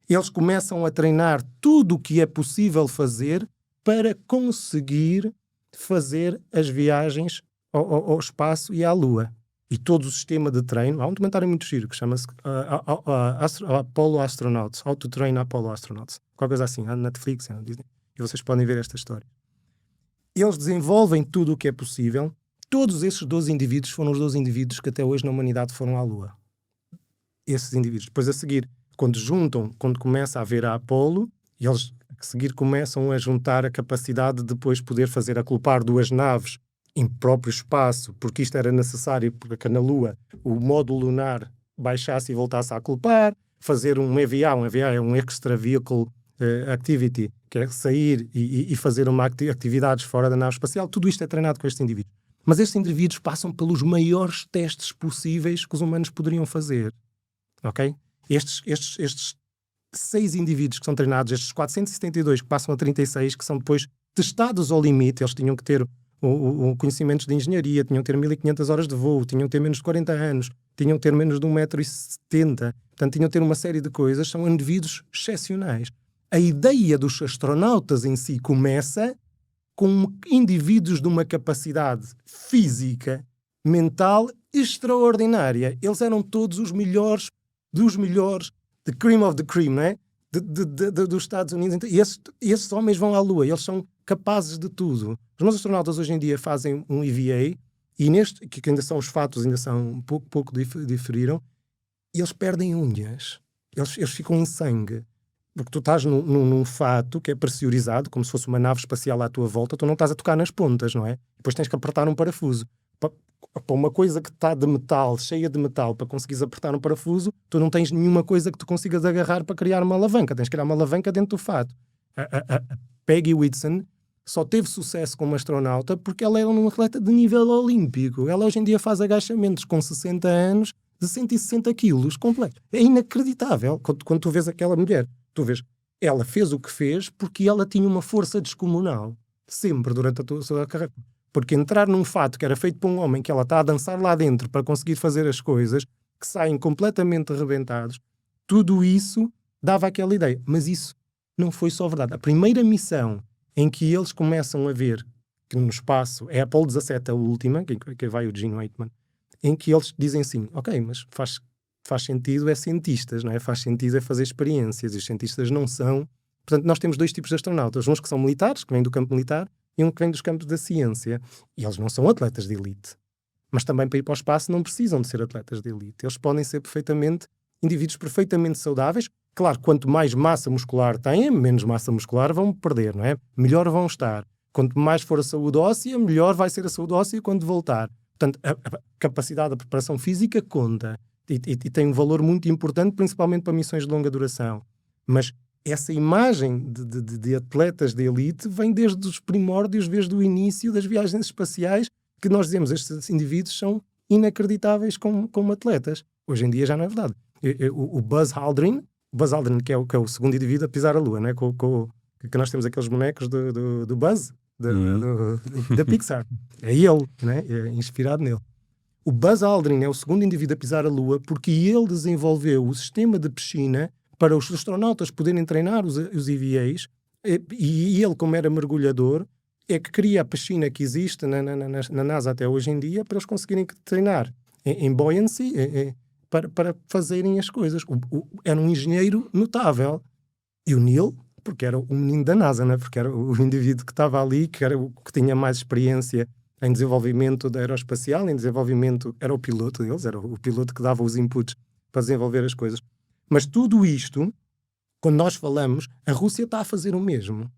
Eles começam a treinar tudo o que é possível fazer para conseguir fazer as viagens ao espaço e à Lua. E todo o sistema de treino, há um documentário muito giro que chama-se Apollo Astronauts, How to Train Apollo Astronauts, qualquer coisa assim, na Netflix, na Disney, e vocês podem ver esta história. Eles desenvolvem tudo o que é possível. Todos esses 12 indivíduos foram os 12 indivíduos que até hoje na humanidade foram à Lua. Esses indivíduos. Depois a seguir, quando começa a haver a Apollo, eles a seguir começam a juntar a capacidade de depois poder fazer acoplar 2 naves em próprio espaço, porque isto era necessário porque na Lua o módulo lunar baixasse e voltasse a acoplar, fazer um EVA. Um EVA é um Extra Vehicle Activity, que é sair e fazer atividades fora da nave espacial. Tudo isto é treinado com estes indivíduos. Mas estes indivíduos passam pelos maiores testes possíveis que os humanos poderiam fazer. Ok? Estes 6 indivíduos que são treinados, estes 472 que passam a 36, que são depois testados ao limite, eles tinham que ter conhecimentos de engenharia, tinham que ter 1500 horas de voo, tinham que ter menos de 40 anos, tinham que ter menos de 1,70 m, portanto tinham que ter uma série de coisas, são indivíduos excepcionais. A ideia dos astronautas em si começa com indivíduos de uma capacidade física, mental, extraordinária. Eles eram todos os melhores dos melhores, the cream of the cream, não é? Dos Estados Unidos. E esses homens vão à Lua, eles são capazes de tudo. Os meus astronautas hoje em dia fazem um EVA, e neste, que ainda são os fatos, ainda são pouco diferiram, e eles perdem unhas. eles ficam em sangue. Porque tu estás num fato que é pressurizado, como se fosse uma nave espacial à tua volta, tu não estás a tocar nas pontas, não é? Depois tens que apertar um parafuso. Para uma coisa que está de metal, cheia de metal, para conseguires apertar um parafuso, tu não tens nenhuma coisa que tu consigas agarrar para criar uma alavanca. Tens que criar uma alavanca dentro do fato. A Peggy Whitson só teve sucesso como astronauta porque ela era uma atleta de nível olímpico. Ela hoje em dia faz agachamentos com 60 anos de 160 quilos completo. É inacreditável quando tu vês aquela mulher. Tu vês, ela fez o que fez porque ela tinha uma força descomunal. Sempre durante a sua carreira. Porque entrar num fato que era feito por um homem que ela está a dançar lá dentro para conseguir fazer as coisas, que saem completamente arrebentados, tudo isso dava aquela ideia. Mas isso não foi só verdade. A primeira missão em que eles começam a ver que no espaço, é a Apollo 17 a última, que vai o Gene Waitman, em que eles dizem assim, ok, mas faz sentido é cientistas, não é? Faz sentido é fazer experiências, e os cientistas não são... Portanto, nós temos dois tipos de astronautas, uns que são militares, que vêm do campo militar, e um que vem dos campos da ciência. E eles não são atletas de elite. Mas também para ir para o espaço não precisam de ser atletas de elite. Eles podem ser perfeitamente indivíduos perfeitamente saudáveis. Claro, quanto mais massa muscular têm, menos massa muscular vão perder, não é? Melhor vão estar. Quanto mais for a saúde óssea, melhor vai ser a saúde óssea quando voltar. Portanto, a capacidade da preparação física conta. E tem um valor muito importante, principalmente para missões de longa duração. Mas essa imagem de atletas de elite vem desde os primórdios, desde o início das viagens espaciais, que nós dizemos, estes indivíduos são inacreditáveis como atletas. Hoje em dia já não é verdade. O Buzz Aldrin, que é o segundo indivíduo a pisar a Lua, né? Que nós temos aqueles bonecos do Buzz, da Pixar. É ele, né? É inspirado nele. O Buzz Aldrin é o segundo indivíduo a pisar a Lua porque ele desenvolveu o sistema de piscina para os astronautas poderem treinar os EVAs, e ele, como era mergulhador, é que cria a piscina que existe na NASA até hoje em dia para eles conseguirem treinar em buoyancy para fazerem as coisas. Era um engenheiro notável. E o Neil, porque era o menino da NASA, né? Porque era o indivíduo que estava ali, que era o que tinha mais experiência em desenvolvimento da aeroespacial, em desenvolvimento, era o piloto deles, era o piloto que dava os inputs para desenvolver as coisas. Mas tudo isto, quando nós falamos, a Rússia está a fazer o mesmo.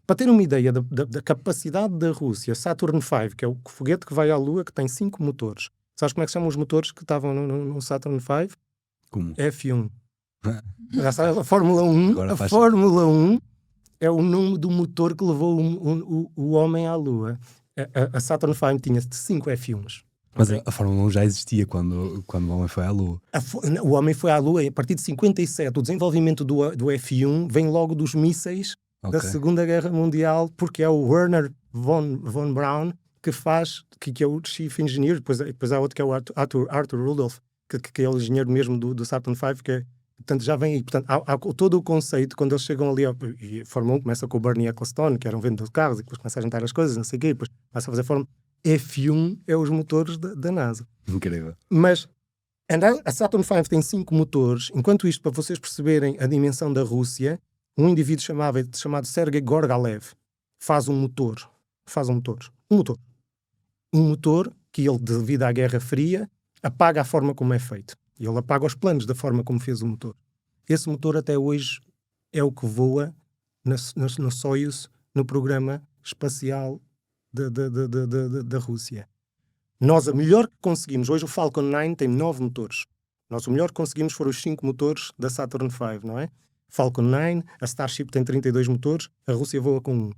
Para ter uma ideia da capacidade da Rússia, Saturn V, que é o foguete que vai à Lua, que tem 5 motores. Sabes como é que chamam os motores que estavam no Saturn V? Como? F1. Já sabe, a Fórmula 1. A Fórmula 1 é o nome do motor que levou o homem à Lua. A Saturn V tinha 5 F1s. Mas a Fórmula 1 já existia quando o homem foi à Lua. O homem foi à Lua a partir de 57. O desenvolvimento do F1 vem logo dos mísseis da Segunda Guerra Mundial, porque é o Werner von Braun que faz, que é o Chief Engineer. Depois há outro que é o Arthur Rudolph, que é o engenheiro mesmo do Saturn V, que é, portanto, já vem aí. Portanto, há todo o conceito, quando eles chegam ali, e a Fórmula 1 começa com o Bernie Ecclestone, que era um vendedor de carros, e depois começa a juntar as coisas, não sei o quê, depois começa a fazer Fórmula F1 é os motores da NASA. Incrível. Mas a Saturn V tem 5 motores. Enquanto isto, para vocês perceberem a dimensão da Rússia, um indivíduo chamado Sergei Gorgalev faz um motor. Um motor que ele, devido à Guerra Fria, apaga a forma como é feito. E ele apaga os planos da forma como fez o motor. Esse motor até hoje é o que voa no Soyuz, no programa espacial da Rússia. Nós, a melhor que conseguimos, hoje o Falcon 9 tem 9 motores. Nós, o melhor que conseguimos foram os 5 motores da Saturn V, não é? Falcon 9, a Starship tem 32 motores, a Rússia voa com 1.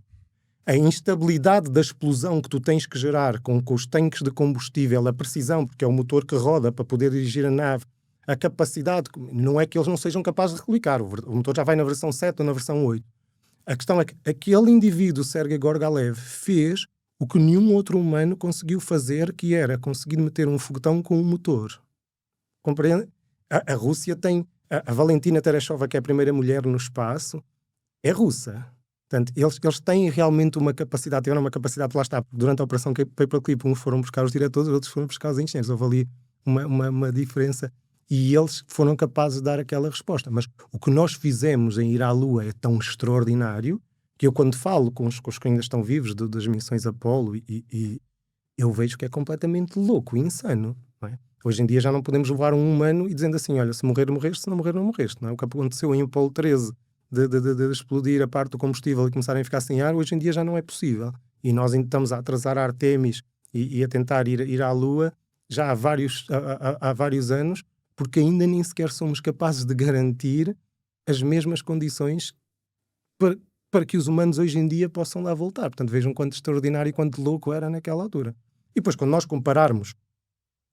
A instabilidade da explosão que tu tens que gerar com os tanques de combustível, a precisão, porque é o motor que roda para poder dirigir a nave, a capacidade, não é que eles não sejam capazes de replicar, o motor já vai na versão 7 ou na versão 8. A questão é que aquele indivíduo, Sergei Gorgalev, fez o que nenhum outro humano conseguiu fazer, que era conseguir meter um foguetão com um motor. Compreende? A Rússia tem... A Valentina Tereshova, que é a primeira mulher no espaço, é russa. Portanto, eles têm realmente uma capacidade, tiveram uma capacidade, lá está, durante a operação Paperclip, uns foram buscar os diretores, outros foram buscar os engenheiros. Houve ali uma diferença e eles foram capazes de dar aquela resposta. Mas o que nós fizemos em ir à Lua é tão extraordinário que eu, quando falo com os que ainda estão vivos das missões Apollo, e eu vejo que é completamente louco e insano. Não é? Hoje em dia já não podemos levar um humano e dizendo assim, olha, se morrer, morreste, se não morrer, não morreste. Não é? O que aconteceu em Apolo 13 de explodir a parte do combustível e começarem a ficar sem ar, hoje em dia já não é possível. E nós ainda estamos a atrasar a Artemis e a tentar ir à Lua já há vários anos, porque ainda nem sequer somos capazes de garantir as mesmas condições para que os humanos hoje em dia possam lá voltar. Portanto, vejam quanto extraordinário e quanto louco era naquela altura. E depois, quando nós compararmos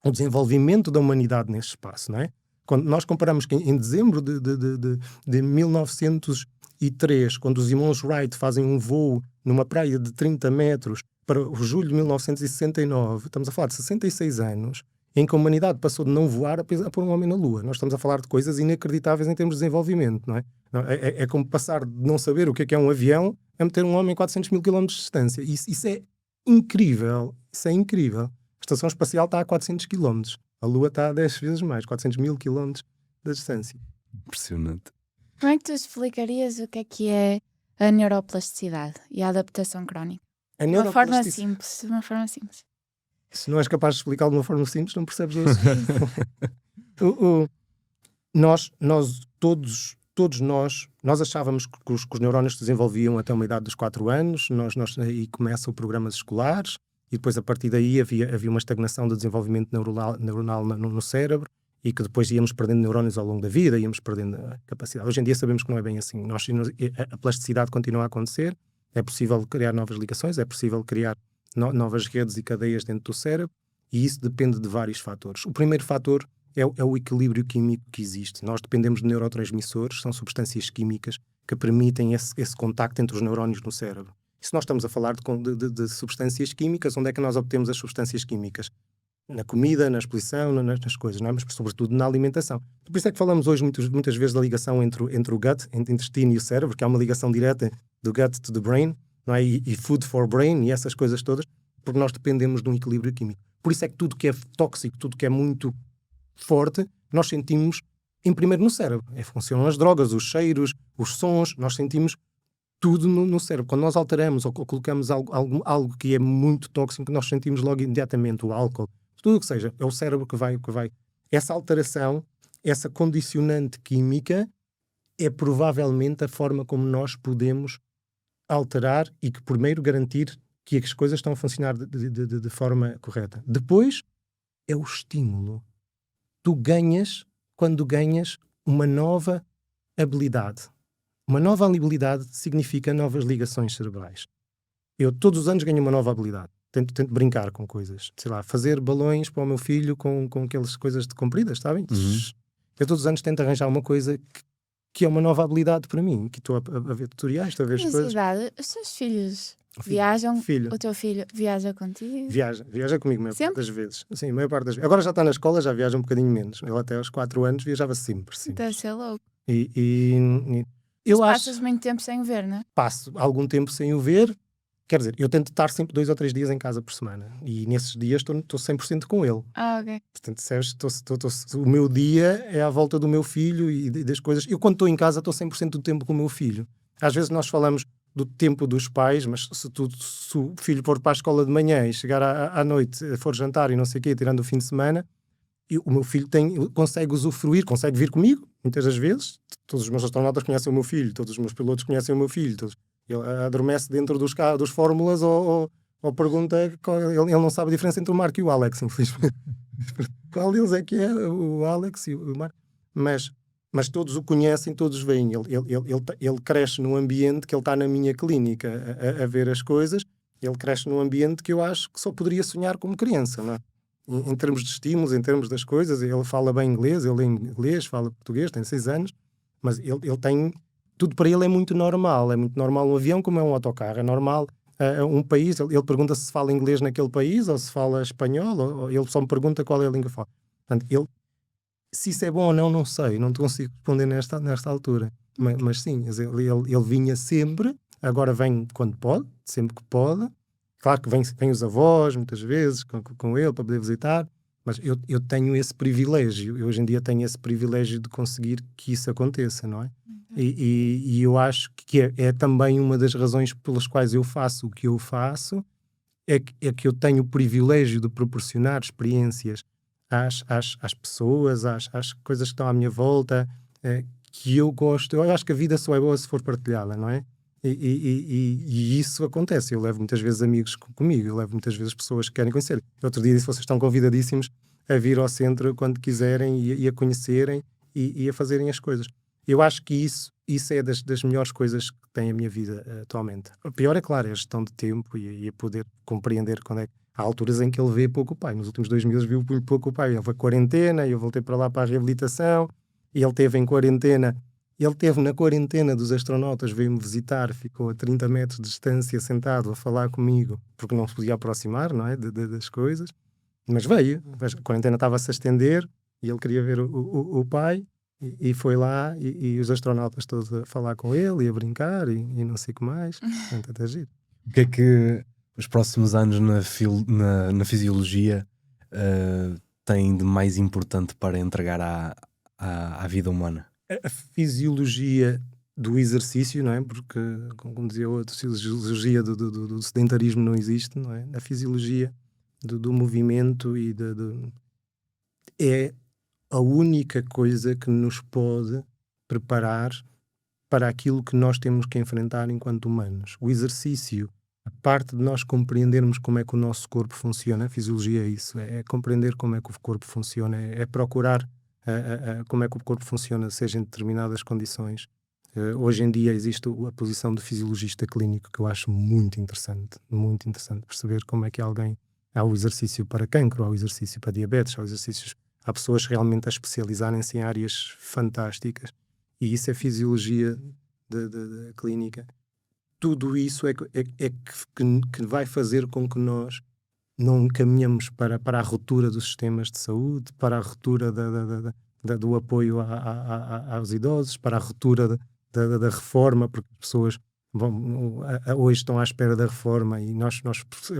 o desenvolvimento da humanidade nesse espaço, não é? Quando nós comparamos que em dezembro de 1903, quando os irmãos Wright fazem um voo numa praia de 30 metros para o julho de 1969, estamos a falar de 66 anos, em que a humanidade passou de não voar a pôr um homem na Lua. Nós estamos a falar de coisas inacreditáveis em termos de desenvolvimento, não é? É como passar de não saber o que é um avião a meter um homem a 400 mil km de distância. Isso é incrível. Isso é incrível. A estação espacial está a 400 km. A Lua está a 10 vezes mais, 400 mil km da distância. Impressionante. Como é que tu explicarias o que é a neuroplasticidade e a adaptação crónica? A De uma forma neuroplasticidade. simples. Se não és capaz de explicar de uma forma simples, não percebes o assunto. Todos nós achávamos que os neurónios se desenvolviam até uma idade dos 4 anos, aí começam programas escolares, e depois a partir daí havia uma estagnação do desenvolvimento neuronal no cérebro, e que depois íamos perdendo neurónios ao longo da vida, íamos perdendo a capacidade. Hoje em dia sabemos que não é bem assim. A plasticidade continua a acontecer, é possível criar novas ligações, é possível criar novas redes e cadeias dentro do cérebro, e isso depende de vários fatores. O primeiro fator é o equilíbrio químico que existe. Nós dependemos de neurotransmissores, são substâncias químicas que permitem esse contacto entre os neurónios no cérebro. E se nós estamos a falar de substâncias químicas, onde é que nós obtemos as substâncias químicas? Na comida, na exposição, nas coisas, não é? Mas sobretudo na alimentação. Por isso é que falamos hoje muitas vezes da ligação entre o gut, entre o intestino e o cérebro, que é uma ligação direta do gut to the brain, não é? E food for brain e essas coisas todas, porque nós dependemos de um equilíbrio químico. Por isso é que tudo que é tóxico, tudo que é muito forte, nós sentimos em primeiro no cérebro. Funcionam as drogas, os cheiros, os sons, nós sentimos tudo no cérebro. Quando nós alteramos ou colocamos algo que é muito tóxico, nós sentimos logo imediatamente o álcool, tudo o que seja, é o cérebro que vai. Essa alteração, essa condicionante química é provavelmente a forma como nós podemos alterar e que primeiro garantir que as coisas estão a funcionar de forma correta. Depois é o estímulo. Tu ganhas quando ganhas uma nova habilidade. Uma nova habilidade significa novas ligações cerebrais. Eu todos os anos ganho uma nova habilidade. Tento brincar com coisas. Sei lá, fazer balões para o meu filho com aquelas coisas de compridas, sabem? Eu todos os anos tento arranjar uma coisa que é uma nova habilidade para mim. Que estou a ver tutoriais, estou a ver as coisas. Os teus filhos viajam? O teu filho viaja contigo? Viaja comigo a maior parte das vezes. Sim, a maior parte das vezes. Agora já está na escola, já viaja um bocadinho menos. Ele até aos 4 anos viajava sempre. Deve ser louco. Eu passas muito tempo sem o ver, não é? Passo algum tempo sem o ver. Quer dizer, eu tento estar sempre 2 ou 3 dias em casa por semana. E nesses dias estou 100% com ele. Ok. Portanto, o meu dia é à volta do meu filho e das coisas. Eu, quando estou em casa, estou 100% do tempo com o meu filho. Às vezes nós falamos do tempo dos pais, mas se o filho for para a escola de manhã e chegar à noite, for jantar e não sei o quê, tirando o fim de semana, o meu filho consegue usufruir, consegue vir comigo, muitas das vezes. Todos os meus astronautas conhecem o meu filho, todos os meus pilotos conhecem o meu filho, ele adormece dentro dos fórmulas ou pergunta, ele não sabe a diferença entre o Marco e o Alex, infelizmente. Qual deles é que é o Alex e o Marco? Mas todos o conhecem, todos veem. Ele cresce num ambiente que ele está na minha clínica a ver as coisas. Ele cresce num ambiente que eu acho que só poderia sonhar como criança, não é? Em termos de estímulos, em termos das coisas. Ele fala bem inglês, ele é inglês, fala português, tem 6 anos, mas ele tem... Tudo para ele é muito normal um avião como é um autocarro, é normal um país, ele pergunta se fala inglês naquele país ou se fala espanhol, ou ele só me pergunta qual é a língua que fala. Portanto, se isso é bom ou não sei, não te consigo responder nesta altura, mas sim, ele vinha sempre, agora vem quando pode, sempre que pode, claro que vem os avós muitas vezes com ele para poder visitar, mas eu tenho esse privilégio, eu hoje em dia tenho esse privilégio de conseguir que isso aconteça, não é? E eu acho que é também uma das razões pelas quais eu faço o que eu faço, é que eu tenho o privilégio de proporcionar experiências às pessoas, às coisas que estão à minha volta, que eu gosto. Eu acho que a vida só é boa se for partilhada, não é? E isso acontece. Eu levo muitas vezes amigos comigo, eu levo muitas vezes pessoas que querem conhecer. Outro dia disse: vocês estão convidadíssimos a vir ao centro quando quiserem e a conhecerem e a fazerem as coisas. Eu acho que isso é das melhores coisas que tem a minha vida atualmente. O pior é, claro, é a gestão de tempo e a poder compreender quando é que há alturas em que ele vê pouco o pai. Nos últimos 2 meses viu muito pouco o pai. Ele foi quarentena e eu voltei para lá para a reabilitação e ele esteve em quarentena. Ele esteve na quarentena dos astronautas, veio-me visitar, ficou a 30 metros de distância sentado a falar comigo, porque não se podia aproximar, não é, das coisas. Mas veio, a quarentena estava-se a estender e ele queria ver o pai e foi lá e os astronautas todos a falar com ele e a brincar e não sei o que mais. Portanto, é giro. O que é que os próximos anos na fisiologia têm de mais importante para entregar à vida humana? A fisiologia do exercício, não é? Porque, como dizia outro, a fisiologia do sedentarismo não existe, não é? A fisiologia do movimento é a única coisa que nos pode preparar para aquilo que nós temos que enfrentar enquanto humanos. O exercício, a parte de nós compreendermos como é que o nosso corpo funciona, a fisiologia é isso, é compreender como é que o corpo funciona, é procurar como é que o corpo funciona, seja em determinadas condições. Hoje em dia existe a posição de fisiologista clínico, que eu acho muito interessante perceber como é que alguém... Há o exercício para cancro, há o exercício para diabetes, há pessoas realmente a especializarem-se em áreas fantásticas, e isso é fisiologia de clínica. Tudo isso é que vai fazer com que nós não caminhamos para a ruptura dos sistemas de saúde, para a ruptura do apoio aos idosos, para a ruptura da reforma, porque as pessoas hoje estão à espera da reforma e nós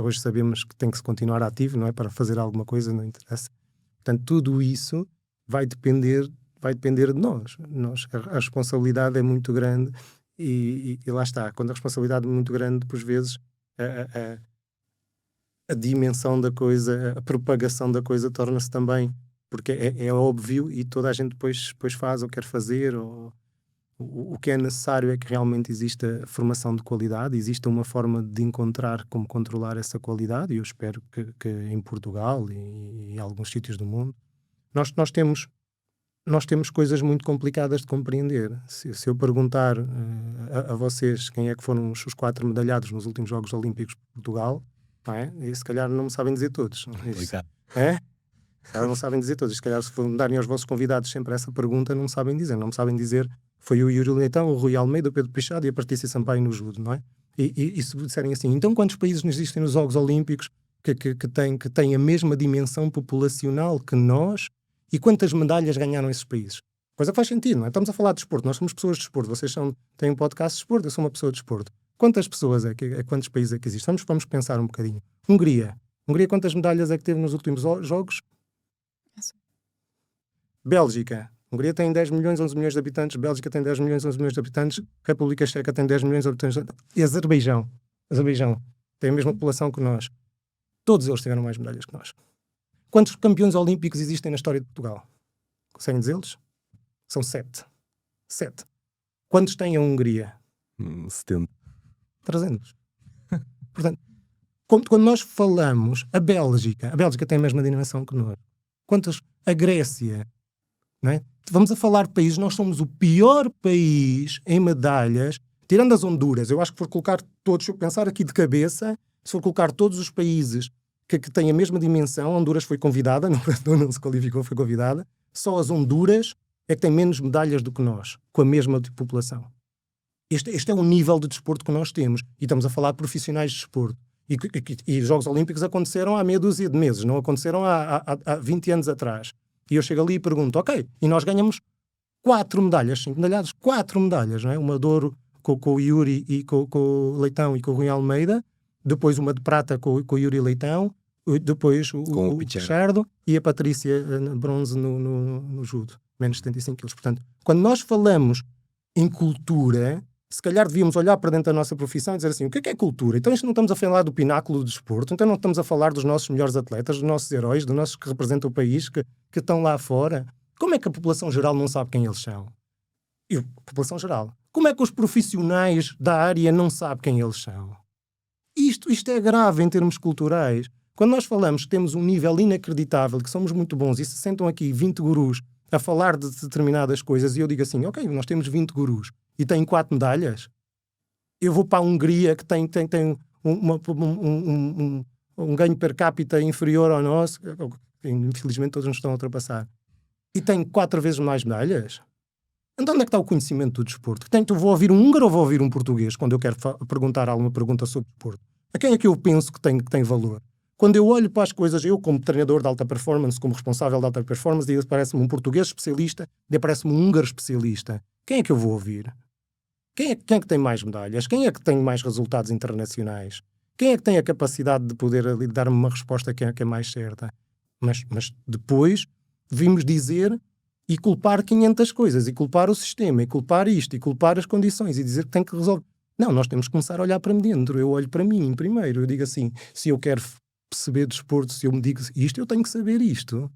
hoje sabemos que tem que se continuar ativo, não é? Para fazer alguma coisa, não interessa. Portanto, tudo isso vai depender de nós. A responsabilidade é muito grande e lá está. Quando a responsabilidade é muito grande, por vezes a dimensão da coisa, a propagação da coisa torna-se também, porque é óbvio e toda a gente depois faz ou quer fazer. O que é necessário é que realmente exista formação de qualidade, exista uma forma de encontrar como controlar essa qualidade, e eu espero que em Portugal e em alguns sítios do mundo nós temos coisas muito complicadas de compreender. Se eu perguntar a vocês quem é que foram os 4 medalhados nos últimos Jogos Olímpicos de Portugal, não é? E se calhar não me sabem dizer todos. É? Se calhar não sabem dizer todos. Se calhar se darem aos vossos convidados sempre essa pergunta, não me sabem dizer. Não me sabem dizer foi o Yuri Leitão, o Rui Almeida, o Pedro Peixado e a Patrícia Sampaio no judo, não é? E se disserem assim, então quantos países existem nos Jogos Olímpicos que têm a mesma dimensão populacional que nós e quantas medalhas ganharam esses países? Coisa que faz sentido, não é? Estamos a falar de desporto, nós somos pessoas de desporto, vocês têm um podcast de desporto, eu sou uma pessoa de desporto. Quantas pessoas quantos países é que existem? Vamos pensar um bocadinho. Hungria, quantas medalhas é que teve nos últimos Jogos? Bélgica. Hungria tem 10 milhões, 11 milhões de habitantes. Bélgica tem 10 milhões, 11 milhões de habitantes. República Checa tem 10 milhões de habitantes. E Azerbaijão tem a mesma população que nós. Todos eles tiveram mais medalhas que nós. Quantos campeões olímpicos existem na história de Portugal? Conseguem dizê-los? São 7. Quantos tem a Hungria? 70. 300. Portanto, quando nós falamos a Bélgica tem a mesma dimensão que nós. A Grécia, não é? Vamos a falar de países, nós somos o pior país em medalhas, tirando as Honduras. Eu acho que for colocar todos, se eu pensar aqui de cabeça, se for colocar todos os países que têm a mesma dimensão, Honduras foi convidada, não se qualificou, foi convidada, só as Honduras é que têm menos medalhas do que nós, com a mesma população. Este é o nível de desporto que nós temos, e estamos a falar de profissionais de desporto. E os Jogos Olímpicos aconteceram há meia dúzia de meses, não aconteceram há 20 anos atrás. E eu chego ali e pergunto, ok, e nós ganhamos 4 medalhas, 5 medalhados, 4 medalhas, não é? Uma de ouro com o Yuri e com o Leitão e com o Rui Almeida, depois uma de prata com o Yuri Leitão, depois o Pichardo e a Patrícia bronze no judo, menos 75 quilos. Portanto, quando nós falamos em cultura, se calhar devíamos olhar para dentro da nossa profissão e dizer assim, o que é cultura? Então isto não estamos a falar do pináculo do desporto, então não estamos a falar dos nossos melhores atletas, dos nossos heróis, dos nossos que representam o país, que estão lá fora. Como é que a população geral não sabe quem eles são? População geral. Como é que os profissionais da área não sabem quem eles são? Isto é grave em termos culturais. Quando nós falamos que temos um nível inacreditável, que somos muito bons, e se sentam aqui 20 gurus a falar de determinadas coisas, e eu digo assim, ok, nós temos 20 gurus, e têm 4 medalhas, eu vou para a Hungria, que tem um ganho per capita inferior ao nosso, infelizmente todos nos estão a ultrapassar, e tem 4 vezes mais medalhas. Então onde é que está o conhecimento do desporto? Eu vou ouvir um húngaro ou vou ouvir um português quando eu quero perguntar alguma pergunta sobre desporto? A quem é que eu penso que tem valor? Quando eu olho para as coisas, eu como treinador de alta performance, como responsável de alta performance, e aparece-me um português especialista e aparece-me um húngaro especialista. Quem é que eu vou ouvir? Quem é que tem mais medalhas? Quem é que tem mais resultados internacionais? Quem é que tem a capacidade de poder ali dar-me uma resposta que é mais certa? Mas depois vimos dizer e culpar 500 coisas, e culpar o sistema, e culpar isto, e culpar as condições, e dizer que tem que resolver. Não, nós temos que começar a olhar para dentro. Eu olho para mim primeiro. Eu digo assim, se eu quero perceber desporto, se eu me digo isto, eu tenho que saber isto.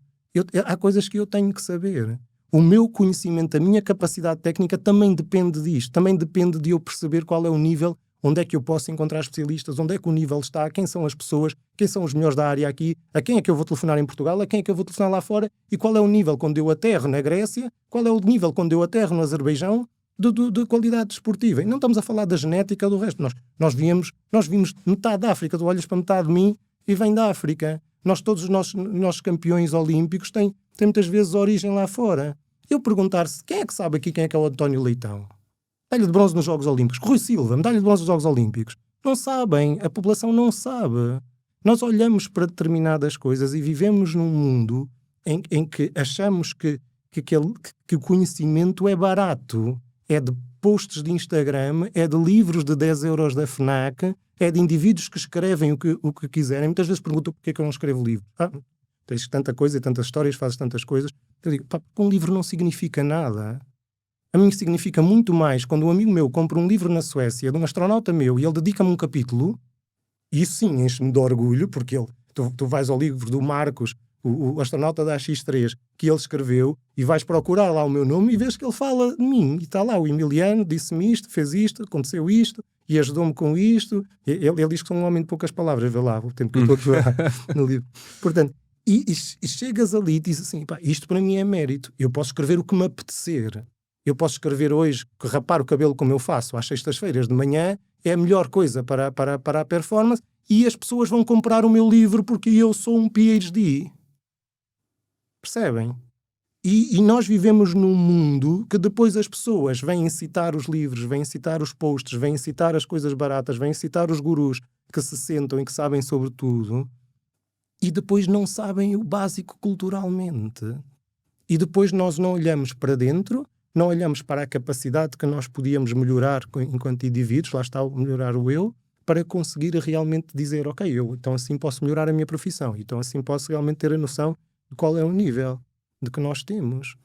Há coisas que eu tenho que saber. O meu conhecimento, a minha capacidade técnica também depende disto. Também depende de eu perceber qual é o nível, onde é que eu posso encontrar especialistas, onde é que o nível está, quem são as pessoas, quem são os melhores da área aqui, a quem é que eu vou telefonar em Portugal, a quem é que eu vou telefonar lá fora, e qual é o nível quando eu aterro na Grécia, qual é o nível quando eu aterro no Azerbaijão, de qualidade desportiva. E não estamos a falar da genética do resto. Nós vimos metade da África, tu olhas para metade de mim e vem da África. Todos os nossos campeões olímpicos têm muitas vezes origem lá fora. Eu perguntar-se, quem é que sabe aqui quem é que é o António Leitão? Medalha de bronze nos Jogos Olímpicos. Rui Silva, medalha de bronze nos Jogos Olímpicos. Não sabem, a população não sabe. Nós olhamos para determinadas coisas e vivemos num mundo em que achamos que o conhecimento é barato. É de posts de Instagram, é de livros de 10 euros da FNAC, é de indivíduos que escrevem o que quiserem. Muitas vezes perguntam porque é que eu não escrevo livro. Tens tanta coisa e tantas histórias, fazes tantas coisas. Eu digo, um livro não significa nada. A mim significa muito mais quando um amigo meu compra um livro na Suécia de um astronauta meu e ele dedica-me um capítulo, e isso sim enche-me de orgulho, porque tu vais ao livro do Marcos, o astronauta da AX3, que ele escreveu, e vais procurar lá o meu nome e vês que ele fala de mim. E está lá, o Emiliano disse-me isto, fez isto, aconteceu isto, e ajudou-me com isto. Ele diz que sou um homem de poucas palavras, vê lá o tempo que eu estou no livro. Portanto, e chegas ali e dizes assim, isto para mim é mérito. Eu posso escrever o que me apetecer. Eu posso escrever hoje, que rapar o cabelo como eu faço às sextas-feiras de manhã, é a melhor coisa para a performance, e as pessoas vão comprar o meu livro porque eu sou um PhD. Percebem? E nós vivemos num mundo que depois as pessoas vêm citar os livros, vêm citar os posts, vêm citar as coisas baratas, vêm citar os gurus que se sentam e que sabem sobre tudo, e depois não sabem o básico culturalmente. E depois nós não olhamos para dentro, não olhamos para a capacidade que nós podíamos melhorar enquanto indivíduos, lá está, melhorar o eu, para conseguir realmente dizer, ok, eu então assim posso melhorar a minha profissão, então assim posso realmente ter a noção de qual é o nível de que nós temos,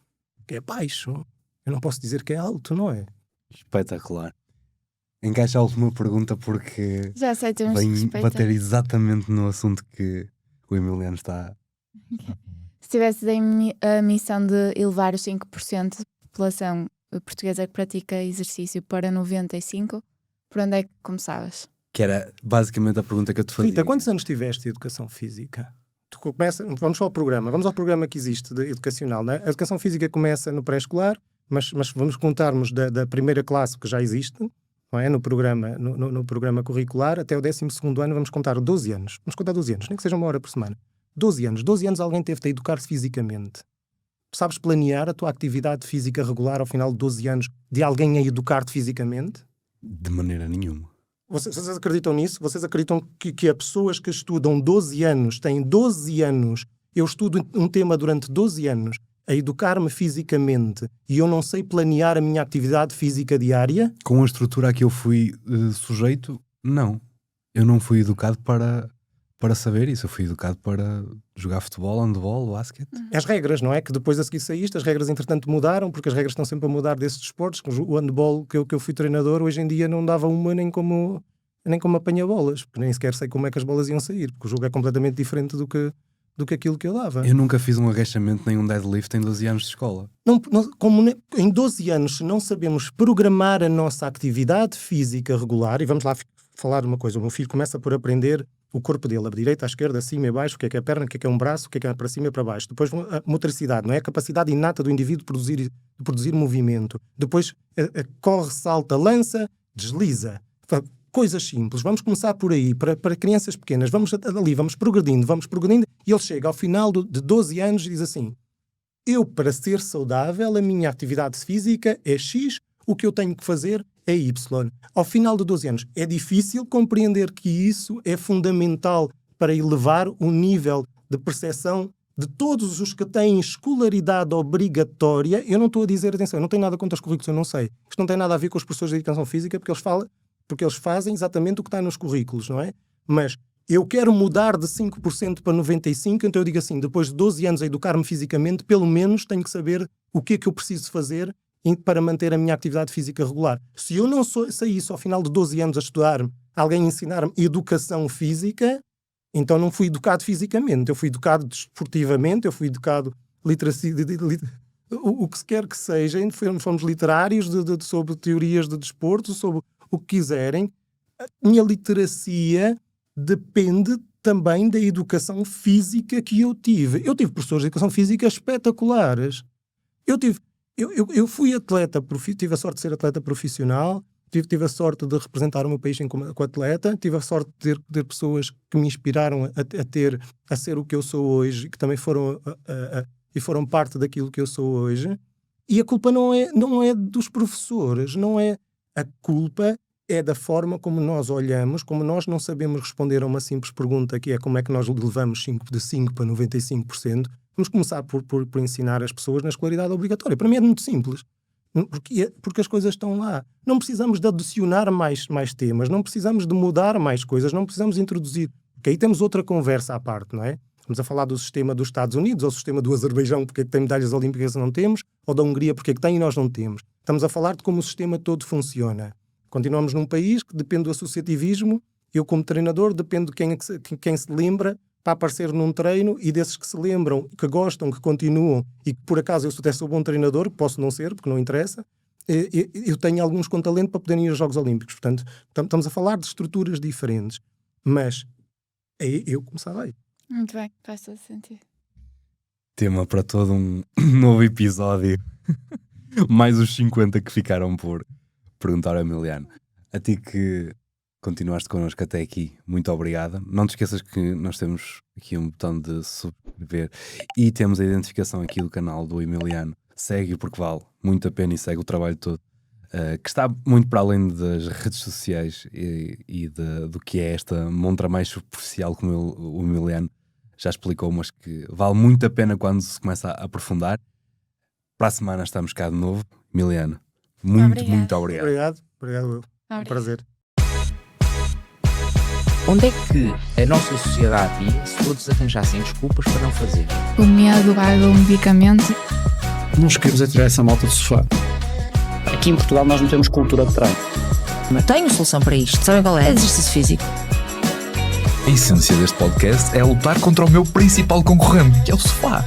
que é baixo. Eu não posso dizer que é alto, não é? Espetacular. Encaixa a última pergunta porque Já sei, temos que vem respeitar. bater exatamente no assunto que o Emiliano está... Se tivesses a missão de elevar os 5% da população portuguesa que pratica exercício para 95%, por onde é que começavas? Que era basicamente a pergunta que eu te fazia. Rita, quantos anos tiveste de educação física? Vamos ao programa que existe de educacional, né? A educação física começa no pré-escolar, mas vamos contarmos da primeira classe que já existe, não é? No programa curricular, até o 12º ano vamos contar 12 anos. Vamos contar 12 anos, nem que seja 1 hora por semana. 12 anos alguém teve de educar-se fisicamente. Sabes planear a tua atividade física regular ao final de 12 anos de alguém a educar-te fisicamente? De maneira nenhuma. Vocês acreditam nisso? Vocês acreditam que as pessoas que estudam 12 anos, têm 12 anos, eu estudo um tema durante 12 anos, a educar-me fisicamente, e eu não sei planear a minha atividade física diária? Com a estrutura a que eu fui sujeito, não. Eu não fui educado para para saber isso. Eu fui educado para jogar futebol, handball, basquete. As regras, não é? Que depois a seguir saíste, as regras entretanto mudaram, porque as regras estão sempre a mudar desses desportos. O handball que eu fui treinador, hoje em dia não dava uma nem como apanha bolas, porque nem sequer sei como é que as bolas iam sair, porque o jogo é completamente diferente do que aquilo que eu dava. Eu nunca fiz um agachamento nem um deadlift em 12 anos de escola. Em 12 anos, se não sabemos programar a nossa atividade física regular, e vamos lá falar de uma coisa, o meu filho começa por aprender o corpo dele, a direita, à esquerda, acima e baixo, o que é a perna, o que é um braço, o que é para cima e para baixo. Depois a motricidade, não é? A capacidade inata do indivíduo de produzir movimento. Depois corre, salta, lança, desliza. Coisas simples. Vamos começar por aí, para crianças pequenas. Vamos progredindo, e ele chega ao final de 12 anos e diz assim: eu, para ser saudável, a minha atividade física é X, o que eu tenho que fazer é Y. Ao final de 12 anos, é difícil compreender que isso é fundamental para elevar o nível de percepção de todos os que têm escolaridade obrigatória. Eu não estou a dizer, atenção, eu não tenho nada contra os currículos, eu não sei. Isto não tem nada a ver com os professores de educação física, porque eles fazem exatamente o que está nos currículos, não é? Mas eu quero mudar de 5% para 95%, então eu digo assim, depois de 12 anos a educar-me fisicamente, pelo menos tenho que saber o que é que eu preciso fazer para manter a minha atividade física regular. Se eu não saísse ao final de 12 anos a estudar, alguém ensinar-me educação física, então não fui educado fisicamente, eu fui educado desportivamente, eu fui educado literacia, o que quer que seja, fomos literários sobre teorias de desporto, sobre o que quiserem. A minha literacia depende também da educação física que eu tive. Eu tive professores de educação física espetaculares. Eu fui atleta, tive a sorte de ser atleta profissional, tive a sorte de representar o meu país como atleta, tive a sorte de ter pessoas que me inspiraram a ser o que eu sou hoje, que também foram parte daquilo que eu sou hoje. E a culpa não é dos professores, a culpa é da forma como nós olhamos, como nós não sabemos responder a uma simples pergunta, que é como é que nós levamos de 5% para 95%. Vamos começar por ensinar as pessoas na escolaridade obrigatória. Para mim é muito simples, porque as coisas estão lá. Não precisamos de adicionar mais temas, não precisamos de mudar mais coisas, não precisamos introduzir, porque aí temos outra conversa à parte, não é? Estamos a falar do sistema dos Estados Unidos, ou do sistema do Azerbaijão, porque é que tem medalhas olímpicas e não temos, ou da Hungria, porque é que tem e nós não temos. Estamos a falar de como o sistema todo funciona. Continuamos num país que depende do associativismo. Eu, como treinador, dependo de quem se lembra para aparecer num treino, e desses que se lembram, que gostam, que continuam, e que por acaso eu até sou bom treinador, posso não ser, porque não interessa, eu tenho alguns com talento para poderem ir aos Jogos Olímpicos. Portanto, estamos a falar de estruturas diferentes. Mas eu começava aí. Muito bem, faz todo sentido. Tema para todo um novo episódio. Mais os 50 que ficaram por perguntar ao Emiliano. A ti que continuaste connosco até aqui, muito obrigada. Não te esqueças que nós temos aqui um botão de subscrever e temos a identificação aqui do canal do Emiliano. Segue-o porque vale muito a pena e segue o trabalho todo, que está muito para além das redes sociais e do que é esta montra mais superficial, como o Emiliano já explicou, mas que vale muito a pena quando se começa a aprofundar. Para a semana estamos cá de novo. Emiliano, muito obrigado. Obrigado. É um prazer. Onde é que a nossa sociedade ia se todos arranjassem desculpas para não fazer? O medo paga o medicamento. Não nos queremos tirar essa malta do sofá. Aqui em Portugal nós não temos cultura de treino. Tenho solução para isto. Sabem qual é? Exercício físico. A essência deste podcast é lutar contra o meu principal concorrente, que é o sofá.